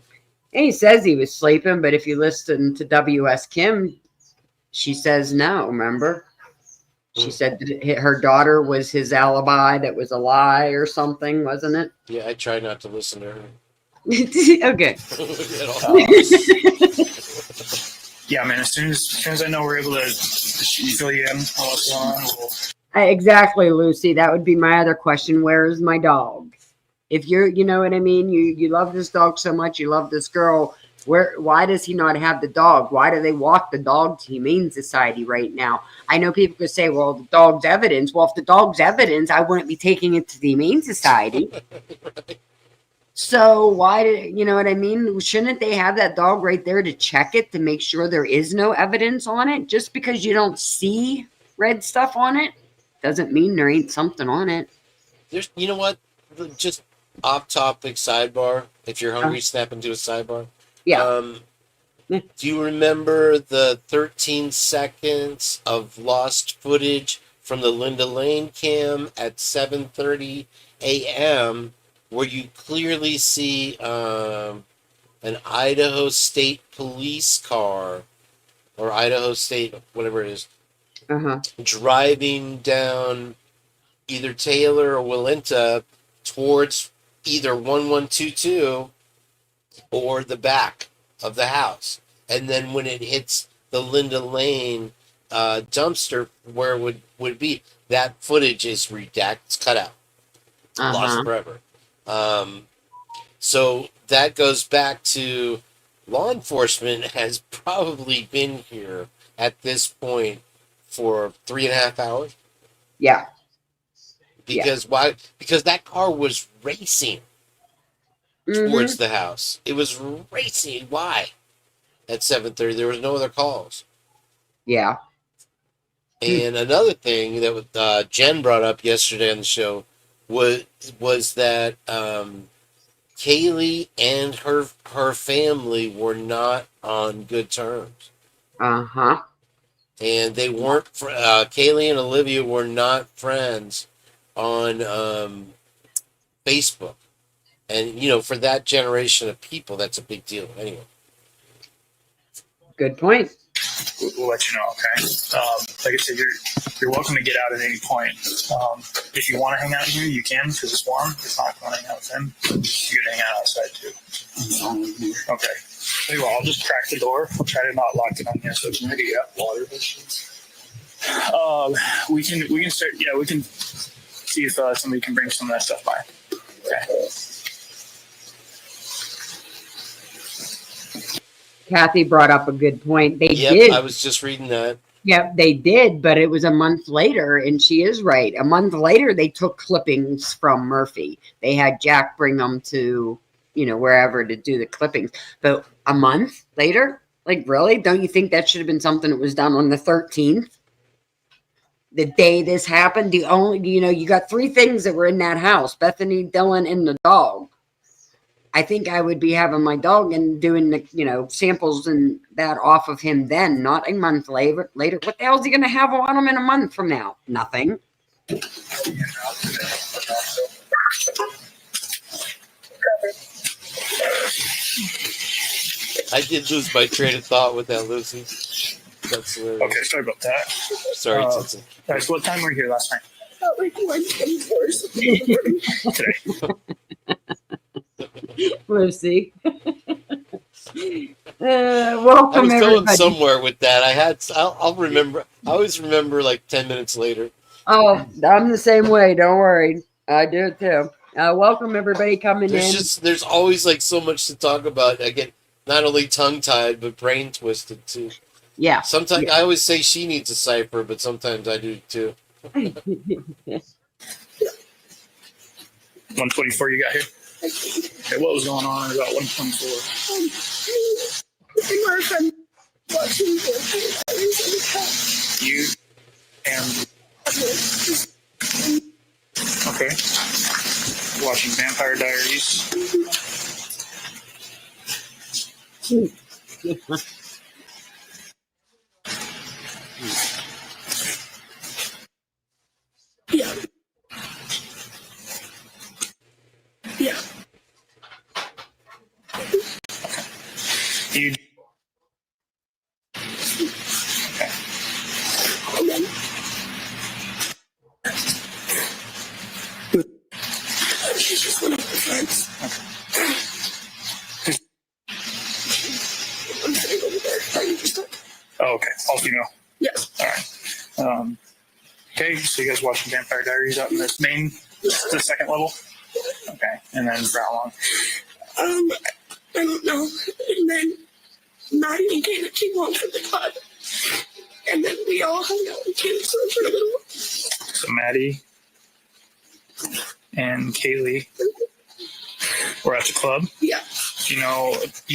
And he says he was sleeping, but if you listen to W.S. Kim, she says no, remember? She said that her daughter was his alibi, that was a lie or something, wasn't it? Yeah, I try not to listen to her. Okay. At all. Yeah, man. As soon as I know we're able to fill you in on what's going on, Exactly, Lucy. That would be my other question. Where is my dog? If you know what I mean? You love this dog so much, you love this girl. Why does he not have the dog? Why do they walk the dog to Humane Society right now? I know people could say, well, the dog's evidence. Well, if the dog's evidence, I wouldn't be taking it to the Humane Society. Right. So you know what I mean? Shouldn't they have that dog right there to check it to make sure there is no evidence on it? Just because you don't see red stuff on it doesn't mean there ain't something on it. There's, you know what? Just off topic sidebar. If you're hungry, snap into a sidebar. Yeah. Do you remember the 13 seconds of lost footage from the Linda Lane cam at 7:30 a.m. where you clearly see an Idaho State police car or Idaho State, whatever it is, driving down either Taylor or Willenta towards either 1122 or the back of the house. And then when it hits the Linda Lane dumpster where it would be, that footage is redacted, it's cut out, lost forever. So that goes back to law enforcement has probably been here at this point for 3.5 hours. Yeah. Because why? Because that car was racing towards the house. It was racing. Why? At 7:30, there was no other calls. Yeah. And another thing that Jen brought up yesterday on the show was that Kaylee and her family were not on good terms. And they weren't. Kaylee and Olivia were not friends on Facebook. And for that generation of people, that's a big deal. Anyway. Good point. we'll let you know. Okay. Like I said, you're welcome to get out at any point. If you want to hang out here, you can because it's warm. If not, want to hang out with him, you can hang out outside too. Okay. Tell you what, I'll just crack the door. I'll try to not lock it on you. So maybe you got water. We can start. Yeah, we can see if somebody can bring some of that stuff by. Okay. Kathy brought up a good point. They Yep, did. I was just reading that. Yep, they did, but it was a month later, and she is right. A month later, they took clippings from Murphy. They had Jack bring them to, wherever to do the clippings. But a month later, like, really? Don't you think that should have been something that was done on the 13th? The day this happened, you got three things that were in that house: Bethany, Dylan, and the dog. I think I would be having my dog and doing the, samples and that off of him then, not a month later. What the hell is he going to have on him in a month from now? Nothing. I did lose my train of thought with that, Lucy. That's Okay, sorry about that. sorry, Uh, Titsy. All right, so what time were you here last night? About like 1:24 something in the morning. Today. Lucy. I Welcome was going everybody. somewhere with that. I'll remember. I always remember like 10 minutes later. Oh, I'm the same way. Don't worry. I do it too. Welcome everybody coming in. There's always like so much to talk about. I get not only tongue tied but brain twisted too. Yeah. Sometimes I always say she needs a cipher, but sometimes I do too. 124 you got here? Okay, what was going on at about 124? And our friend watching the You and okay, watching Vampire Diaries. Yeah. Yeah. You And then she's just one of my friends. I'm sitting over there. Are you just oh, okay, all female. yes. All right. Okay, so you guys watching Vampire Diaries out in this main, the second level? Okay, and then for how long? I don't know. And then Maddie and Kayla came home from the club. And then we all hung out in Kayla's room for a little while. So Maddie and Kaylee were at the club. Yeah. Do you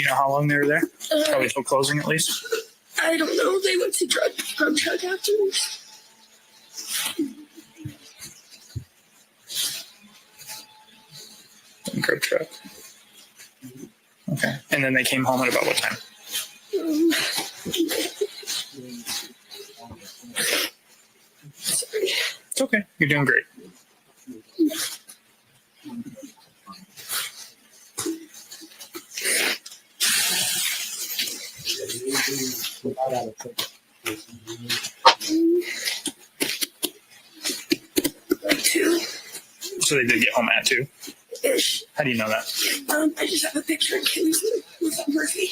know how long they were there? Probably till closing at least. I don't know. They went to drug truck afterwards. Grub truck. Okay, and then they came home at about what time? Sorry. It's okay. You're doing great. Like 2 So they did get home at 2. ish. How do you know that? I just have a picture in Kaylee's room with Murphy.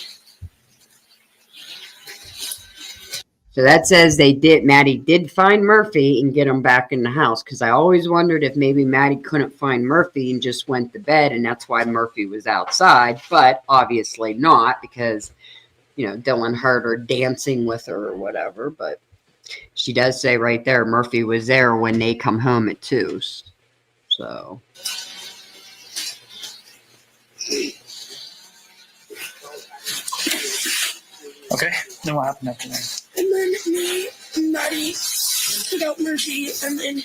So that says Maddie did find Murphy and get him back in the house. Because I always wondered if maybe Maddie couldn't find Murphy and just went to bed, and that's why Murphy was outside. But obviously not, because Dylan heard her dancing with her or whatever. But she does say right there Murphy was there when they come home at 2. So Okay. Then what happened after that? And then me and Maddie took out Murphy, and then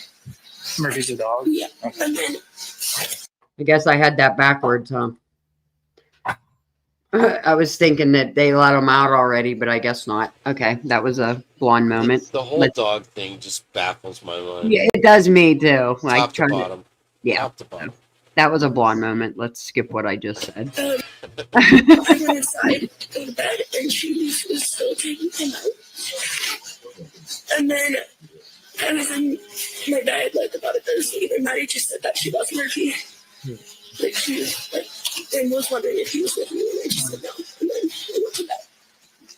Murphy's a dog. yeah, Okay. and then I guess I had that backwards, huh? I was thinking that they let him out already, but I guess not. Okay, that was a blonde moment. The whole dog thing just baffles my mind. Yeah, it does me too. Like Top to trying to, bottom. yeah, Top to bottom. that was a blonde moment. Let's skip what I just said. I went inside to the bed, and she was still taking him out. And then I was in my bed like about a Thursday, and Maddie just said that she loves Murphy. Like she was like, and was wondering if he was with me, and I just said no. And then I went to bed.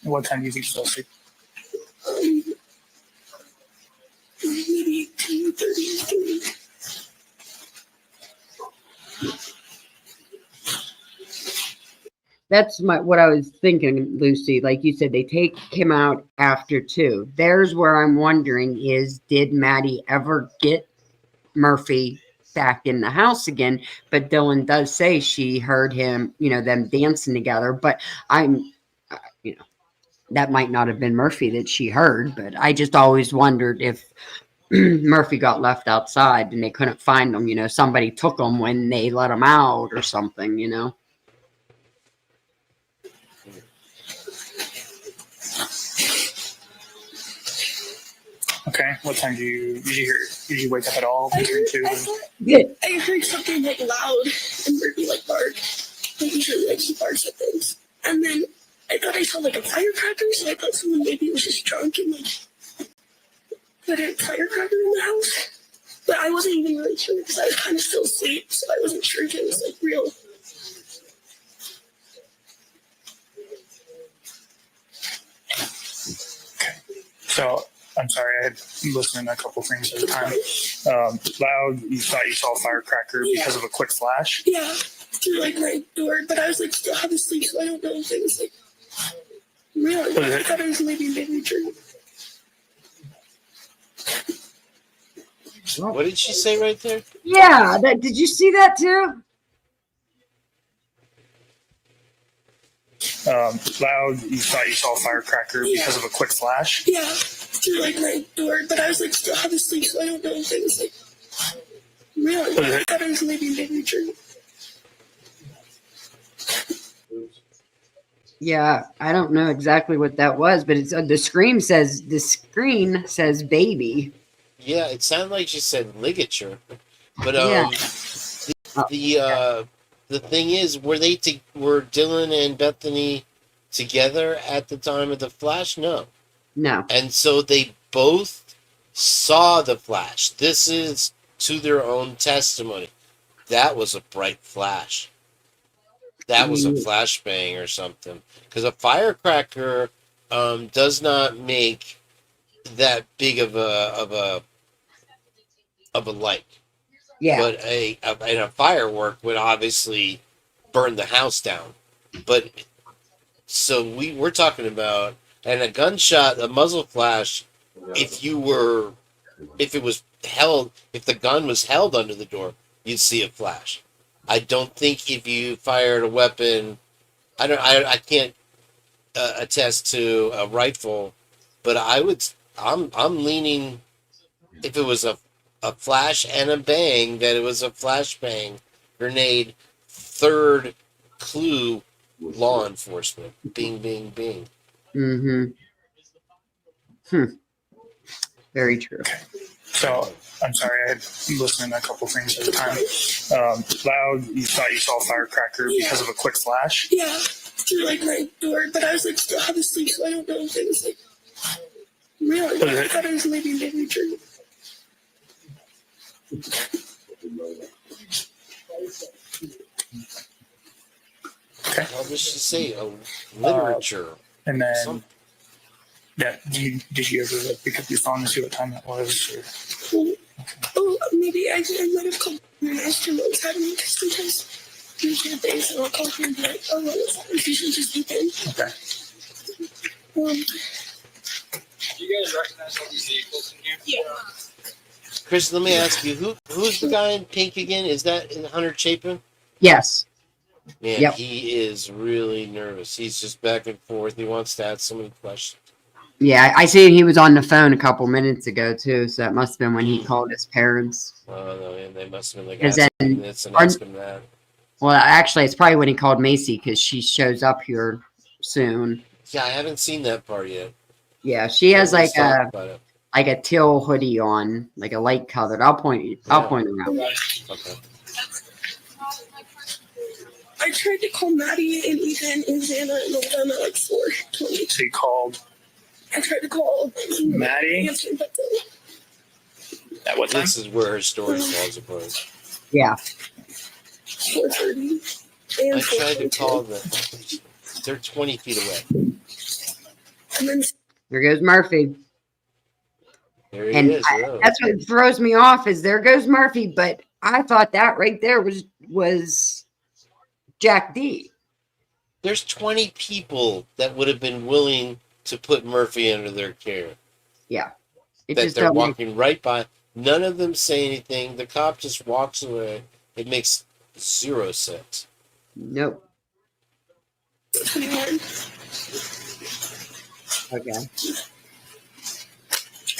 What time do you think she'll sleep? Maybe 2:30. That's what I was thinking, Lucy. Like you said, they take him out after 2. There's where I'm wondering is, did Maddie ever get Murphy back in the house again? But Dylan does say she heard him, them dancing together. But that might not have been Murphy that she heard. But I just always wondered if Murphy got left outside and they couldn't find him. Somebody took him when they let him out or something, Okay. What time did you wake up at all between 2 and Good. I heard something like loud and Murphy like bark. Like usually like he barks at things. And then I smelled like a firecracker, so I thought someone maybe was just drunk and like put a firecracker in the house. But I wasn't even really sure because I was kind of still asleep, so I wasn't sure if it was like real. So I'm sorry, I had listened to a couple things at the time. Loud, you thought you saw a firecracker because of a quick flash? Yeah, through like my door, but I was like still half asleep, so I don't know if it was like real. I thought it was maybe true. What did she say right there? Yeah, did you see that too? Loud, you thought you saw a firecracker because of a quick flash? Yeah, through like my door, but I was like still half asleep, so I don't know if it was like real. I thought it was maybe true. Yeah, I don't know exactly what that was, but it's the screen says baby. Yeah, it sounded like she said ligature, but Yeah. the thing is, were Dylan and Bethany together at the time of the flash? No, No. and so they both saw the flash. This is to their own testimony. That was a bright flash. That was a flashbang or something. Because a firecracker does not make that big of a light. Yeah. But a firework would obviously burn the house down. But so we're talking about, and a gunshot, a muzzle flash, if the gun was held under the door, you'd see a flash. I don't think if you fired a weapon, I can't attest to a rifle, but I'm leaning, if it was a flash and a bang, that it was a flashbang grenade. Third clue, law enforcement. Bing, bing, bing. Mm-hmm. Very true. So I'm sorry, I had listened to a couple things at the time. Loud, you thought you saw a firecracker because of a quick flash? Yeah, through like my door, but I was like still half asleep, so I don't know if it was like real. I thought it was maybe true. Okay. What did she say? Literature. And then, Some- yeah, did you ever pick up your phone and see what time that was? Or? Oh, maybe I might have called and asked him what was happening because sometimes you can't things and I'll call him and be like, oh, what was happening? You should just be in. Okay. You guys recognize all these vehicles in here? Yeah. Chris, let me ask you, who's the guy in pink again? Is that Hunter Chapin? Yes. Man, Yep. He is really nervous. He's just back and forth. He wants to ask so many questions. Yeah, I see he was on the phone a couple minutes ago too, so that must have been when he called his parents. Oh, no, and they must have been like Is asking him that- this and asking him that. Well, actually, it's probably when he called Macy because she shows up here soon. Yeah, I haven't seen that part yet. Yeah, she has Let's like talk about it. a teal hoodie on, like a light colored. I'll point her out. Okay. I tried to call Maddie and Ethan and Xana and all them at like 4:20. So you called I tried to call Maddie answering, but at what time? This is where her story falls apart. Yeah. 4:30 and I tried to 4:22. call them. They're 20 feet away. And then There goes Murphy. There he And is. Yeah. That's what throws me off is there goes Murphy, but I thought that right there was Jack D. There's 20 people that would have been willing to put Murphy under their care. Yeah. It That just they're don't make, walking right by. None of them say anything. The cop just walks away. It makes zero sense. nope. 21. Okay.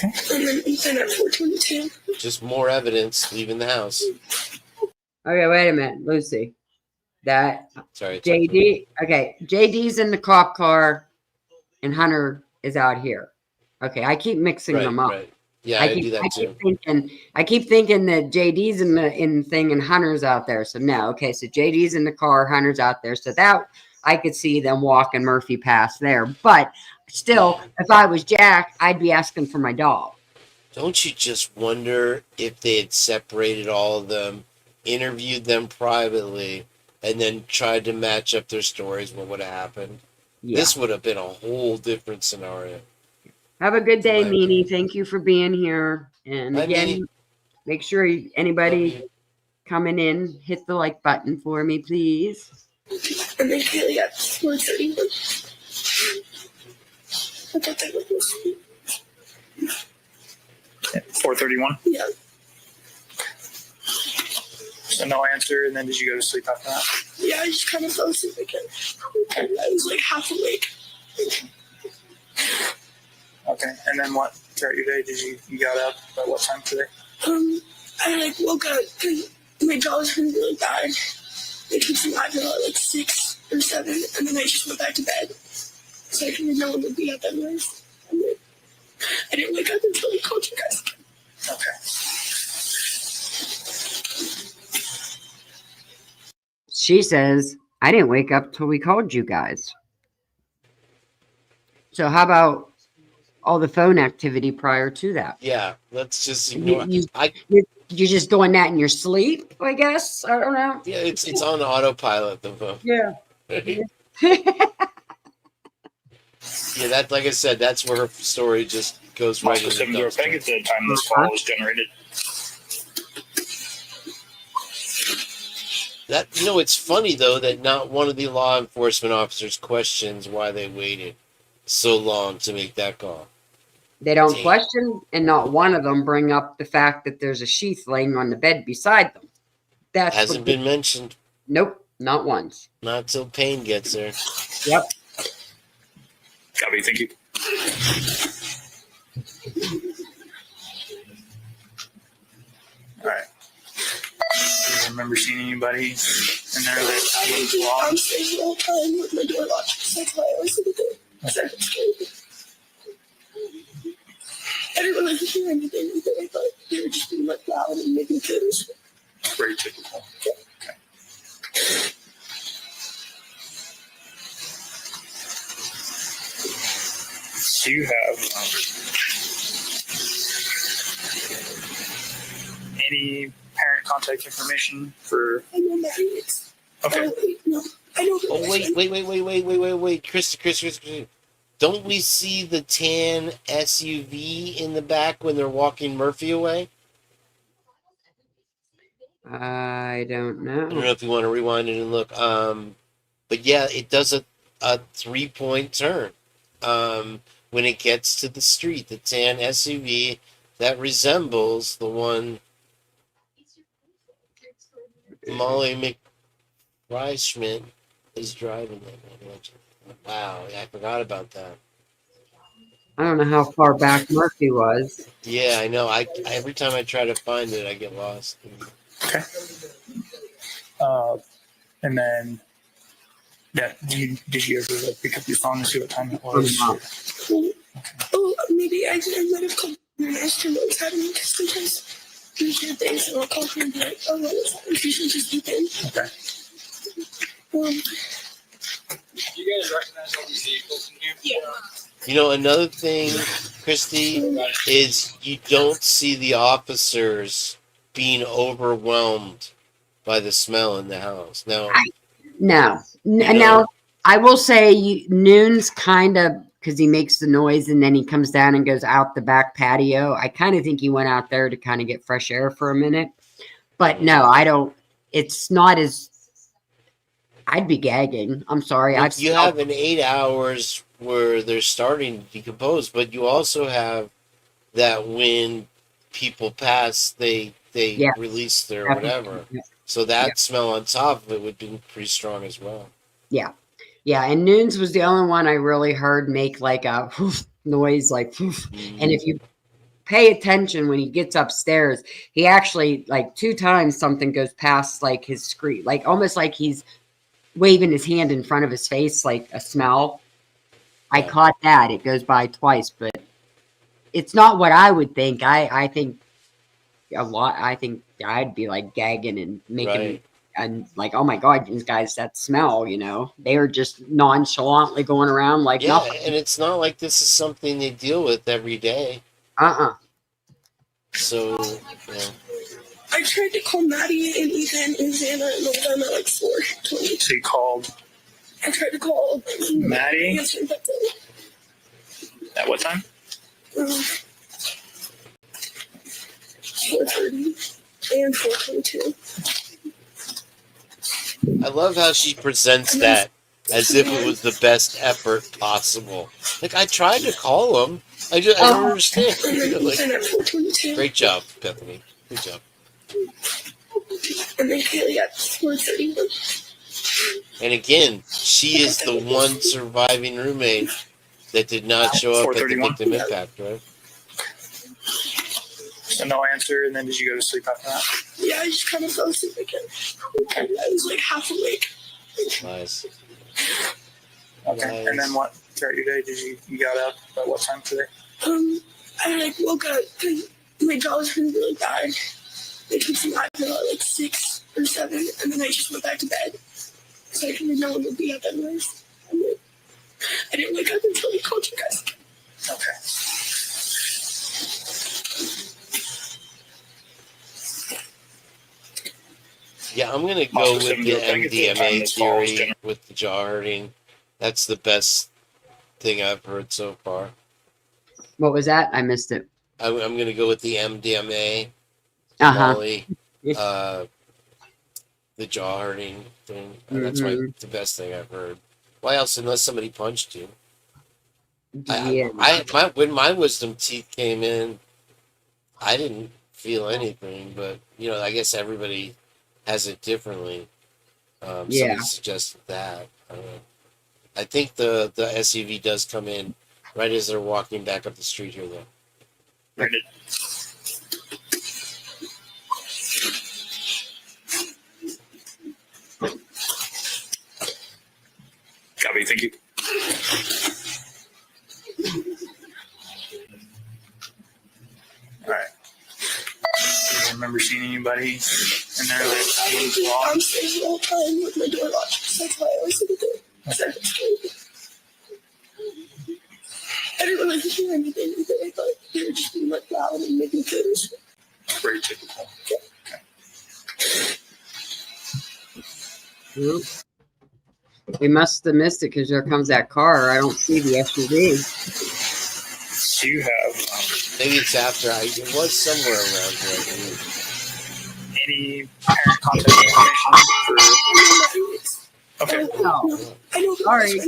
And then Ethan at 4:22. Just more evidence leaving the house. Okay, wait a minute, Lucy. That Sorry. JD. Okay, JD's in the cop car, and Hunter is out here. Okay, I keep mixing them up. Right. Yeah, I do that too. I keep thinking that JD's in the thing and Hunter's out there. So no, okay. So JD's in the car, Hunter's out there. So that I could see them walking Murphy past there. But still, if I was Jack, I'd be asking for my dog. Don't you just wonder if they had separated all of them, interviewed them privately, and then tried to match up their stories? What would have happened? Yeah. This would have been a whole different scenario. Have a good day, My Meanie. opinion. Thank you for being here. And Hi, again, Meanie. make sure anybody coming in, hit the like button for me, please. And then Kaylee at 4:31. I thought they were supposed to be. 4:31. Yeah. So no answer, and then did you go to sleep after that? Yeah, I just kind of fell asleep again. I was like half awake. Okay, and then what? Throughout your day, did you got up at what time today? I like woke up because my jaw was hurting really bad. It took some Advil at like 6 or 7, and then I just went back to bed. So I didn't know when would be up anyways. And then I didn't wake up until we called you guys. Okay. She says, I didn't wake up till we called you guys. So how about all the phone activity prior to that? Yeah, let's just ignore. You're just doing that in your sleep, I guess. I don't know. Yeah, it's on autopilot. The phone. Yeah. Yeah, that, like I said, that's where her story just goes right Must in have the been Peg dumpster. at the time this call was generated. That it's funny though that not one of the law enforcement officers questions why they waited so long to make that call. They don't Damn. question, and not one of them bring up the fact that there's a sheath laying on the bed beside them. That's Hasn't been mentioned. Nope, not once. Not till Payne gets there. Yep. Gabby, thank you. All right. Do you remember seeing anybody in there that wouldn't belong? I'm staying the whole time with my door locked. That's why I always look at it. Because I'm scared. I didn't really hear anything either. I thought they were just being like loud and making things. Very typical. Okay. Do you have any parent contact information for? I know Maddie is. Okay. Oh, wait, no. I know. Oh wait, Chris. Don't we see the tan SUV in the back when they're walking Murphy away? I don't I don't know know. if you want to rewind it and look. But yeah, it does a 3-point turn. When it gets to the street, the tan SUV that resembles the one Molly McFry-Schmidt is driving. Wow, I forgot about that. I don't know how far back Murphy was. Yeah, I know. I every time I try to find it, I get lost. Okay. And then, yeah, did you ever pick up your phone and see what time it was? Oh, maybe I might have called her and asked her what was happening because sometimes we hear things and I'll call her and be like, oh, what was happening? She should just deep in. Okay. You guys recognize all these vehicles in here? Yeah. Another thing, Christy, is you don't see the officers being overwhelmed by the smell in the house. Now, No. know- Now, I will say Noon's kind of, because he makes the noise and then he comes down and goes out the back patio. I kind of think he went out there to kind of get fresh air for a minute. But no, I don't. It's not as. I'd be gagging. I'm sorry. look, you have an 8 hours where they're starting to decompose, but you also have that when people pass, they Yeah. release their Definitely. whatever. Yeah. So that Yeah. smell on top of it would be pretty strong as well. Yeah, and Noon's was the only one I really heard make like a noise, like, and if you pay attention when he gets upstairs, he actually like 2 times something goes past like his screen, like almost like he's waving his hand in front of his face, like a smell. I Yeah. caught that. It goes by twice, but it's not what I would think. I think a lot. I think I'd be like gagging and making Right. and like, oh my God, these guys, that smell, they are just nonchalantly going around like Yeah, nothing. and it's not like this is something they deal with every day. So, I tried to call Maddie and Ethan and Xana and all them at like 4:20. So you called I tried to call Maddie answered, but at what time? 4:30 and 4:22. I love how she presents that as if it was the best effort possible. Like, I tried to call him. I don't understand. And then Like, Ethan at 4:22. great job, Bethany. Good job. And then Kaylee at 4:31. And again, she is the one surviving roommate that did not show up at the 4:31? victim impact, right? So no answer, and then did you go to sleep after that? Yeah, I just kind of fell asleep again. I was like half awake. Nice. Okay. Nice. And then what? Throughout your day, you got up at what time today? I like woke up because my jaw was hurting really bad. They took some Advil at like 6 or 7, and then I just went back to bed. So I figured no one would be up anyways. And then I didn't wake up until I called you guys. Okay. Yeah, I'm going to go with the I think MDMA this falls theory with the jaw hurting. That's the best thing I've heard so far. What was that? I missed it. I'm going to go with the MDMA, Uh-huh. Molly, the jaw hurting thing. That's the best thing I've heard. Why else, unless somebody punched you? Yeah. When my wisdom teeth came in, I didn't feel anything, but I guess everybody has it differently. Somebody suggested that. I think the SUV does come in right as they're walking back up the street here, though. Rated. Gabby, thank you. All right. Do you remember seeing anybody in there that was I'm locked? staying the whole time with my door locked. That's why I always look at the second screen. I didn't really hear anything either. I thought they were just being like loud and making things. Very typical. Well, we must have missed it because there comes that car. I don't see the SUV. Do you have Maybe it's after. It was somewhere around here, I believe. any parent contact information for? Okay. Oh, I know. sorry.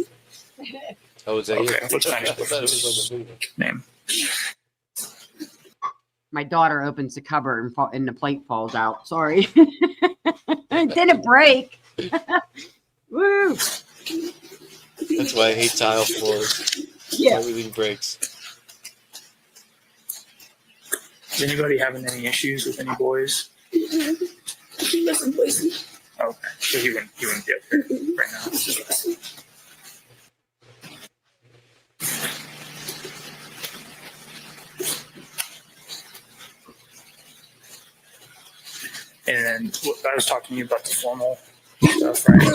Oh, was that you? Okay. What's I your thought it was on the video. name? My daughter opens the cupboard and the plate falls out. Sorry. It didn't break. Woo. That's why I hate tile floors. Yeah. Everything breaks. Is anybody having any issues with any boys? He doesn't poison. Okay. So he wouldn't be up here right now. And then I was talking to you about the formal stuff, right?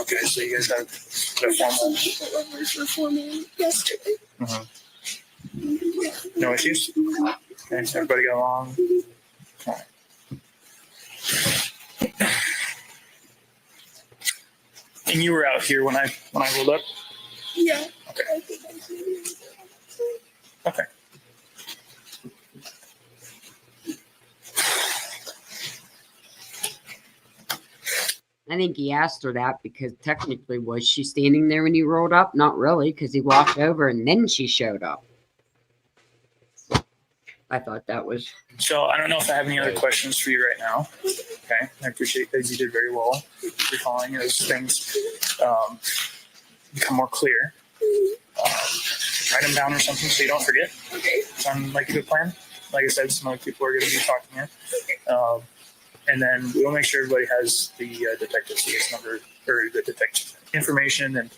Okay, so you guys have the formal. The formal yesterday. Yeah. No issues? Okay, everybody got along? All right. And you were out here when I rolled up? Yeah. Okay. I think I did. Okay. I think he asked her that because technically, was she standing there when you rolled up? Not really, because he walked over and then she showed up. I thought that was. So I don't know if I have any other questions for you right now. Okay. I appreciate that you did very well recalling as things become more clear. Write them down or something so you don't forget. Okay. Sound like a good plan? Like I said, some other people are going to be talking here. And then we'll make sure everybody has the detective CS number or the detective information, and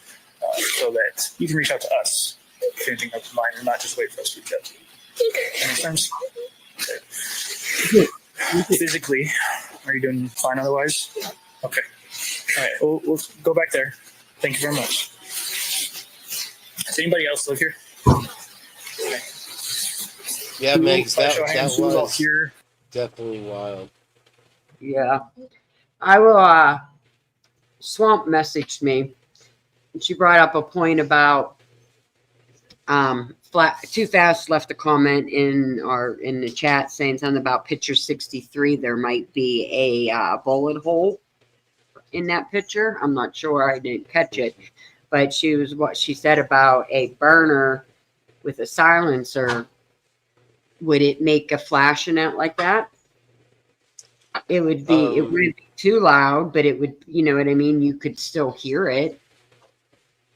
so that you can reach out to us if anything comes to mind, and not just wait for us to reach out to you. That makes sense? Okay. Physically, Are you doing fine otherwise? Okay. All right. We'll go back there. Thank you very much. Does anybody else live here? Okay. Yeah, Megs, By show of hands, who's all was here? definitely wild. Yeah. I will, Swamp messaged me. And she brought up a point about Too Fast left a comment in the chat saying something about picture 63. There might be a bullet hole in that picture. I'm not sure. I didn't catch it, but what she said about a burner with a silencer. Would it make a flash in it like that? It wouldn't be too loud, but it would, you know what I mean? You could still hear it,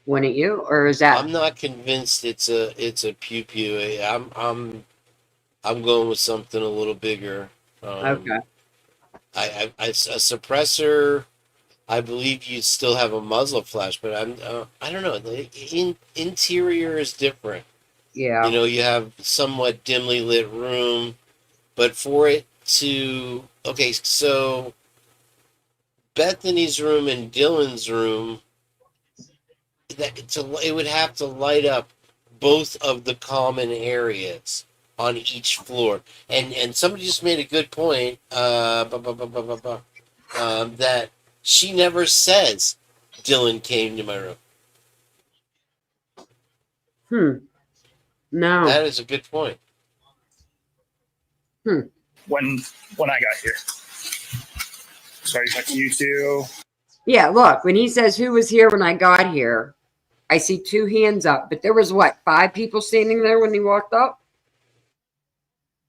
wouldn't you? Or is that? I'm not convinced it's a pew pew. I'm going with something a little bigger. Okay. A suppressor. I believe you still have a muzzle flash, but I don't know. The interior is different. Yeah. You know, you have somewhat dimly lit room, but for it to so Bethany's room and Dylan's room, it would have to light up both of the common areas on each floor. And somebody just made a good point that she never says Dylan came to my room. No. That is a good point. When I got here. Sorry, talking to you two. Yeah, look, when he says who was here when I got here, I see 2 hands up, but there was 5 people standing there when he walked up?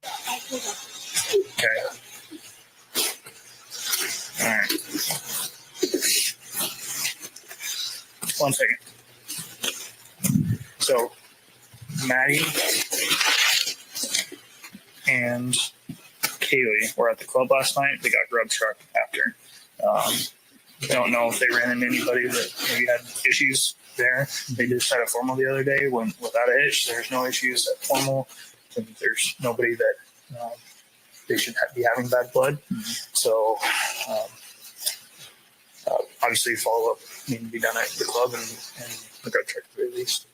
Okay. All right. One second. So, Maddie and Kaylee were at the club last night. They got grub truck after. I don't know if they ran into anybody that maybe had issues there. They just had a formal the other day when without an itch. There's no issues at formal. And there's nobody that they should be having bad blood. So obviously follow up need to be done at the club and the grub truck at least.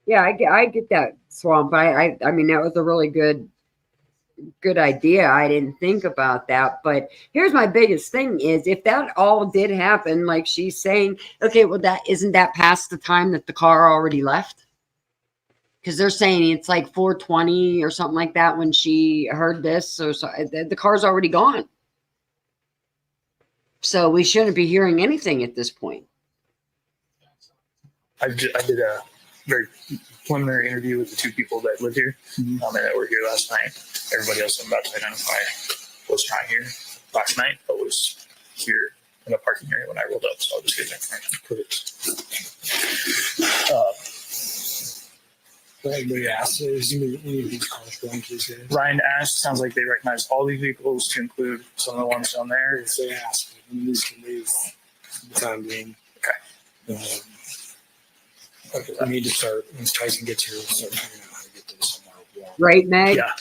Yeah, I get that, Swamp. I mean, that was a really good idea. I didn't think about that. But here's my biggest thing is if that all did happen, like she's saying, okay, well, isn't that past the time that the car already left? Because they're saying it's like 4:20 or something like that when she heard this. So the car's already gone. So we shouldn't be hearing anything at this point. I did a very preliminary interview with the 2 people that live here and that were here last night. Everybody else I'm about to identify was not here last night, but was here in the parking area when I rolled up. So I'll just get that Everybody asks, is any of these cars going to say? Ryan asked, sounds like they recognize all these vehicles to include some of the ones down there. If they ask, and these can leave for the time being. Okay. We need to start, when Tyson gets here, we'll start figuring out how to get this somewhere warm. Right, Meg? Yeah.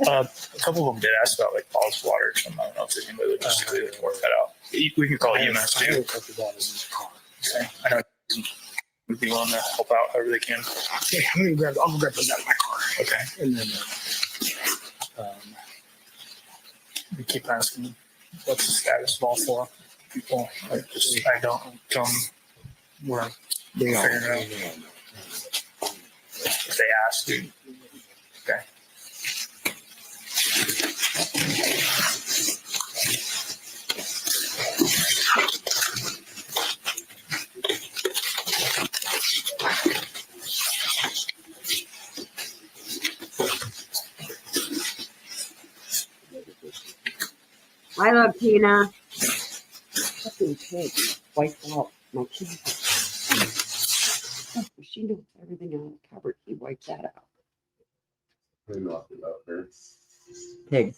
A couple of them did ask about like polished water or something. I don't know if there's anybody logistically that can work that out. We can call EMS I have too. a couple of bottles in the car. Okay. I know would be willing to help out however they can. Okay, I'm gonna grab those out of my car. Okay. And then We keep asking what's the status of all 4 people. I don't tell them we're they all figuring it out. If they ask, dude. Okay. I love Tina. Fucking pig wiped out my key. She knows everything out of the cupboard. He wiped that out. Pig.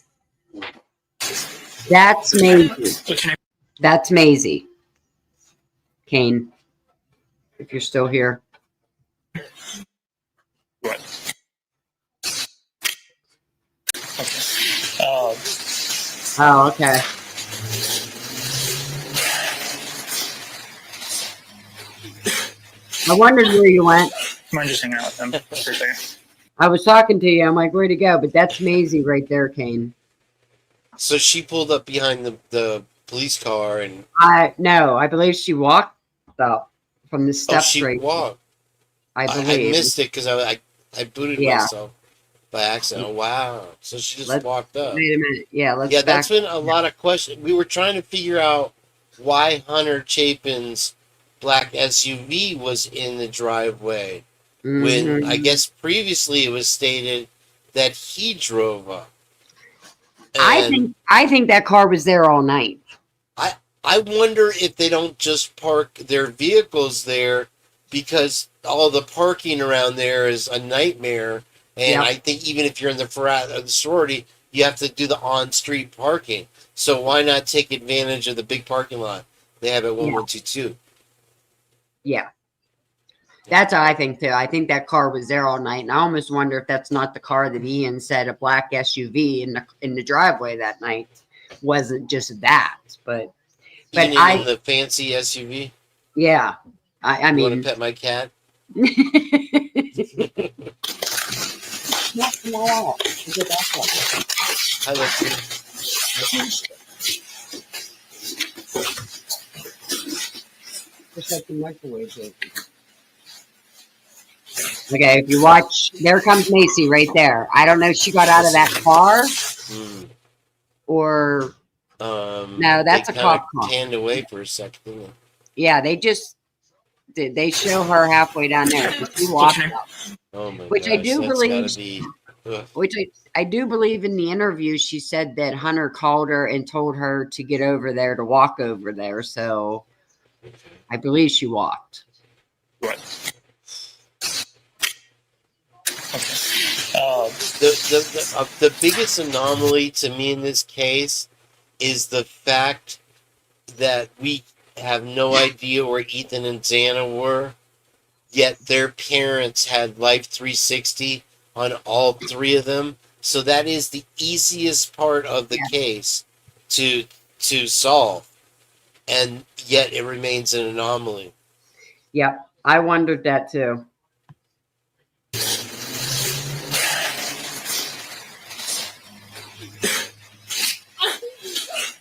That's Maisie. What's your name? That's Maisie. Kane, if you're still here. What? Okay. Oh, okay. I wondered where you went. Mind just hanging out with them for a second. I was talking to you. I'm like, where'd he go? But that's Maisie right there, Kane. So she pulled up behind the police car and No, I believe she walked up from the steps she right. walked. I I believe. missed it because I booted Yeah. myself by accident. Oh, wow. So she just Let's- walked up. Wait a minute. Yeah, let's Yeah, back. that's been a lot of questions. We were trying to figure out why Hunter Chapin's black SUV was in the driveway when I Mhm. guess previously it was stated that he drove up. I think that car was there all night. I wonder if they don't just park their vehicles there because all the parking around there is a nightmare. And Yep. I think even if you're in the sorority, you have to do the on-street parking. So why not take advantage of the big parking lot they have at 1122? Yeah. That's how I think too. I think that car was there all night, and I almost wonder if that's not the car that Ian said a black SUV in the driveway that night wasn't just that. But Even I in the fancy SUV? yeah, I You want mean, to pet my cat? I love you. Just like the microwave open. Okay, if you watch, there comes Macy right there. I don't know if she got out of that car or no, that's they a kinda cop car. panned away for a second. Didn't they? Yeah, they show her halfway down there. She walked up. Oh my Which gosh, I do that's believe. gotta be. Ugh. Which I do believe in the interview, she said that Hunter called her and told her to get over there, to walk over there. So I believe she walked. What? The biggest anomaly to me in this case is the fact that we have no idea where Ethan and Xana were, yet their parents had Life 360 on all three of them. So that is the easiest part of the case to solve, and yet it remains an anomaly. Yep, I wondered that too.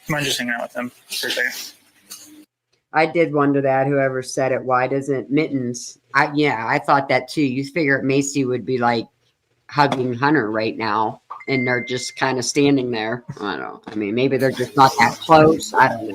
Mind just hanging out with them for a second. I did wonder that. Whoever said it, why doesn't Mittens? I thought that too. You figure Macy would be like hugging Hunter right now, and they're just kind of standing there. I don't know. I mean, maybe they're just not that close. I don't know.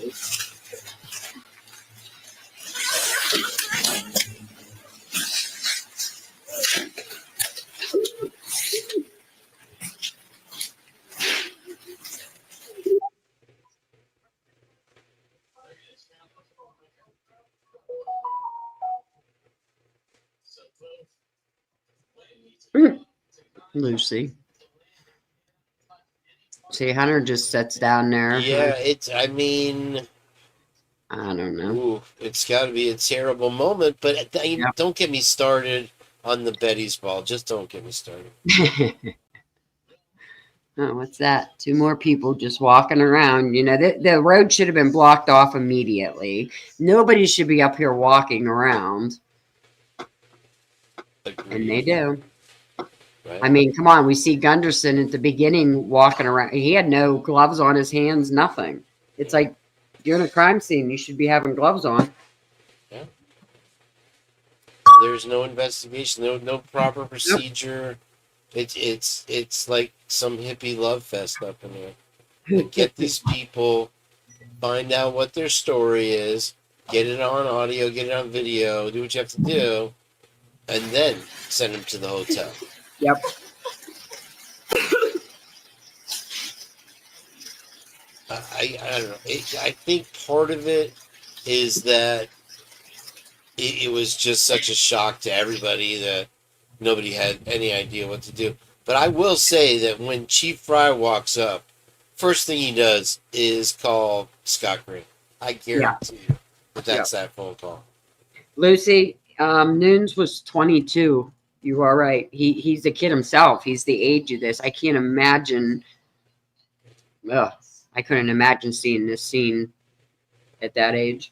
Lucy. See, Hunter just sits down there. Yeah, I mean, I don't know. ooh, it's got to be a terrible moment, but don't get me started on the Betty's ball. Just don't get me started. Oh, what's that? Two more people just walking around. You know, the road should have been blocked off immediately. Nobody should be up here walking around. Agreed. And they do. Right? I mean, come on. We see Gunderson at the beginning walking around. He had no gloves on his hands, nothing. It's like you're in a crime scene. You should be having gloves on. Yeah. There's no investigation, no proper procedure. It's like some hippie love fest up in there. Like, get these people, find out what their story is, get it on audio, get it on video, do what you have to do, and then send them to the hotel. Yep. I don't know. I think part of it is that it was just such a shock to everybody that nobody had any idea what to do. But I will say that when Chief Fry walks up, first thing he does is call Scott Green. I guarantee you that's that phone call. Lucy, Nunes was 22. You are right. He's a kid himself. He's the age of this. I can't imagine Ugh, I couldn't imagine seeing this scene at that age.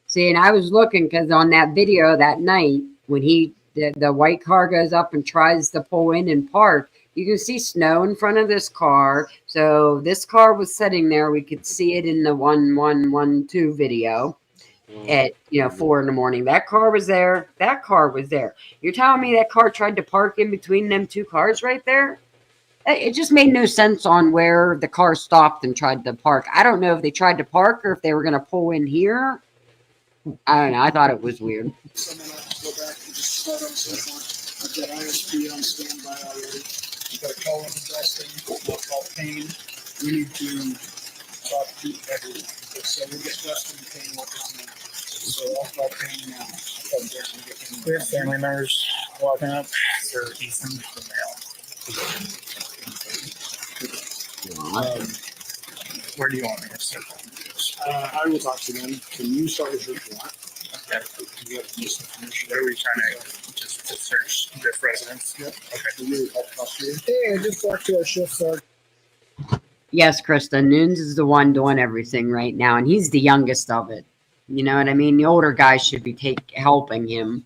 See, and I was looking because on that video that night when the white car goes up and tries to pull in and park, you can see snow in front of this car. So this car was sitting there. We could see it in the 1112 video at 4 in the morning. That car was there. That car was there. You're telling me that car tried to park in between them two cars right there? It just made no sense on where the car stopped and tried to park. I don't know if they tried to park or if they were going to pull in here. I don't know. I thought it was weird. Someone else go back and just start on some point. I've got ISP on standby already. You've got a call in Justin. We'll call Payne. We need to talk to everyone. So we'll get Justin and Payne working on that. So I'll call Payne now. I'll call Darren and get him. We have family members walking up for Ethan, the male. Where do you want me to start? I will talk to them. Can you start with your plot? Okay. Do you have this information? What are we trying to search their residence? Yep. Okay. Can you help us here? Hey, I just talked to our shift sergeant. Yes, Krista. Noons is the one doing everything right now, and he's the youngest of it. You know what I mean? The older guys should be helping him.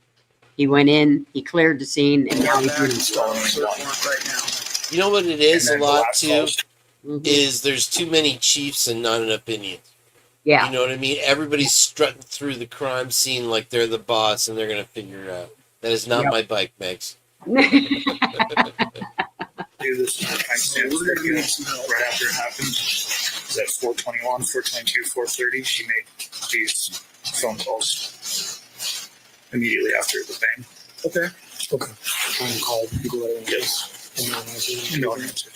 He went in, he cleared the scene, and now he's doing Right now. You know what it is a And then the lot last too? calls. Is there's too many chiefs and not enough Indians. Yeah. You know what I mean? Everybody's strutting through the crime scene like they're the boss and they're going to figure it out. That is not Yep. my bike, Megs. Do this timestamp right after it happened. Is at 4:21, 4:22, 4:30. She made these phone calls immediately after the bang. Okay. Okay. I'm called. You go ahead and Yes. No, No one answered.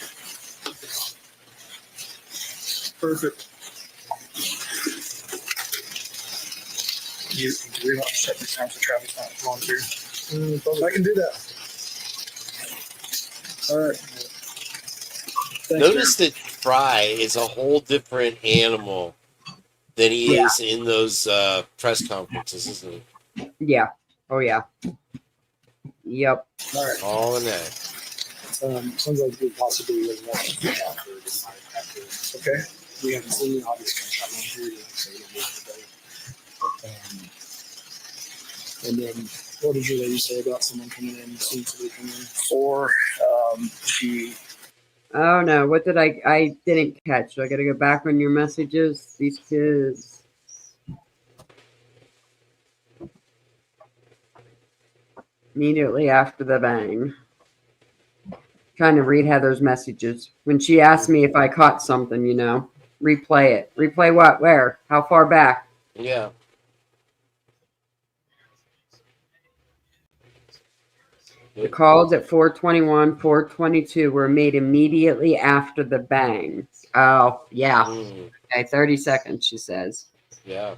perfect. You really want to shut this down so traffic's not going through? I can do that. All right. Thanks, Notice that Fry is a whole different animal than he Yeah. is in those press conferences, isn't he? Yeah. Oh, yeah. Yep. Darren. All right. All in that. Sounds like a good possibility of what after. Okay. We haven't seen the obvious gunshot wound here. So and then, what did your lady say about someone coming in? Seeing somebody come in? Or she Oh, no. What did I didn't catch. I got to go back on your messages. These kids. Immediately after the bang. Trying to read Heather's messages. When she asked me if I caught something, replay it. Replay what? Where? How far back? Yeah. The calls at 421, 422 were made immediately after the bang. Oh, yeah. Mm, Okay, 30 seconds, she says. yeah.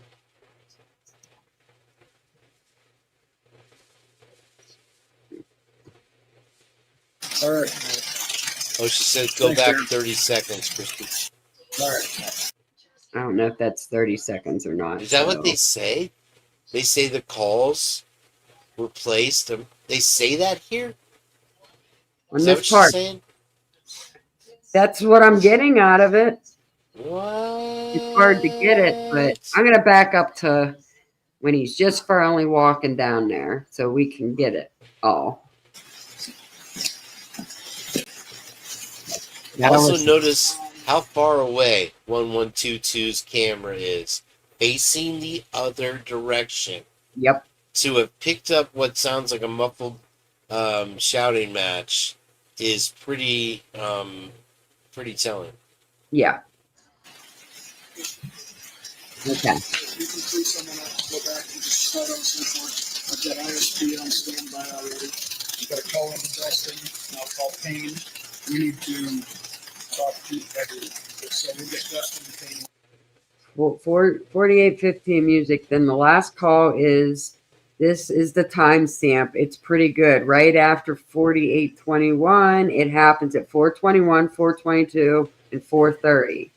All right. Oh, she said go Thanks, back Darren. 30 seconds, Christy. All right. I don't know if that's 30 seconds or not. Is that so- what they say? They say the calls were placed. They say that here? On Is that this what part, she's saying? that's what I'm getting out of it. What? It's hard to get it, but I'm going to back up to when he's just firmly walking down there so we can get it all. Gotta Also listen. notice how far away 1122's camera is, facing the other direction. Yep. To have picked up what sounds like a muffled shouting match is pretty telling. Yeah. Okay. You can please someone else go back and just start on some point. I've got ISP on standby already. You've got a call in Justin. And I'll call Payne. We need to talk to everyone. So we'll get Justin and Payne. Well, 4815 music. Then the last call is This is the timestamp. It's pretty good. Right after 48:21, it happens at 4:21, 4:22, and 4:30.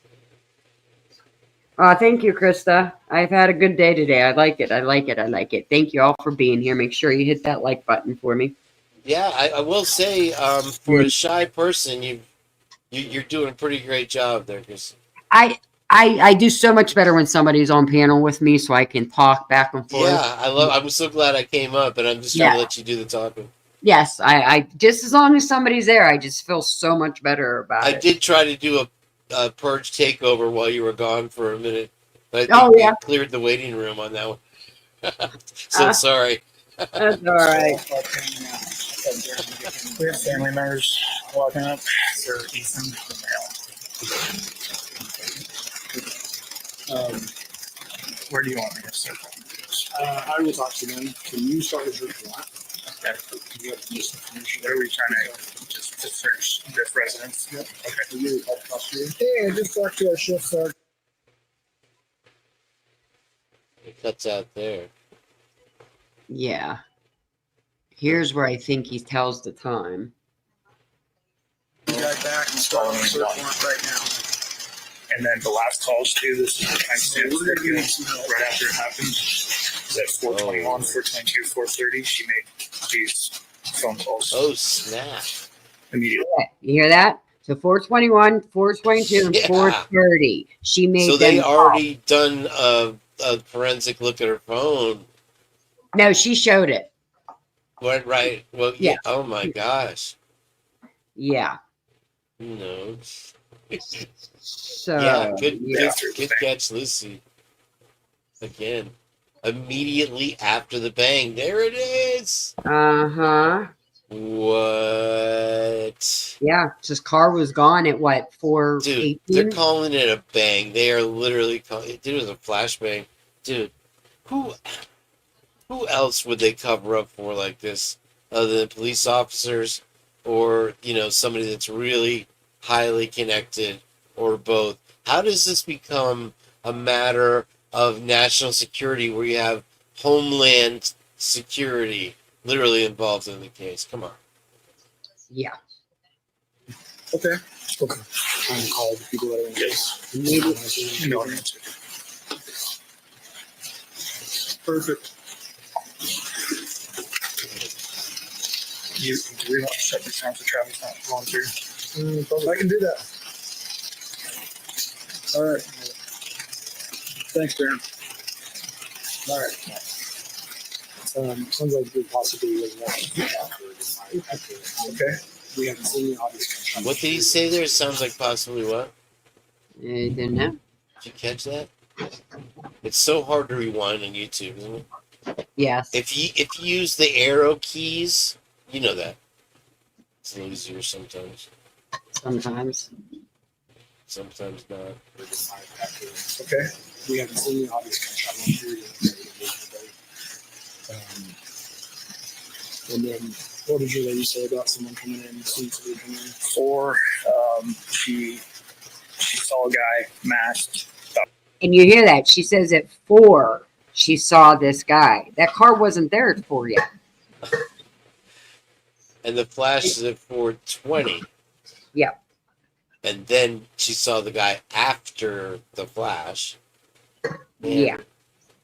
Thank you, Krista. I've had a good day today. I like it. I like it. I like it. Thank you all for being here. Make sure you hit that like button for me. Yeah, I will say, for a shy person, you're doing a pretty great job there, Chris. I do so much better when somebody's on panel with me, so I can talk back and forth. Yeah, I'm so glad I came up, and I'm just trying to let you do the talking. Yes, I just as long as somebody's there, I just feel so much better about it. I did try to do a purge takeover while you were gone for a minute, but I think we cleared the waiting room on that one. So sorry. That's all right. We have family members walking up. Sir Ethan. Where do you want me to start? I will talk to them. Can you start with your plot? Okay. You have this information. What are we trying to search this residence? Yep. Okay. Can you help us here? Yeah, just talk to our shift sergeant. It cuts out there. Yeah. Here's where I think he tells the time. You guys back and start on the search warrant right now. And then the last calls too. This is the timestamp that gives right after it happened. Is at 4:21, 4:22, 4:30. She made these phone calls. Oh snap! Immediately. You hear that? So 4:21, 4:22, and 4:30. She made. So they already done a forensic look at her phone. No, she showed it. What? Right. Well, yeah. Oh my gosh. Yeah. Who knows? So yeah, good catch, Lucy. Again, immediately after the bang, there it is. Uh-huh. What? Yeah, his car was gone at what, 4:18? Dude, they're calling it a bang. They are literally calling it. Dude, it was a flashbang. Dude, who else would they cover up for like this other than police officers or, somebody that's really highly connected or both? How does this become a matter of national security where you have Homeland Security literally involved in the case? Come on. Yeah. Okay. I'm going to call the people that are in case. No answer. Perfect. Do we want to shut this down so Travis not going through? I can do that. All right. Thanks, Darren. All right. Sounds like good possibility of that. Okay. We haven't seen the obvious. What did he say there? Sounds like possibly what? I didn't know. Did you catch that? It's so hard to rewind on YouTube, isn't it? Yes. If you use the arrow keys, you know that. It's a little easier sometimes. Sometimes. Sometimes not. Okay. We haven't seen the obvious and then what did your lady say about someone coming in and seeing somebody coming in? 4, she saw a guy masked. And you hear that? She says at 4 she saw this guy. That car wasn't there at 4 yet. And the flash is at 4:20. Yeah. And then she saw the guy after the flash. Man, Yeah.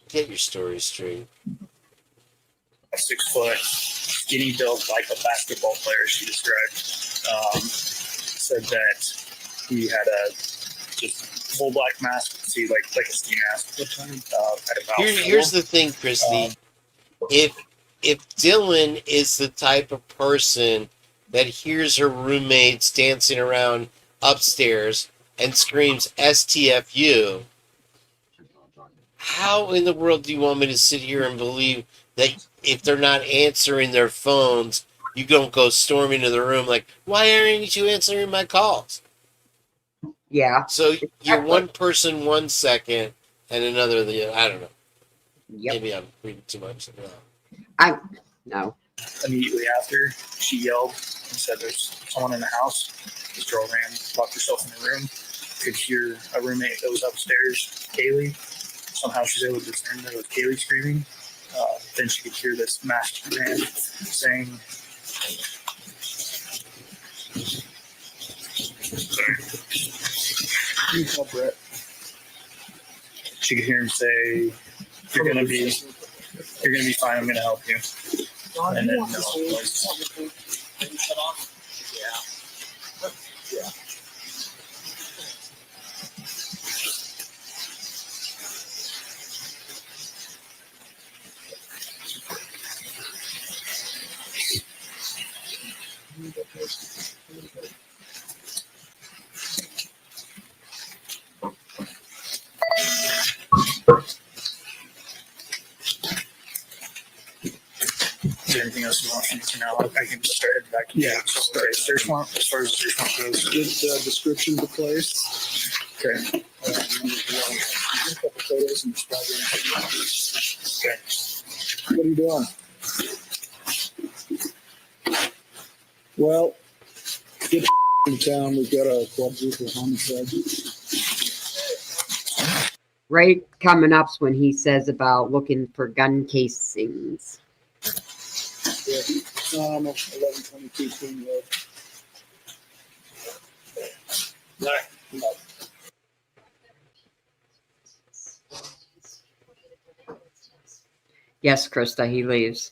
Get your story straight. A 6-foot, skinny built like a basketball player, she described. Said that he had a just full black mask, see like a ski mask. At about Here's the thing, Christy. If Dylan is the type of person that hears her roommates dancing around upstairs and screams STFU, how in the world do you want me to sit here and believe that if they're not answering their phones, you don't go storming into the room like, why aren't you answering my calls? Yeah. So you're one person 1 second and another I don't know. Yep. Maybe I'm reading too much. No. Immediately after, she yelled and said there's someone in the house. This girl ran, locked herself in the room, could hear a roommate that was upstairs, Kaylee. Somehow she's able to discern that it was Kaylee screaming. then she could hear this masked man saying, sorry. You call Brett. She could hear him say, "You're gonna be fine. I'm gonna help you." And then is there anything else you want from me now? I can start heading back. Yeah. Search warrant, as far as the search warrant goes. Get the description of the place. Okay. Get a couple photos and describe it. Okay. What are you doing? Well, get in town. We've got a quadruple homicide. Right coming up's when he says about looking for gun casings. Yeah. 1122 Queen Road. Yes, Krista, he leaves.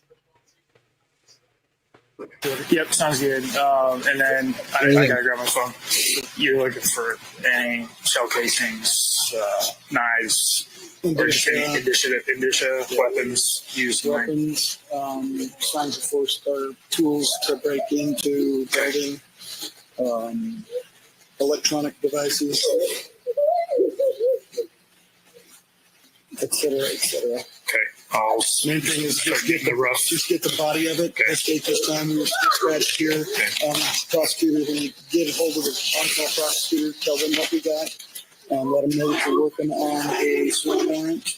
Yep, sounds good. And then I gotta grab my phone. You're looking for any shell casings, knives, or just any indicia weapons used. Weapons, signs of force, or tools to break into building, electronic devices, etc., etc. Okay. I'll Main thing is just get the rough. Just get the body of it. Okay. Escape this time. We were scratched here. Prosecutor, when you get a hold of the on-call prosecutor, tell them what we got, and let them know that you're working on a search warrant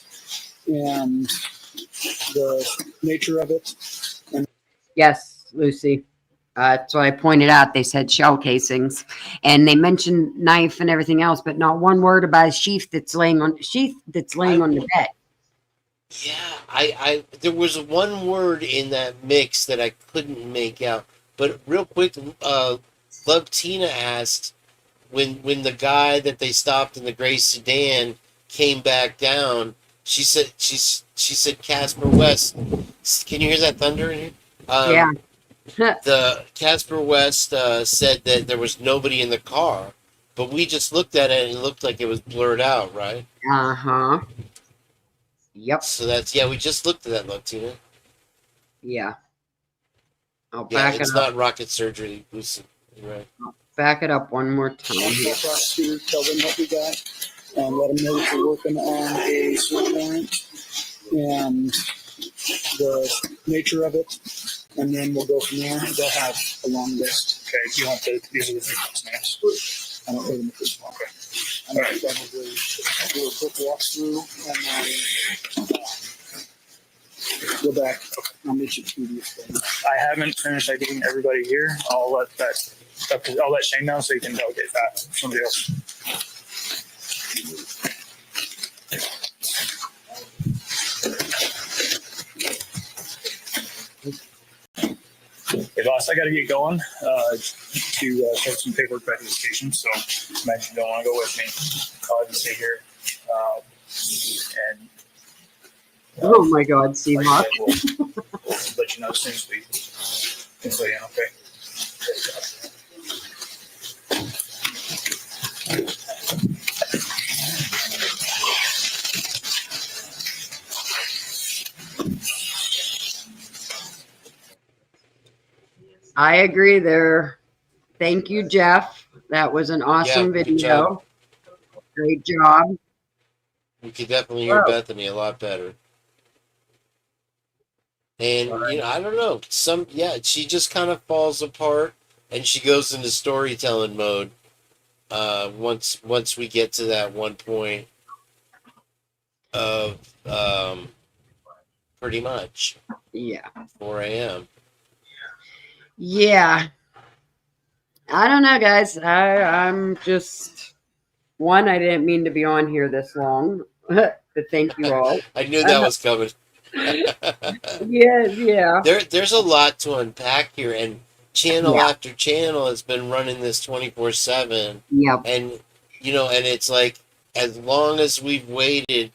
and the nature of it. Yes, Lucy. So I pointed out they said shell casings, and they mentioned knife and everything else, but not one word about a sheath that's laying on the bed. Yeah, I there was one word in that mix that I couldn't make out. But real quick, Love Tina asked when the guy that they stopped in the gray sedan came back down. She said Casper West. Can you hear that thunder in here? Yeah. The Casper West said that there was nobody in the car, but we just looked at it and it looked like it was blurred out, right? Uh-huh. Yep. So we just looked at that, Latina. Yeah. I'll Yeah, back it it's up. not rocket surgery, Lucy. You're right. Back it up one more time. On-call prosecutor, tell them what we got, and let them know that you're working on a search warrant and the nature of it, and then we'll go from there. They'll have a long list. Okay. You want these are the victims' names. I don't know them at this point. I'm going to probably do a quick walkthrough and then go back. I'll meet you through these things. I haven't finished getting everybody here. I'll let Shane know so he can delegate that to somebody else. Hey, boss, I got to get going to start some paperwork verification. So, imagine you don't want to go with me. I'll have you stay here. And Oh my God, see, like Mark. I said, we'll let you know as soon as we can fill you in, okay? I agree there. Thank you, Jeff. That was an awesome Yeah, good video. job. Great job. You could definitely hear Wow. Bethany a lot better. And I don't know. She just kind of falls apart, and she goes into storytelling mode. Once we get to that one point of pretty much Yeah. 4 a.m. Yeah. I don't know, guys. I'm just I didn't mean to be on here this long. But thank you all. I knew that was coming. Yeah. There's a lot to unpack here, and channel Yeah. after channel has been running this 24/7, Yep. and and it's like as long as we've waited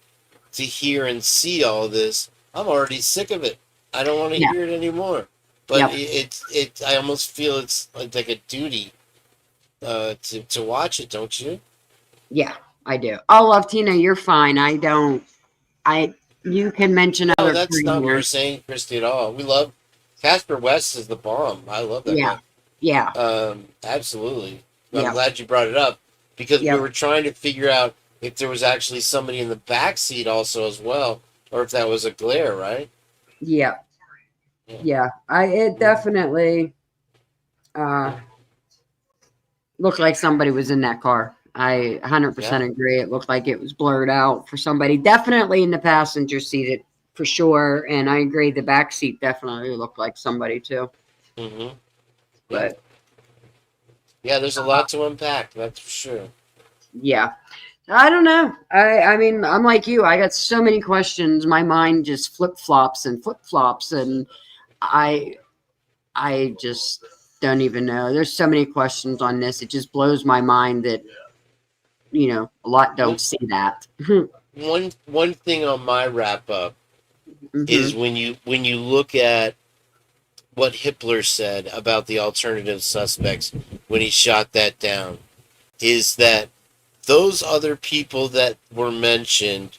to hear and see all this, I'm already sick of it. I don't want to Yeah. hear it anymore. But Yep. it I almost feel it's like a duty to watch it, don't you? Yeah, I do. Oh, love Tina, you're fine. I don't. You can mention No, other that's not what we're creators. saying, Christy, at all. We love Casper West is the bomb. I love that Yeah. guy. Yeah. Absolutely. I'm Yep. glad you brought it up because we Yep. were trying to figure out if there was actually somebody in the back seat also as well, or if that was a glare, right? Yep. Yeah. Yeah. It definitely uh looked like somebody was in that car. I 100% Yeah. agree. It looked like it was blurred out for somebody. Definitely in the passenger seat, it for sure. And I agree, the back seat definitely looked like somebody too. Mm-hmm. Yeah. But Yeah. There's a lot to unpack. That's for sure. yeah, I don't know. I mean, I'm like you. I got so many questions. My mind just flip flops, and I I just don't even know. There's so many questions on this. It just blows my mind that a lot don't One see that. one thing on my wrap up Hmm. is when you look at what Hitler said about the alternative suspects when he shot that down, is that those other people that were mentioned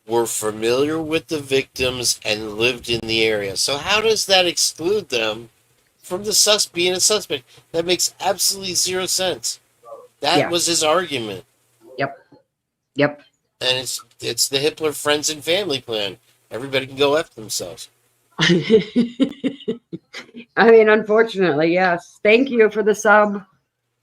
were familiar with the victims and lived in the area. So how does that exclude them from being a suspect? That makes absolutely zero sense. That Yeah. was his argument, Yep. Yep. and it's the Hitler friends and family plan. Everybody can go f themselves. I mean, unfortunately, yes. Thank you for the sub,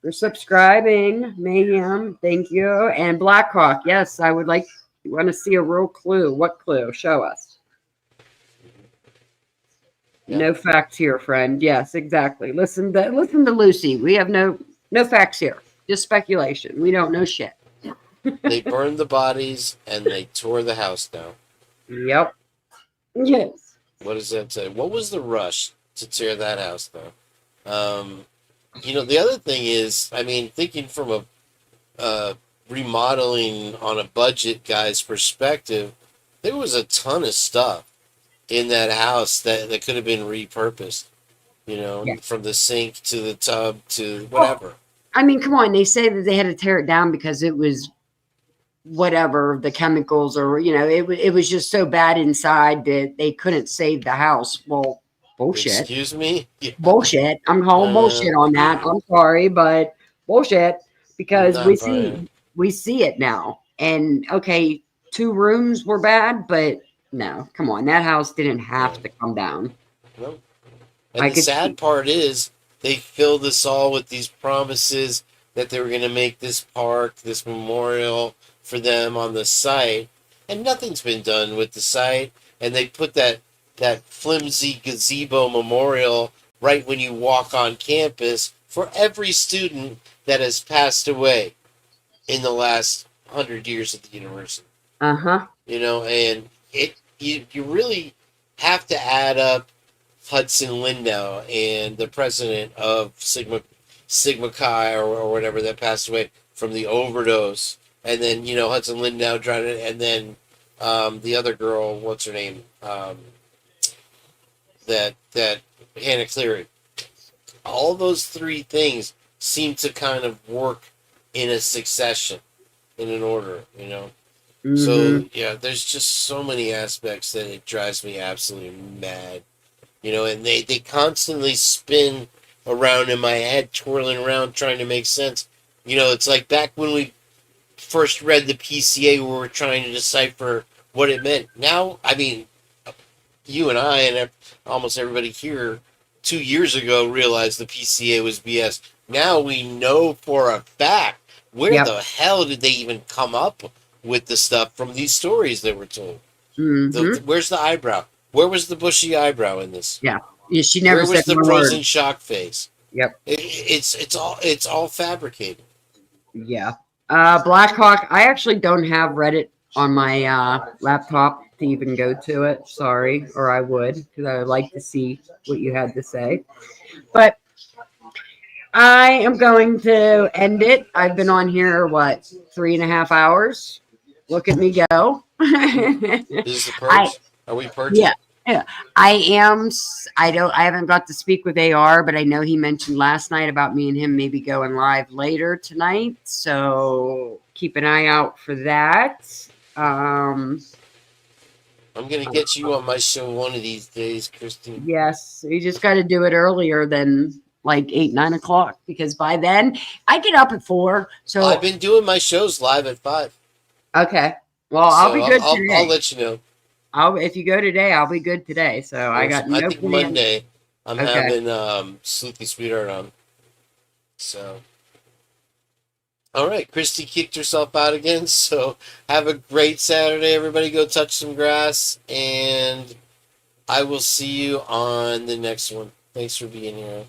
for subscribing, Mayhem. Thank you. And Blackhawk, yes, I would like, you want to see a real clue. What clue? Show us. Yeah, No facts here, friend. Yes, exactly. Listen to Lucy. We have no facts here. Just speculation. We don't know shit. they burned the bodies and they tore the house down. Yep. Yes. What does that say? What was the rush to tear that house down? The other thing is, I mean, thinking from a remodeling on a budget guy's perspective, there was a ton of stuff in that house that could have been repurposed. Yeah. From the sink to the tub to Well, whatever. I mean, come on. They say that they had to tear it down because it was whatever the chemicals, or it was just so bad inside that they couldn't save the house. Well, bullshit. Excuse me? Yeah. Bullshit. I'm calling bullshit on that. I'm sorry, but bullshit, because Not buying it. we see it now. And okay, 2 rooms were bad, but no, come on, that house didn't have to come down. Nope. I And the could sad part is they filled us all with these promises that they were going to make this park, this memorial for them on the site, and nothing's been done with the site. And they put that flimsy gazebo memorial right when you walk on campus for every student that has passed away in the last 100 years at the university. uh-huh. And you really have to add up Hudson Lindau and the president of Sigma Chi or whatever that passed away from the overdose, and then Hudson Lindau drowned it, and then the other girl, what's her name, that Hannah Cleary. All those three things seem to kind of work in a succession, in an order. Mhm. So yeah, there's just so many aspects that it drives me absolutely mad. And they constantly spin around in my head, twirling around, trying to make sense. It's like back when we first read the PCA, we were trying to decipher what it meant. Now, I mean, you and I and almost everybody here 2 years ago realized the PCA was BS. Now we know for a fact where Yep. the hell did they even come up with the stuff from these stories that were told. Mhm. Where's the eyebrow? Where was the bushy eyebrow in this? Yeah. Yeah, she never Where said was the one frozen word. shock face? Yep. It's all fabricated. Yeah. Blackhawk, I actually don't have Reddit on my laptop. to even go to it. Sorry, or I would, because I would like to see what you had to say. But I am going to end it. I've been on here, what, 3.5 hours? Look at me go. Is the I purge? Are we purging? Yeah, yeah. I am. I haven't got to speak with AR, but I know he mentioned last night about me and him maybe going live later tonight. So keep an eye out for that. Um, I'm gonna get you on my show one of these days, Christine. yes, you just got to do it earlier than like 8, 9 o'clock, because by then I get up at 4. So I've been doing my shows live at 5, okay. Well, I'll so be good I'll today. let you know. If you go today, I'll be good today. So I got I no think plans. Monday I'm Okay. having Sleepy Sweetheart on. So all right, Christy kicked herself out again. So have a great Saturday, everybody. Go touch some grass, and I will see you on the next one. Thanks for being here.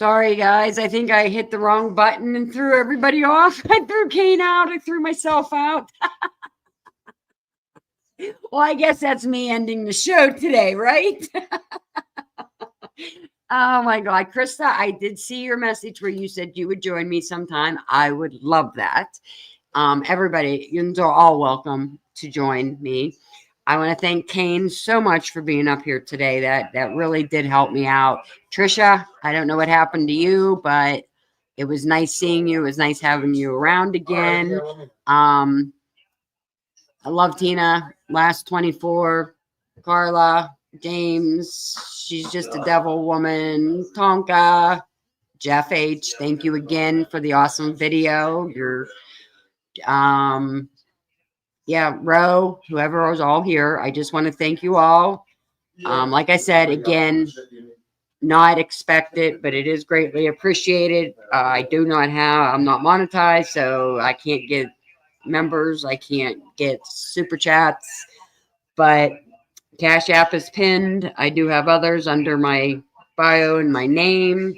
Sorry, guys. I think I hit the wrong button and threw everybody off. I threw Kane out. I threw myself out. Well, I guess that's me ending the show today, right? Oh my God. Krista, I did see your message where you said you would join me sometime. I would love that. Everybody, you're all welcome to join me. I want to thank Kane so much for being up here today. That really did help me out. Trisha, I don't know what happened to you, but it was nice seeing you. It was nice having you around again. I love Tina. Last 24, Carla, James. She's just a devil woman. Tonka, Jeff H. Thank you again for the awesome video. Um, yeah, Ro, whoever was all here. I just want to thank you all. Like I said, again, not expected, but it is greatly appreciated. I'm not monetized, so I can't get members. I can't get super chats, but Cash App is pinned. I do have others under my bio and my name.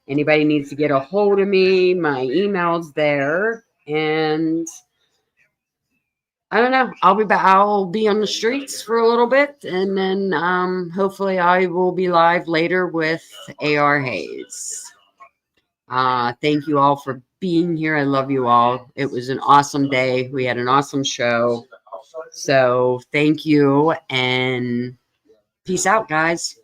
Anybody needs to get a hold of me, my email's there. And I don't know. I'll be back. I'll be on the streets for a little bit, and then hopefully I will be live later with AR Hayes. Thank you all for being here. I love you all. It was an awesome day. We had an awesome show. So thank you, and peace out, guys.